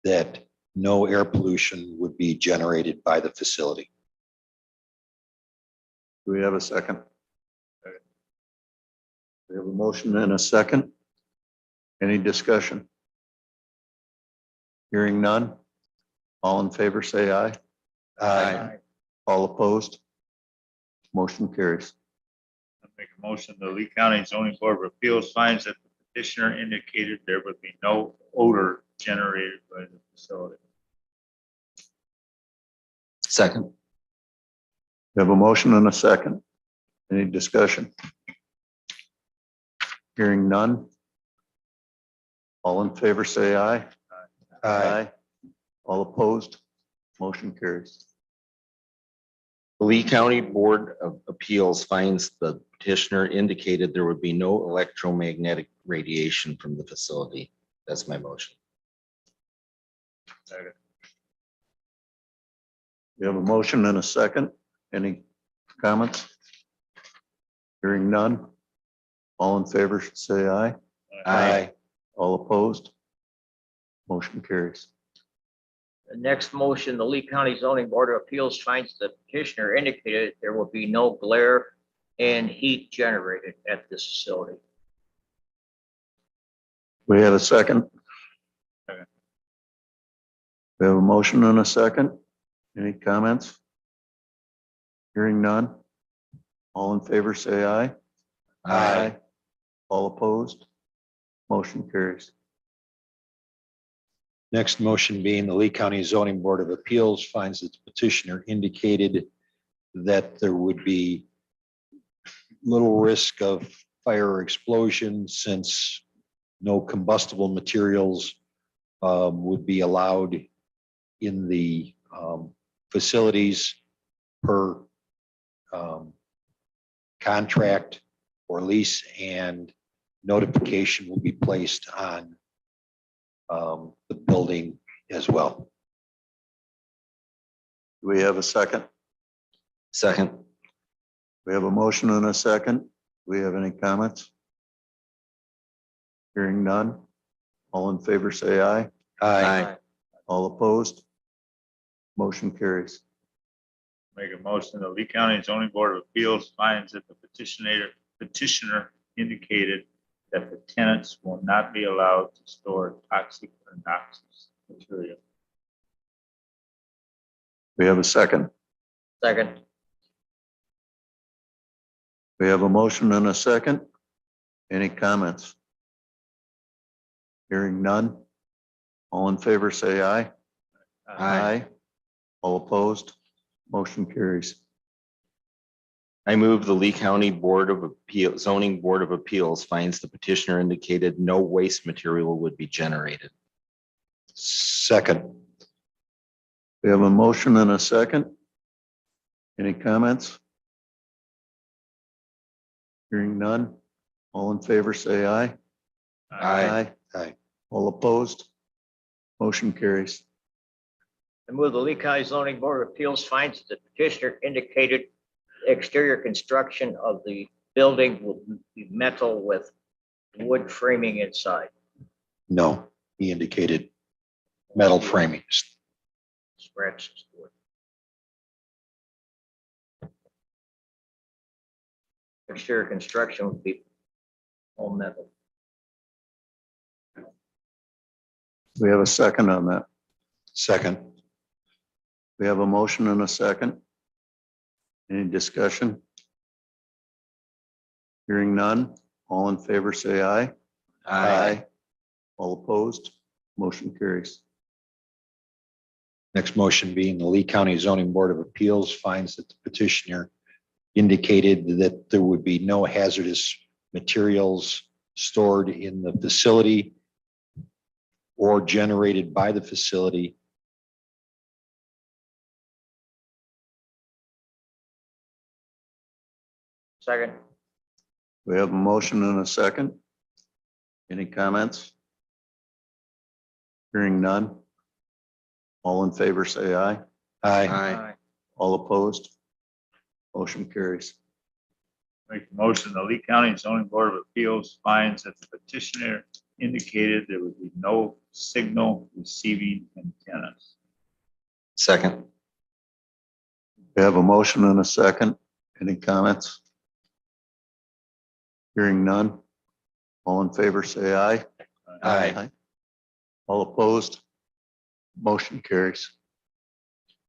that no air pollution would be generated by the facility. Do we have a second? We have a motion and a second. Any discussion? Hearing none. All in favor, say aye. Aye. All opposed? Motion carries. I make a motion, the Lee County Zoning Board of Appeals finds that the petitioner indicated there would be no odor generated by the facility. Second. We have a motion and a second. Any discussion? Hearing none. All in favor, say aye. All opposed? Motion carries. The Lee County Board of Appeals finds the petitioner indicated there would be no electromagnetic radiation from the facility. That's my motion. Second. We have a motion and a second. Any comments? Hearing none. All in favor, say aye. Aye. All opposed? Motion carries. The next motion, the Lee County Zoning Board of Appeals finds the petitioner indicated there will be no glare and heat generated at this facility. We have a second. Second. We have a motion and a second. Any comments? Hearing none. All in favor, say aye. Aye. All opposed? Motion carries. Next motion being the Lee County Zoning Board of Appeals finds that the petitioner indicated that there would be little risk of fire or explosion since no combustible materials would be allowed in the facilities per contract or lease, and notification will be placed on the building as well. Do we have a second? Second. We have a motion and a second. Do we have any comments? Hearing none. All in favor, say aye. Aye. All opposed? Motion carries. Make a motion, the Lee County Zoning Board of Appeals finds that the petitioner indicated that the tenants will not be allowed to store toxic or noxious material. We have a second. Second. We have a motion and a second. Any comments? Hearing none. All in favor, say aye. Aye. All opposed? Motion carries. I move the Lee County Board of Appeals, Zoning Board of Appeals finds the petitioner indicated no waste material would be generated. Second. We have a motion and a second. Any comments? Hearing none. All in favor, say aye. Aye. Aye. All opposed? Motion carries. I move the Lee County Zoning Board of Appeals finds that the petitioner indicated exterior construction of the building will be metal with wood framing inside. No, he indicated metal framing. Scratches. exterior construction would be all metal. We have a second on that. Second. We have a motion and a second. Any discussion? Hearing none. All in favor, say aye. All opposed, motion carries. Next motion being the Lee County Zoning Board of Appeals finds that the petitioner indicated that there would be no hazardous materials stored in the facility or generated by the facility. Second. We have a motion and a second. Any comments? Hearing none. All in favor, say aye. Aye. All opposed, motion carries. Make the motion, the Lee County Zoning Board of Appeals finds that the petitioner indicated there would be no signal receiving antennas. Second. We have a motion and a second. Any comments? Hearing none. All in favor, say aye. Aye. All opposed, motion carries.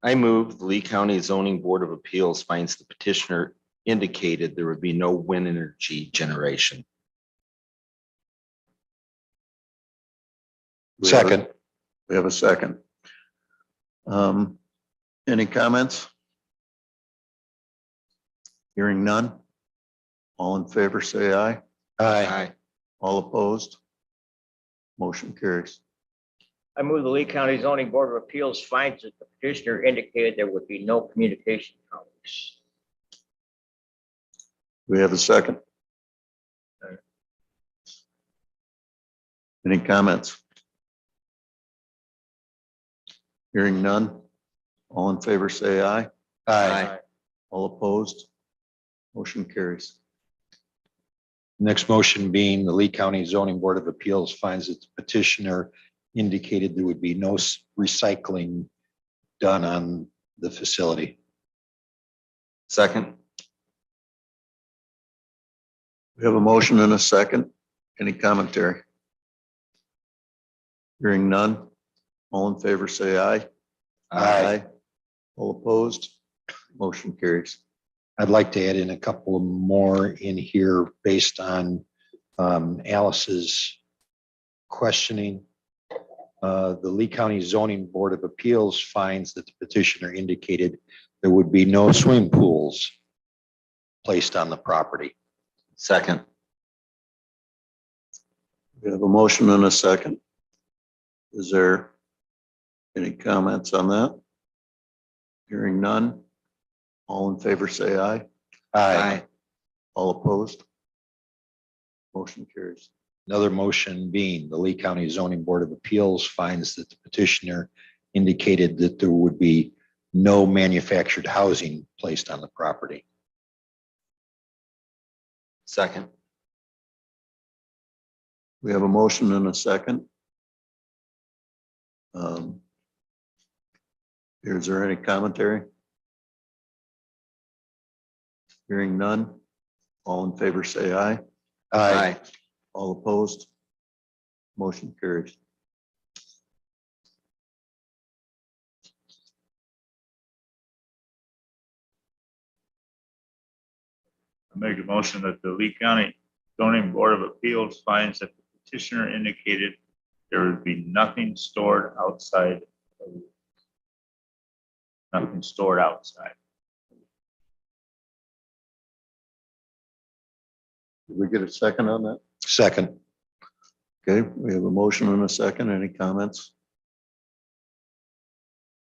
I move the Lee County Zoning Board of Appeals finds the petitioner indicated there would be no wind energy generation. Second. We have a second. Any comments? Hearing none. All in favor, say aye. All opposed, motion carries. I move the Lee County Zoning Board of Appeals finds that the petitioner indicated there would be no communication towers. We have a second. Any comments? Hearing none. All in favor, say aye. All opposed, motion carries. Next motion being the Lee County Zoning Board of Appeals finds that the petitioner indicated there would be no recycling done on the facility. Second. We have a motion and a second. Any commentary? Hearing none. All in favor, say aye. All opposed, motion carries. I'd like to add in a couple more in here based on Alice's questioning. The Lee County Zoning Board of Appeals finds that the petitioner indicated there would be no swimming pools placed on the property. Second. We have a motion and a second. Is there any comments on that? Hearing none. All in favor, say aye. All opposed? Motion carries. Another motion being the Lee County Zoning Board of Appeals finds that the petitioner indicated that there would be no manufactured housing placed on the property. Second. We have a motion and a second. Is there any commentary? Hearing none. All in favor, say aye. All opposed? Motion carries. I make a motion that the Lee County Zoning Board of Appeals finds that the petitioner indicated there would be nothing stored outside. Nothing stored outside. Did we get a second on that? Second. Okay, we have a motion and a second. Any comments?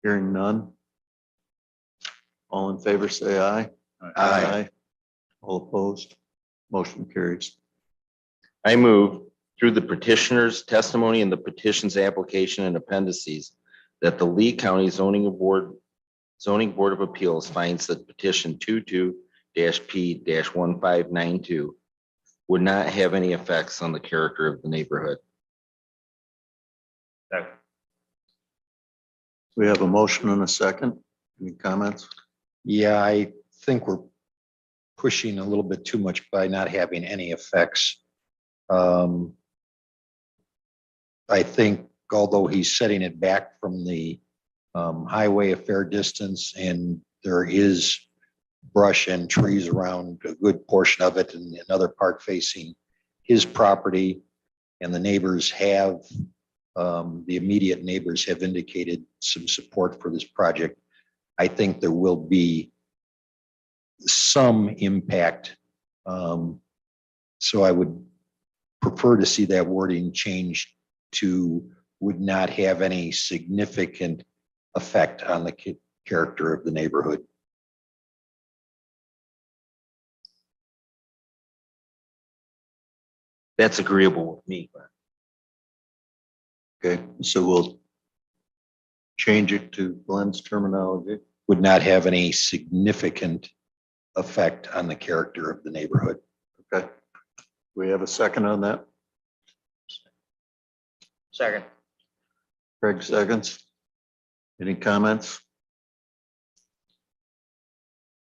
Hearing none. All in favor, say aye. All opposed? Motion carries. I move through the petitioner's testimony and the petition's application and appendices that the Lee County Zoning Board of Appeals finds that petition 22-P-1592 would not have any effects on the character of the neighborhood. Second. We have a motion and a second. Any comments? Yeah, I think we're pushing a little bit too much by not having any effects. I think although he's setting it back from the highway a fair distance, and there is brush and trees around a good portion of it, and another part facing his property, and the neighbors have, the immediate neighbors have indicated some support for this project. I think there will be some impact. So I would prefer to see that wording changed to would not have any significant effect on the character of the neighborhood. That's agreeable with me, but Okay, so we'll change it to Glenn's terminology. Would not have any significant effect on the character of the neighborhood. Okay. We have a second on that. Second. Craig seconds. Any comments?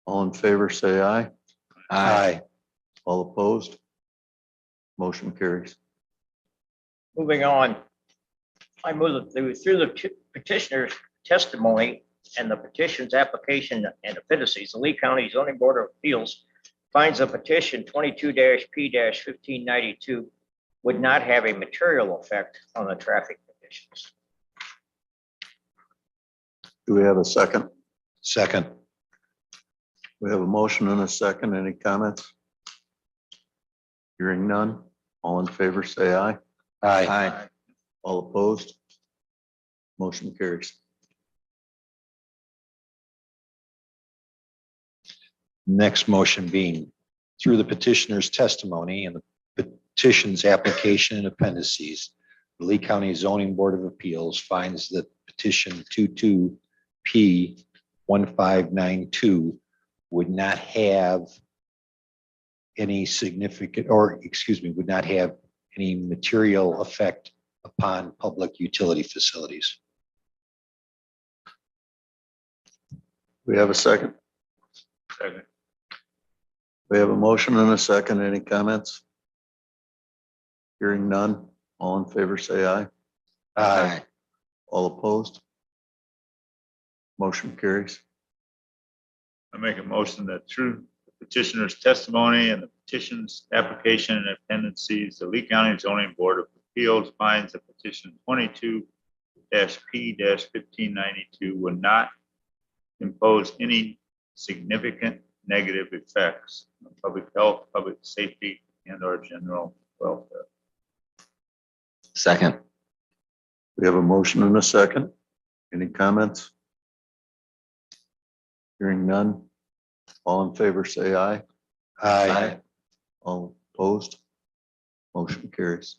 All in favor, say aye. Aye. All opposed? Motion carries. Moving on. I move that through the petitioner's testimony and the petition's application and appendices, the Lee County Zoning Board of Appeals finds the petition 22-P-1592 would not have a material effect on the traffic conditions. Do we have a second? Second. We have a motion and a second. Any comments? Hearing none. All in favor, say aye. Aye. All opposed? Motion carries. Next motion being through the petitioner's testimony and the petition's application and appendices, the Lee County Zoning Board of Appeals finds that petition 22P1592 would not have any significant, or excuse me, would not have any material effect upon public utility facilities. We have a second. Second. We have a motion and a second. Any comments? Hearing none. All in favor, say aye. Aye. All opposed? Motion carries. I make a motion that through the petitioner's testimony and the petition's application and appendices, the Lee County Zoning Board of Appeals finds that petition 22-P-1592 would not impose any significant negative effects on public health, public safety, and or general welfare. second. We have a motion and a second. Any comments? Hearing none. All in favor, say aye. Aye. All opposed? Motion carries.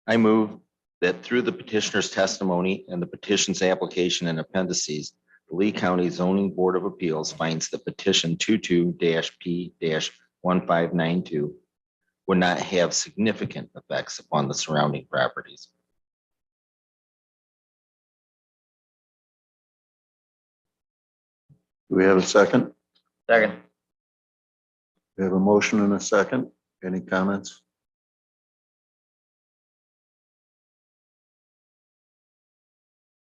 I move that through the petitioner's testimony and the petition's application and appendices, the Lee County Zoning Board of Appeals finds the petition 22-P-1592 would not have significant effects upon the surrounding properties. Do we have a second? Second. We have a motion and a second. Any comments?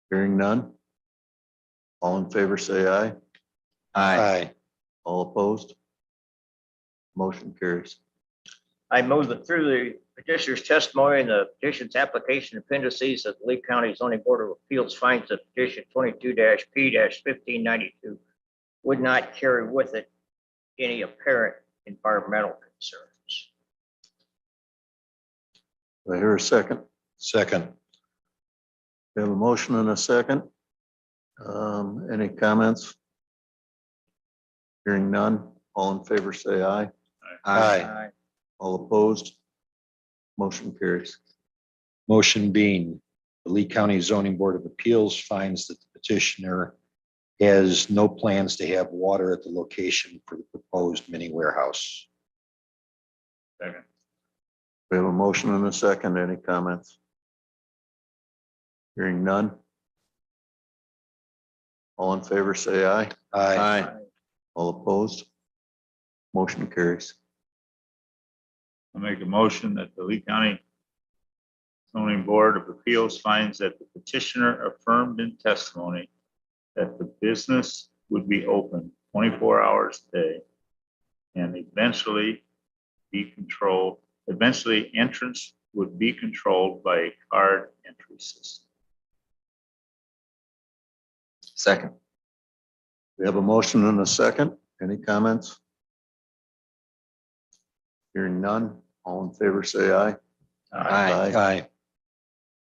Hearing none. All in favor, say aye. Aye. All opposed? Motion carries. I move that through the petitioner's testimony and the petition's application appendices that the Lee County Zoning Board of Appeals finds that petition 22-P-1592 would not carry with it any apparent environmental concerns. Do I hear a second? Second. We have a motion and a second. Any comments? Hearing none. All in favor, say aye. Aye. All opposed? Motion carries. Motion being, the Lee County Zoning Board of Appeals finds that the petitioner has no plans to have water at the location for the proposed mini warehouse. Second. We have a motion and a second. Any comments? Hearing none. All in favor, say aye. Aye. All opposed? Motion carries. I make a motion that the Lee County Zoning Board of Appeals finds that the petitioner affirmed in testimony that the business would be open 24 hours a day and eventually entrance would be controlled by a card entry system. Second. We have a motion and a second. Any comments? Hearing none. All in favor, say aye. Aye.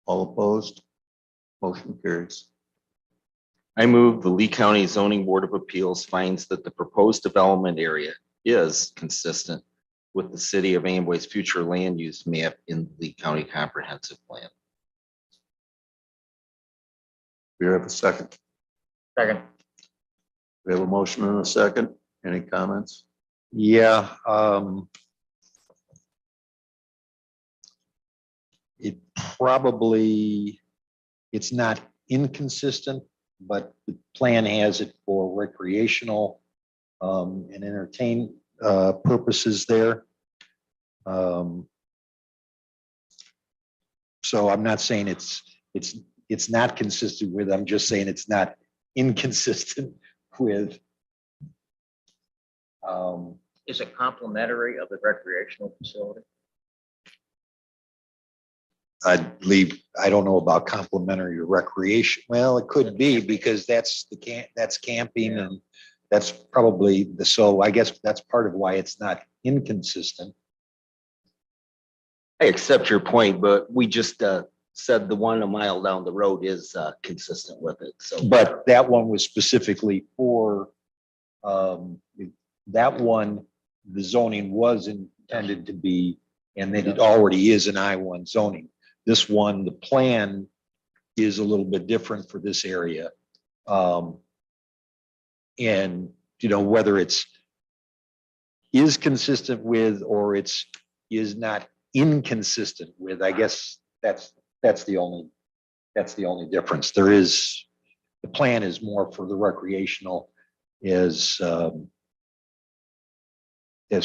All opposed? Motion carries. I move the Lee County Zoning Board of Appeals finds that the proposed development area is consistent with the city of Amboy's future land use map in the Lee County Comprehensive Plan. We have a second. Second. We have a motion and a second. Any comments? Yeah, it probably, it's not inconsistent, but the plan has it for recreational and entertain purposes there. So I'm not saying it's not consistent with, I'm just saying it's not inconsistent with. Is it complimentary of the recreational facility? I don't know about complimentary to recreation. Well, it could be because that's that's camping and that's probably so I guess that's part of why it's not inconsistent. I accept your point, but we just said the one a mile down the road is consistent with it. So, But that one was specifically for that one, the zoning was intended to be, and that it already is an I-1 zoning. This one, the plan is a little bit different for this area. And, you know, whether it's is consistent with, or it's is not inconsistent with, I guess that's the only difference. There is, the plan is more for the recreational as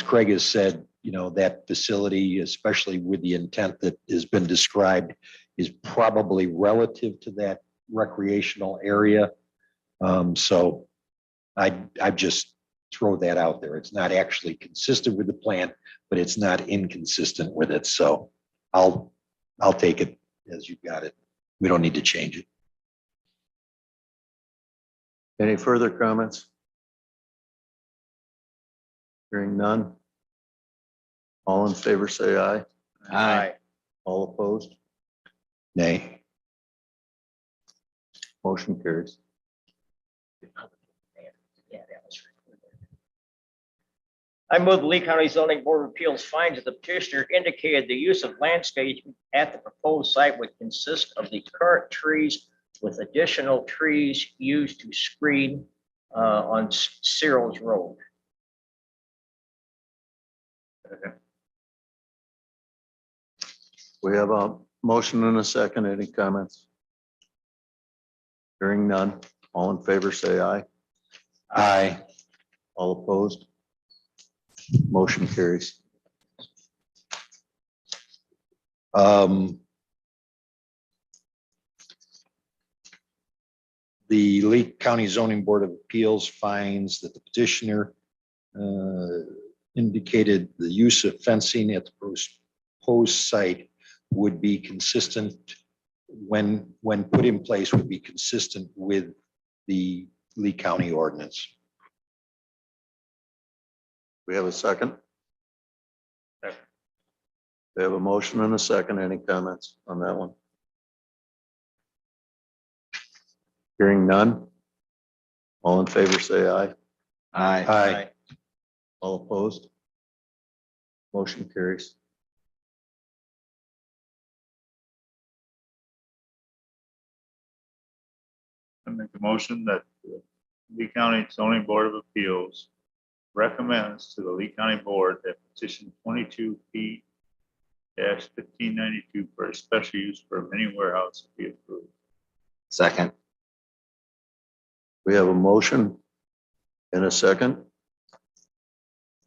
Craig has said, you know, that facility, especially with the intent that has been described, is probably relative to that recreational area. So I just throw that out there. It's not actually consistent with the plan, but it's not inconsistent with it. So I'll take it as you've got it. We don't need to change it. Any further comments? Hearing none. All in favor, say aye. Aye. All opposed? Nay. Motion carries. I move the Lee County Zoning Board of Appeals finds that the petitioner indicated the use of landscaping at the proposed site would consist of the current trees with additional trees used to screen on Cyril's Road. We have a motion and a second. Any comments? Hearing none. All in favor, say aye. Aye. All opposed? Motion carries. The Lee County Zoning Board of Appeals finds that the petitioner indicated the use of fencing at the proposed site would be consistent when put in place would be consistent with the Lee County ordinance. We have a second. We have a motion and a second. Any comments on that one? Hearing none. All in favor, say aye. Aye. All opposed? Motion carries. I make a motion that the Lee County Zoning Board of Appeals recommends to the Lee County Board that petition 22P-1592 for a special use for a mini warehouse be approved. Second. We have a motion and a second.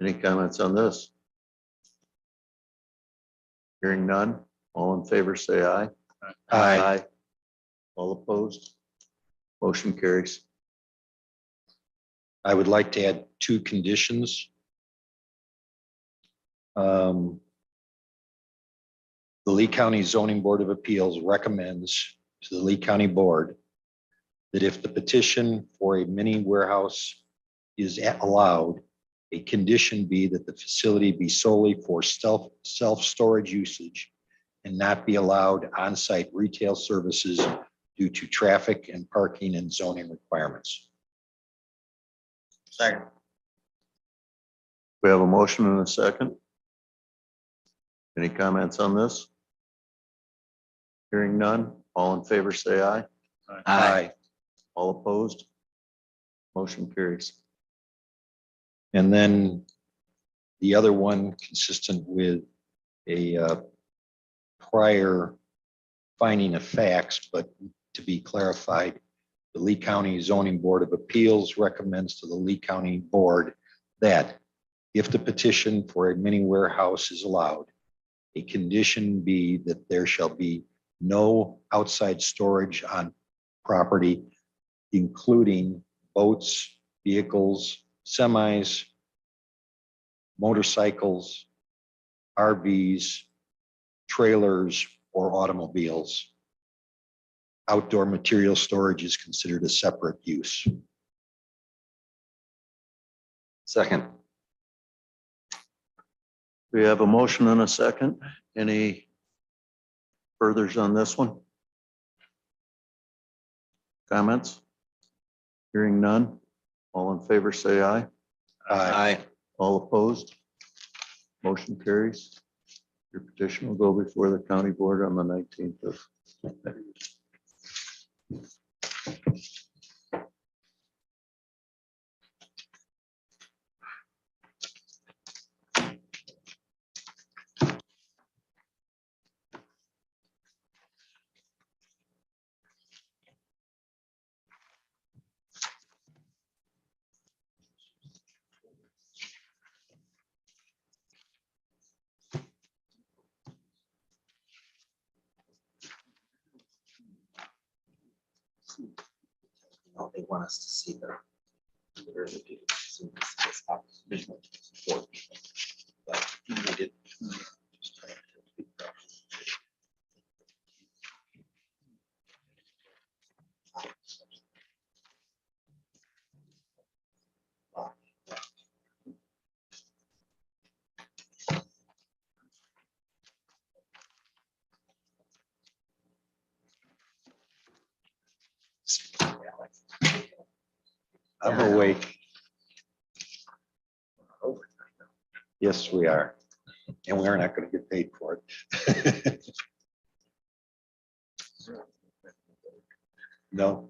Any comments on this? Hearing none, all in favor, say aye. Aye. All opposed? Motion carries. I would like to add 2 conditions. The Lee County Zoning Board of Appeals recommends to the Lee County Board that if the petition for a mini warehouse is allowed, a condition be that the facility be solely for self-storage usage and not be allowed on-site retail services due to traffic and parking and zoning requirements. Second. We have a motion and a second. Any comments on this? Hearing none, all in favor, say aye. Aye. All opposed? Motion carries. And then the other one consistent with a prior finding of facts, but to be clarified, the Lee County Zoning Board of Appeals recommends to the Lee County Board that if the petition for a mini warehouse is allowed, a condition be that there shall be no outside storage on property, including boats, vehicles, semis, motorcycles, RVs, trailers, or automobiles. Outdoor material storage is considered a separate use. Second. We have a motion and a second. Any furthers on this one? Comments? Hearing none. All in favor, say aye. Aye. All opposed? Motion carries. Your petition will go before the county board on the 19th of May. No, they want us to see the. But we did- I'm awake. Yes, we are. And we're not going to get paid for it. No.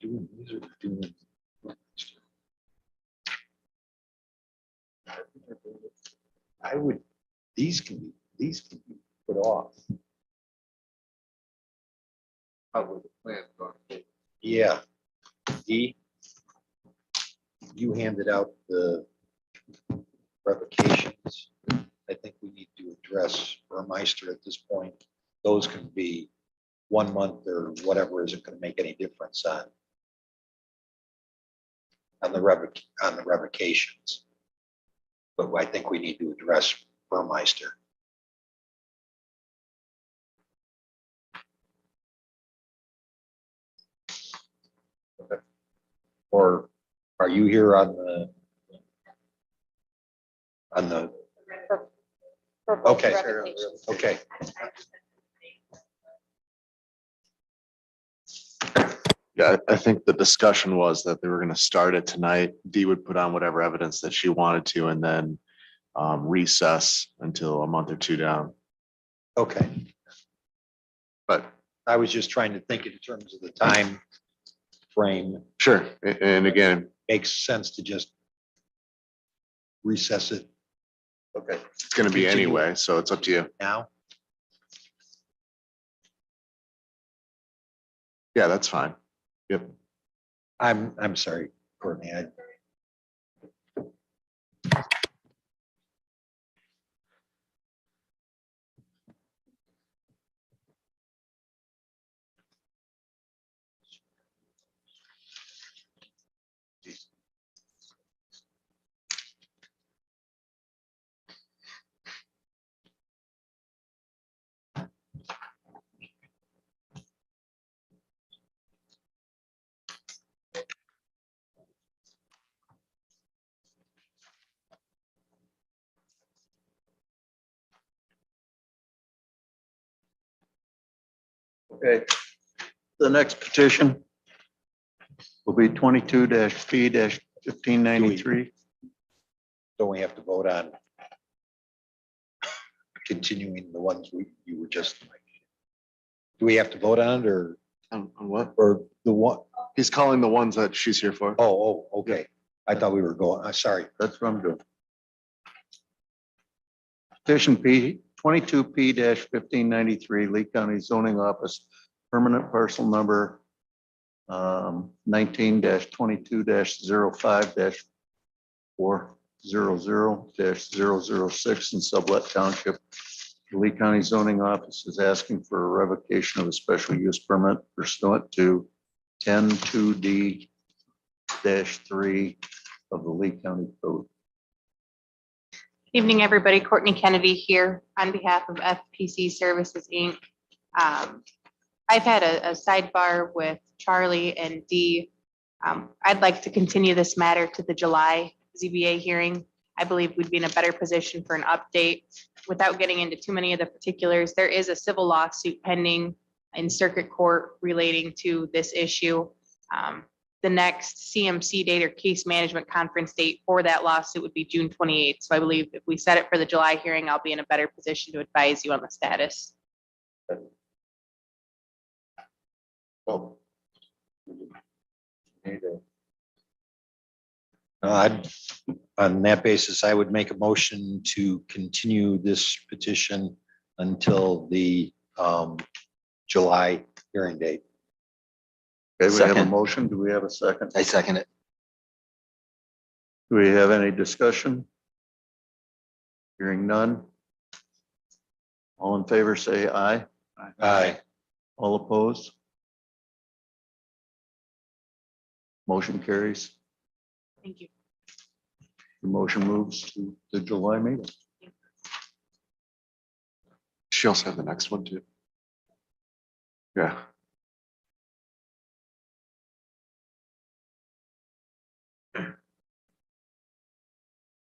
These are doing. I would, these can be put off. Probably the plan going. Yeah. E, you handed out the revocations. I think we need to address Burmeister at this point. Those can be 1 month or whatever isn't going to make any difference on the revocations. But I think we need to address Burmeister. Or are you here on the? Okay, okay. Yeah, I think the discussion was that they were gonna start it tonight. Dee would put on whatever evidence that she wanted to and then recess until a month or two down. Okay. But I was just trying to think in terms of the time frame. sure, and again, makes sense to just recess it Okay. It's gonna be Continue. anyway, so it's up to you. now. Yeah, that's fine. Yep. I'm sorry, Courtney. Okay. The next petition will be 22-P-1593. Don't we have to vote on continuing the ones you were just? Do we have to vote on it or On what? the one? He's calling the ones that she's here for. Oh, okay. I thought we were going, I'm sorry. That's what I'm doing. Petition 22P-1593, Lee County Zoning Office, permanent parcel number 19-22-05-400-006 in Sublet Township. The Lee County Zoning Office is asking for a revocation of a special use permit pursuant to 10-2D-3 of the Lee County Code. Evening, everybody. Courtney Kennedy here on behalf of FPC Services, Inc. I've had a sidebar with Charlie and Dee. I'd like to continue this matter to the July ZBA hearing. I believe we'd be in a better position for an update. Without getting into too many of the particulars, there is a civil lawsuit pending in circuit court relating to this issue. The next CMC date or case management conference date for that lawsuit would be June 28th. So I believe if we set it for the July hearing, I'll be in a better position to advise you on the status. Oh. On that basis, I would make a motion to continue this petition until the July hearing date. Okay, we have a Second. motion. Do we have a second? I second it. Do we have any discussion? Hearing none. All in favor, say aye. Aye. All opposed? Motion carries. Thank you. The motion moves to the July meeting. She also have the next one too. Yeah.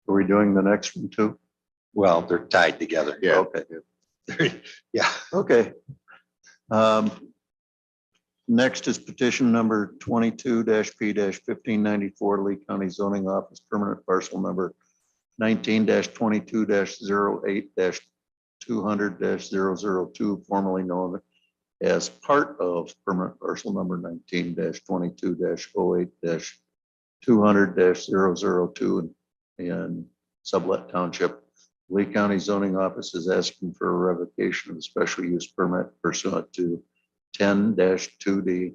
Are we doing the next one too? Well, they're tied together. Yeah. Okay. Yeah. Okay. Next is petition number 22-P-1594, Lee County Zoning Office, permanent parcel number 19-22-08-200-002, formerly known as part of permanent parcel number 19-22-08-200-002 in Sublet Township. Lee County Zoning Office is asking for a revocation of the special use permit pursuant to 10-2D-3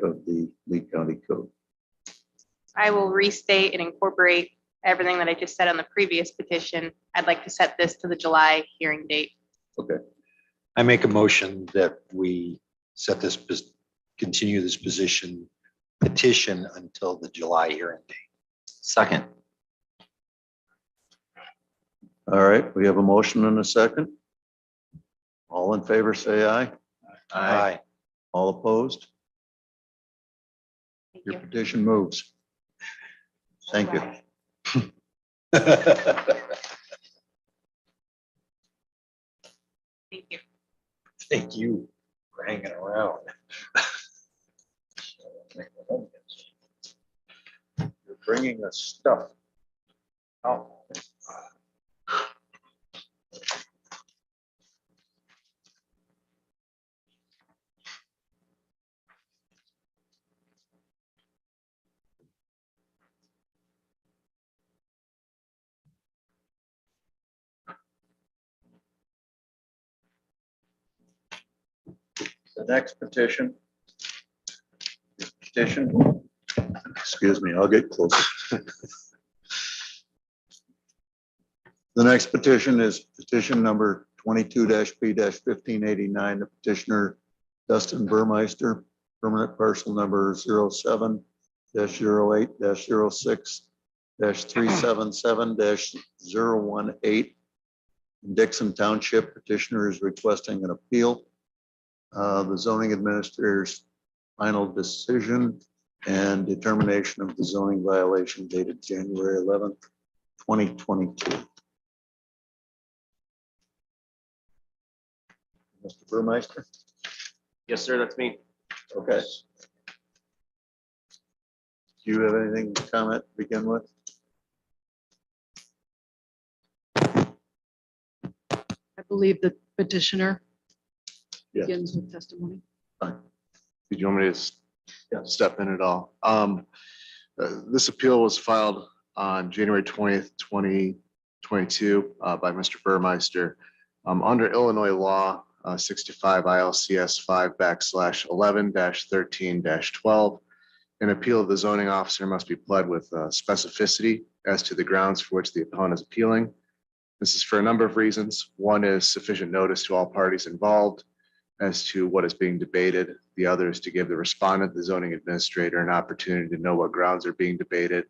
of the Lee County Code. I will restate and incorporate everything that I just said on the previous petition. I'd like to set this to the July hearing date. Okay, I make a motion that we set this, continue this petition until the July hearing date. Second. all right, we have a motion and a second. All in favor, say aye. Aye. All opposed? Thank Your you. petition moves. Thank you. Thank you. Thank you for hanging around. You're bringing us stuff. Oh. next petition. Petition. Excuse me, I'll get close. The next petition is petition number 22-P-1589. The petitioner Dustin Burmeister, permanent parcel number 07-08-06-377-018. In Dixon Township, petitioner is requesting an appeal. The zoning administrator's final decision and determination of the zoning violation dated January 11th, 2022. Mr. Burmeister? Yes, sir, that's me. Okay. Do you have anything to comment to begin with? I believe the petitioner Yes. begins with testimony. Did you want me to step in at all? This appeal was filed on January 20th, 2022 by Mr. Burmeister. Under Illinois law, 65 ILCS 5/11-13-12. An appeal of the zoning officer must be pled with specificity as to the grounds for which the appellant is appealing. This is for a number of reasons. One is sufficient notice to all parties involved as to what is being debated. The other is to give the respondent, the zoning administrator, an opportunity to know what grounds are being debated,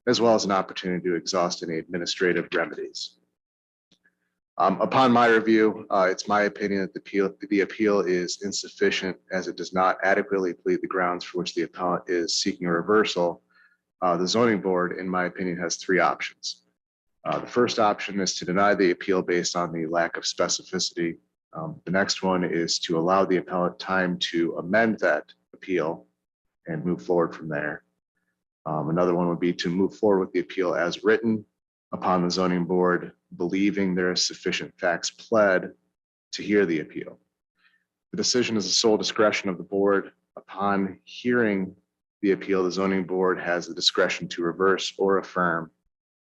as well as an opportunity to exhaust any administrative remedies. Upon my review, it's my opinion that the appeal is insufficient as it does not adequately plead the grounds for which the appellant is seeking a reversal. The zoning board, in my opinion, has three options. The first option is to deny the appeal based on the lack of specificity. The next one is to allow the appellant time to amend that appeal and move forward from there. Another one would be to move forward with the appeal as written upon the zoning board believing there is sufficient facts pled to hear the appeal. The decision is the sole discretion of the board. Upon hearing the appeal, the zoning board has the discretion to reverse or affirm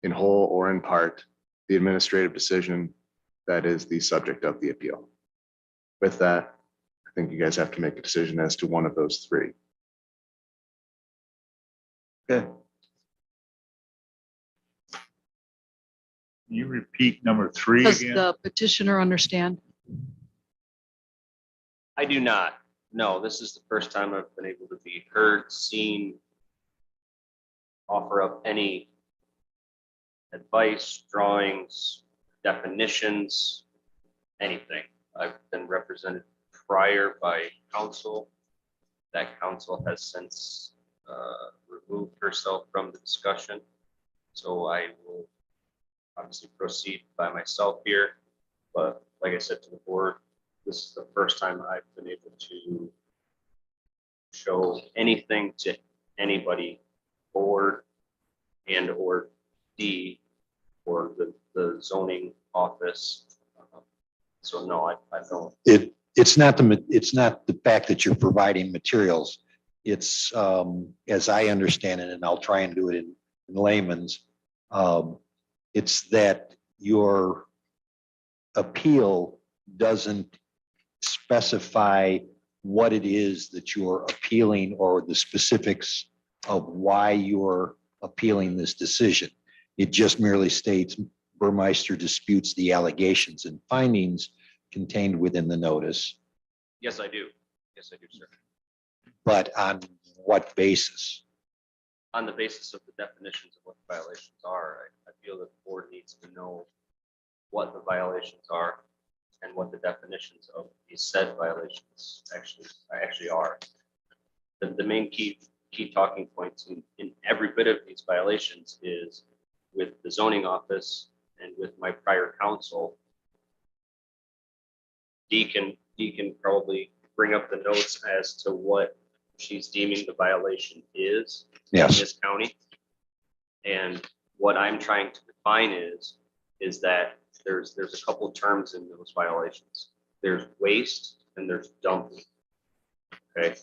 in whole or in part the administrative decision that is the subject of the appeal. With that, I think you guys have to make a decision as to one of those three. Okay. Can you repeat number 3 Does again? the petitioner understand? I do not. No, this is the first time I've been able to be heard, seen, offer up any advice, drawings, definitions, anything. I've been represented prior by counsel. That counsel has since removed herself from the discussion. So I will obviously proceed by myself here. But like I said to the board, this is the first time I've been able to show anything to anybody, board and or D or the zoning office. So no, I don't. It's not the fact that you're providing materials. It's, as I understand it, and I'll try and do it in layman's, it's that your appeal doesn't specify what it is that you're appealing or the specifics of why you're appealing this decision. It just merely states Burmeister disputes the allegations and findings contained within the notice. Yes, I do. Yes, I do, sir. But on what basis? On the basis of the definitions of what the violations are, I feel that the board needs to know what the violations are and what the definitions of these said violations actually are. The main key talking points in every bit of these violations is with the zoning office and with my prior counsel. Dee can probably bring up the notes as to what she's deeming the violation is in Yes. this county. And what I'm trying to define is that there's a couple of terms in those violations. There's waste and there's dumping. Okay.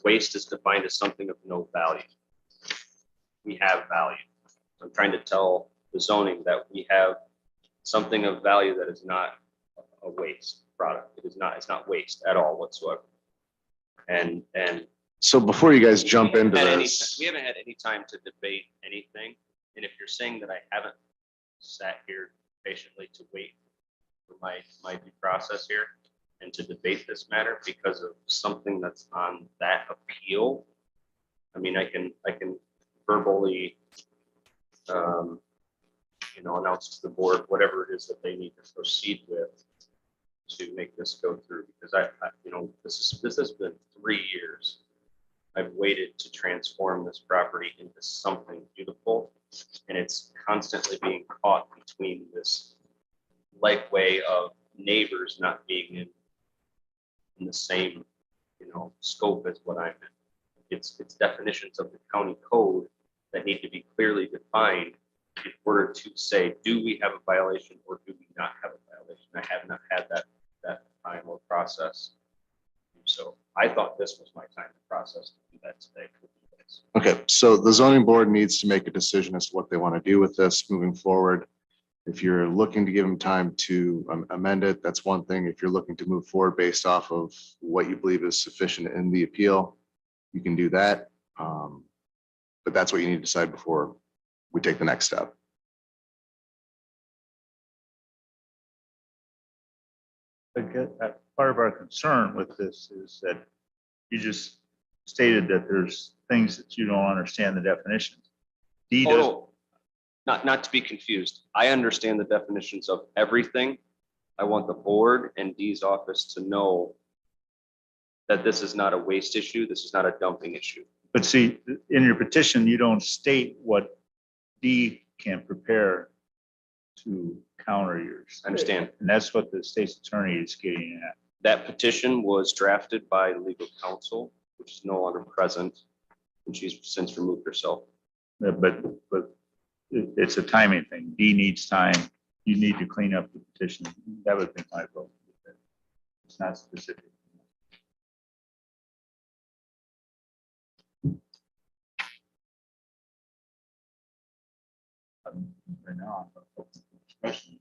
Waste is defined as something of no value. We have value. I'm trying to tell the zoning that we have something of value that is not a waste product. It's not waste at all whatsoever. And So before you guys jump into had any, this, we haven't had any time to debate anything. And if you're saying that I haven't sat here patiently to wait for my due process here and to debate this matter because of something that's on that appeal, I mean, I can verbally, announce to the board whatever it is that they need to proceed with to make this go through, because this has been 3 years. I've waited to transform this property into something beautiful, and it's constantly being caught between this way of neighbors not being in the same, scope as what I'm in. It's definitions of the county code that need to be clearly defined in order to say, do we have a violation or do we not have a violation? I have not had that time or process. So I thought this was my time to process to do that today. okay, so the zoning board needs to make a decision as to what they want to do with this moving forward. If you're looking to give them time to amend it, that's one thing. If you're looking to move forward based off of what you believe is sufficient in the appeal, you can do that. But that's what you need to decide before we take the next step. Part of our concern with this is that you just stated that there's things that you don't understand the definitions. D does, Total, not to be confused. I understand the definitions of everything. I want the board and Dee's office to know that this is not a waste issue. This is not a dumping issue. but see, in your petition, you don't state what D can prepare to counter yours. I understand. And that's what the state's attorney is getting at. That petition was drafted by legal counsel, which is no longer present, and she's since removed herself. But it's a timing thing. D needs time. You need to clean up the petition. That would be my vote. It's not specific. Right now, I'm open for discussion.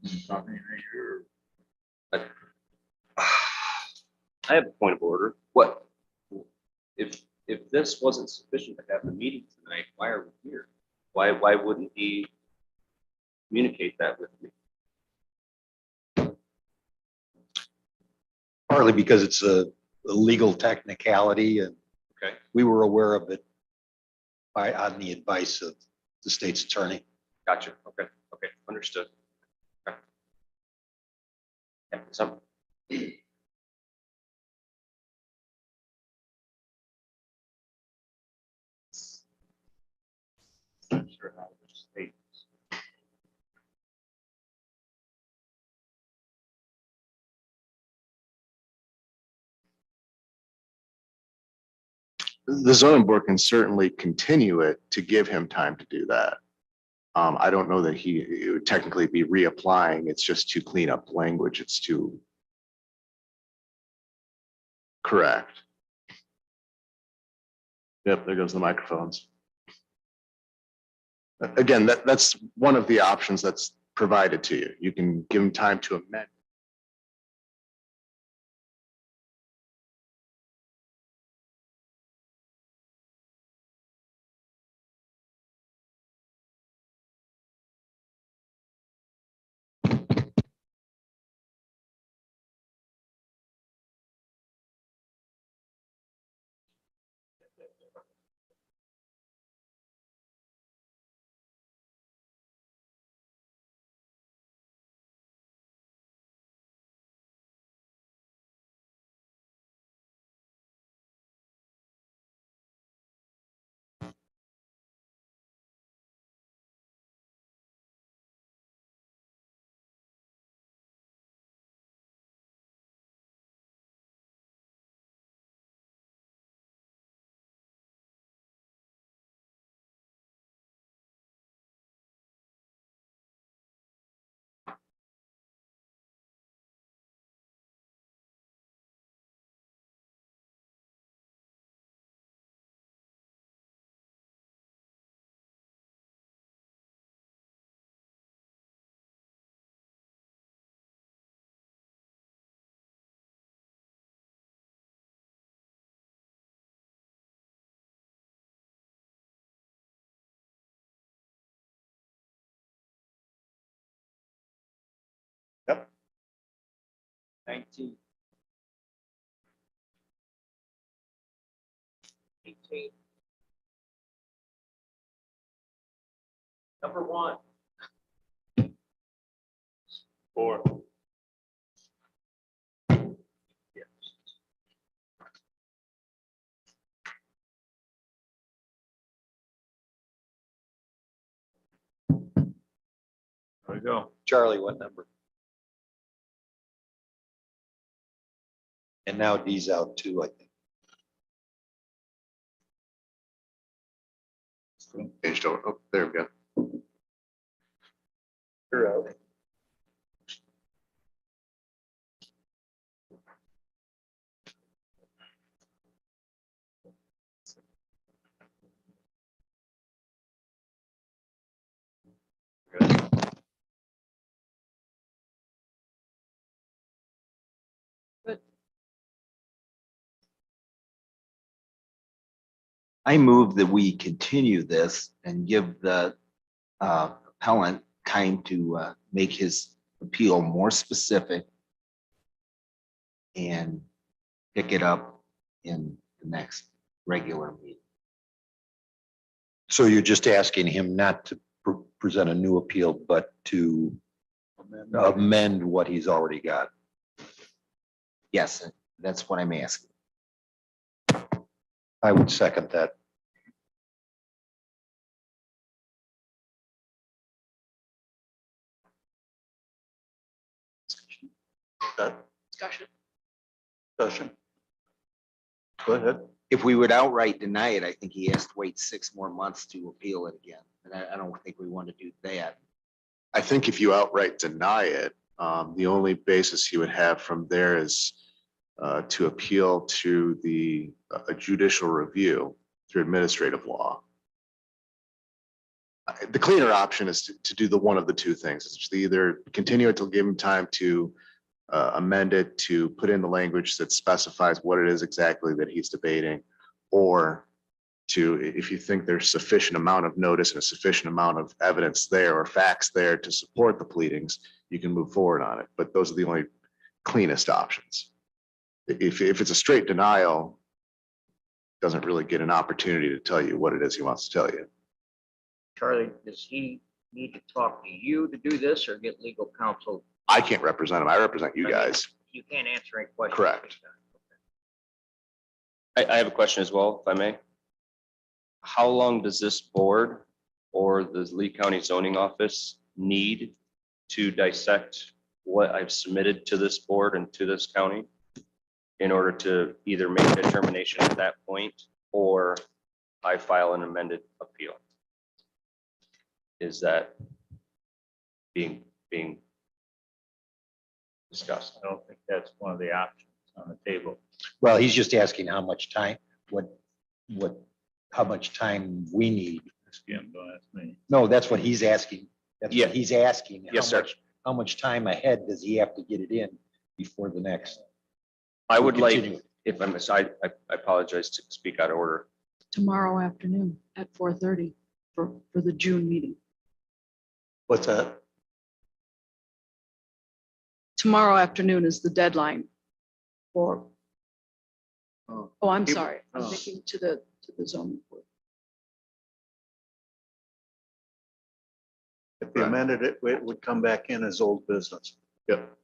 Something right here. I have a point of order. What? If this wasn't sufficient to have the meeting tonight, why are we here? Why wouldn't he communicate that with me? Partly because it's a legal technicality and Okay. we were aware of it on the advice of the state's attorney. Gotcha. Okay. Understood. Okay. Yeah, some. Sure how the state. The zoning board can certainly continue it to give him time to do that. I don't know that it would technically be reapplying. It's just to clean up language. It's to. Correct. Yep, there goes the microphones. Again, that's one of the options that's provided to you. You can give him time to amend. 19. 18. Number 1. 4. Yes. There we go. Charlie, what number? And now D's out too, I think. Paged over. Oh, there we go. You're out. I move that we continue this and give the appellant time to make his appeal more specific and pick it up in the next regular meeting. So you're just asking him not to present a new appeal, but to amend what he's already got. Yes, that's what I'm asking. I would second that. Discussion. Discussion. Go ahead. If we would outright deny it, I think he has to wait 6 more months to appeal it again. And I don't think we want to do that. I think if you outright deny it, the only basis you would have from there is to appeal to the judicial review through administrative law. The cleaner option is to do the one of the two things. It's to either continue it till give him time to amend it, to put in the language that specifies what it is exactly that he's debating, or to, if you think there's sufficient amount of notice and a sufficient amount of evidence there or facts there to support the pleadings, you can move forward on it. But those are the only cleanest options. If it's a straight denial, doesn't really get an opportunity to tell you what it is he wants to tell you. Charlie, does he need to talk to you to do this or get legal counsel? I can't represent him. I represent you guys. You can't answer any questions. Correct. I have a question as well, if I may. How long does this board or the Lee County Zoning Office need to dissect what I've submitted to this board and to this county in order to either make a determination at that point or I file an amended appeal? Is that being discussed? I don't think that's one of the options on the table. Well, he's just asking how much time, how much time we need. Again, don't ask me. No, that's what he's asking. That's Yeah. what he's asking. Yes, How sir. much- How much time ahead does he have to get it in before the next? I would like, Continue. if I'm aside, I apologize to speak out of order. Tomorrow afternoon at 4:30 for the June meeting. What's that? Tomorrow afternoon is the deadline for, Oh, oh, I'm Keep- sorry, I'm oh. thinking to the zoning board. If they amended it, it would come back in as old business. Yep.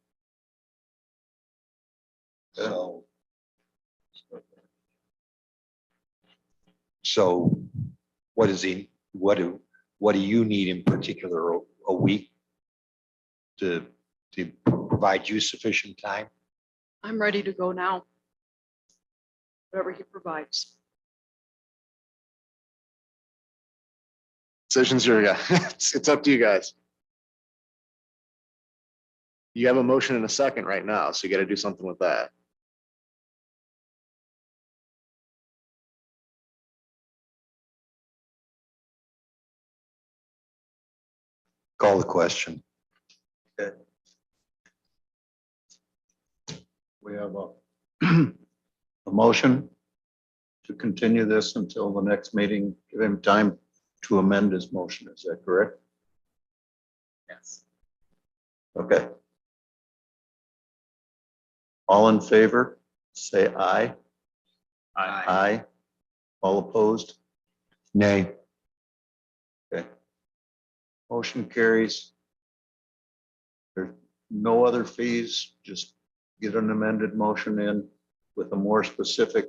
So what is he, what do you need in particular, a week to provide you sufficient time? I'm ready to go now. Whatever he provides. Decisions are, yeah, it's up to you guys. You have a motion and a second right now, so you got to do something with that. Call the question. We have a motion to continue this until the next meeting, give him time to amend his motion. Is that correct? Yes. Okay. All in favor, say aye. Aye. Aye. All opposed? Nay. Okay. Motion carries. There's no other fees, just get an amended motion in with a more specific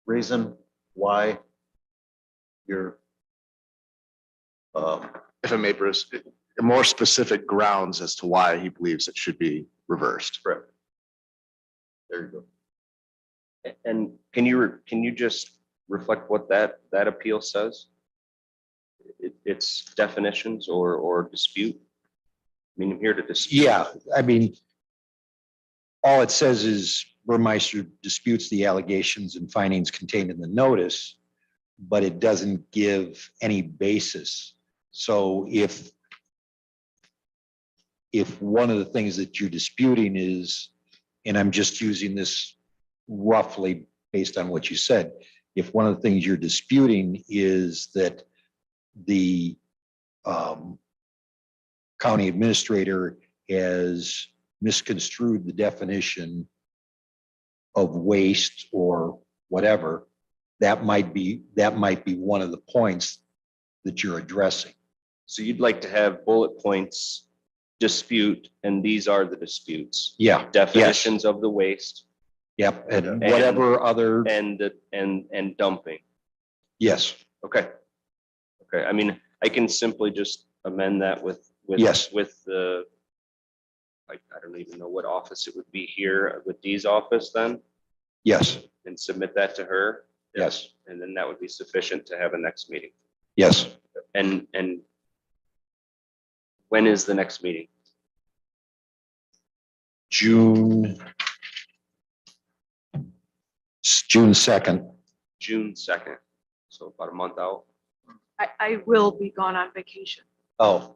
reason why you're If I may, Bruce, more specific grounds as to why he believes it should be reversed. correct. There you go. And can you just reflect what that appeal says? It's definitions or dispute? I mean, I'm here to dispute. Yeah, I mean, all it says is Burmeister disputes the allegations and findings contained in the notice, but it doesn't give any basis. So if one of the things that you're disputing is, and I'm just using this roughly based on what you said, if one of the things you're disputing is that the county administrator has misconstrued the definition of waste or whatever, that might be one of the points that you're addressing. So you'd like to have bullet points, dispute, and these are the disputes. Yeah. Yes. Definitions of the waste Yep. And whatever other, and dumping. yes, Okay. Okay, I mean, I can simply just amend that with. Yes. With the, like, I don't even know what office it would be here, with Dee's office then, yes, and submit that to her. yes, And then that would be sufficient to have a next meeting. yes. And when is the next meeting? June 2nd. June 2nd, so about a month out. I will be gone on vacation. Oh,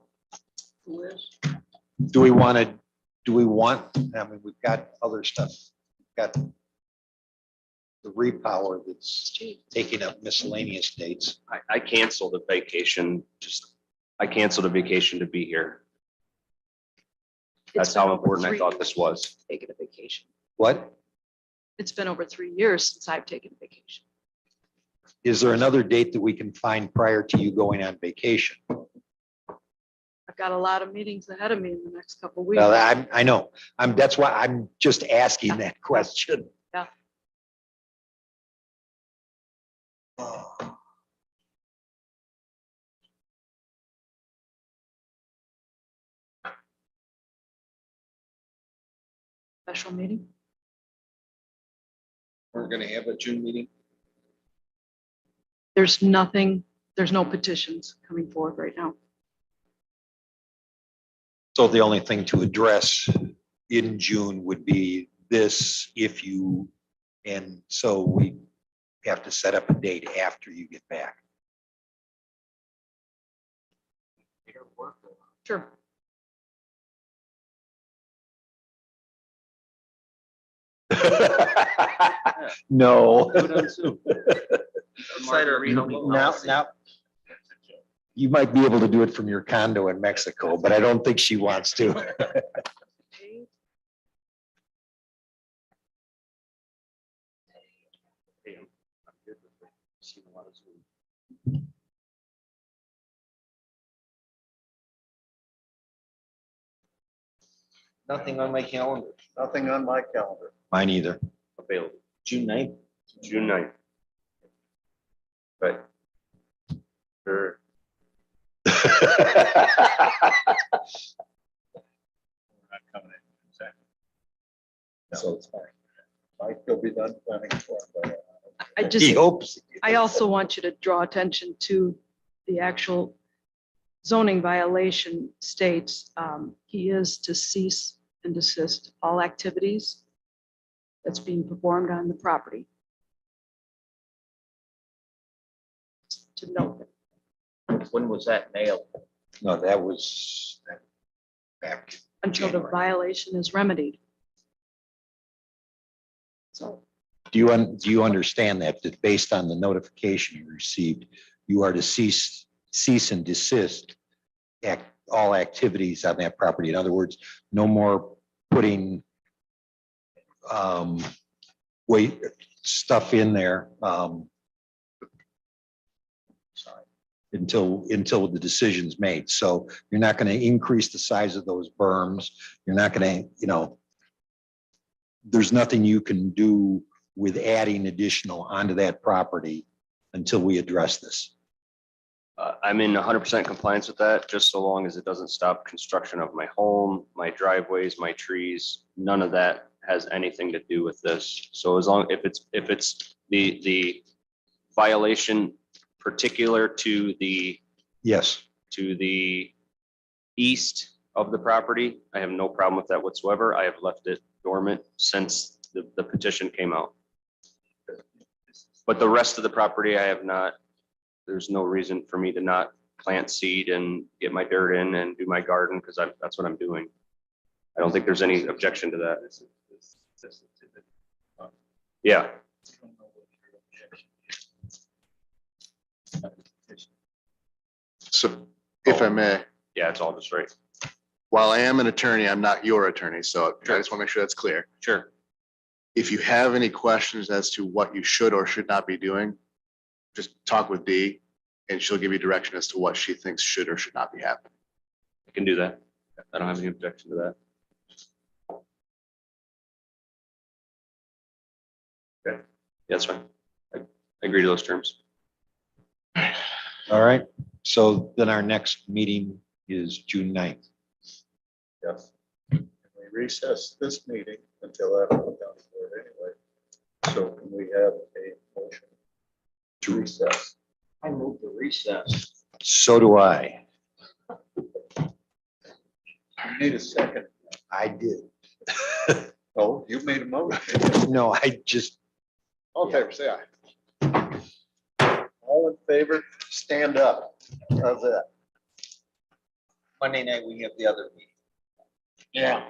Who is? do we want, I mean, we've got other stuff. We've got the repower that's taking up miscellaneous dates. I canceled a vacation, I canceled a vacation to be here. That's It's been how over important I 3 thought years this was. since I've taken a vacation. What? It's been over 3 years since I've taken a vacation. Is there another date that we can find prior to you going on vacation? I've got a lot of meetings ahead of me in the next couple of weeks. Well, I know, that's why I'm just asking that question. Yeah. Special meeting. We're gonna have a June meeting? There's nothing, there's no petitions coming forward right now. So the only thing to address in June would be this, if you, and so we have to set up a date after you get back. Sure. No. Now, You might be able to do it from your condo in Mexico, but I don't think she wants to. Nothing on my calendar. Nothing on my calendar. Mine either. Available, June 9th. June 9th. Right. Sure. Not coming in second. So it's fine. Mike, you'll be done planning for it. I He just, hopes. I also want you to draw attention to the actual zoning violation states. He is to cease and desist all activities that's being performed on the property. To note that when was that mailed? No, that was back. until the January. violation is remedied. So Do you understand that based on the notification you received, you are to cease and desist all activities on that property. In other words, no more putting weight stuff in there. Sorry, until the decision's made. So you're not going to increase the size of those berms. You're not going to, there's nothing you can do with adding additional onto that property until we address this. I'm in 100% compliance with that, just so long as it doesn't stop construction of my home, my driveways, my trees. None of that has anything to do with this. So as long, if it's the violation particular to the Yes. east of the property, I have no problem with that whatsoever. I have left it dormant since the petition came out. But the rest of the property, I have not, there's no reason for me to not plant seed and get my dirt in and do my garden, because that's what I'm doing. I don't think there's any objection to that. Yeah. So if I may, Yeah, it's all just right. while I am an attorney, I'm not your attorney, so I just want to make sure that's clear. Sure. If you have any questions as to what you should or should not be doing, just talk with Dee and she'll give you direction as to what she thinks should or should not be happening. I can do that. I don't have any objection to that. Okay, yeah, that's fine. I agree to those terms. All right. So then our next meeting is June 9th. Yes. We recess this meeting until after the county board anyway. So can we have a motion to recess? I move to recess. So do I. I need a second. I did. Oh, you made a motion. No, I just, All in favor, say aye. All in favor, stand up. How's that? Monday night, we have the other meeting. Yeah.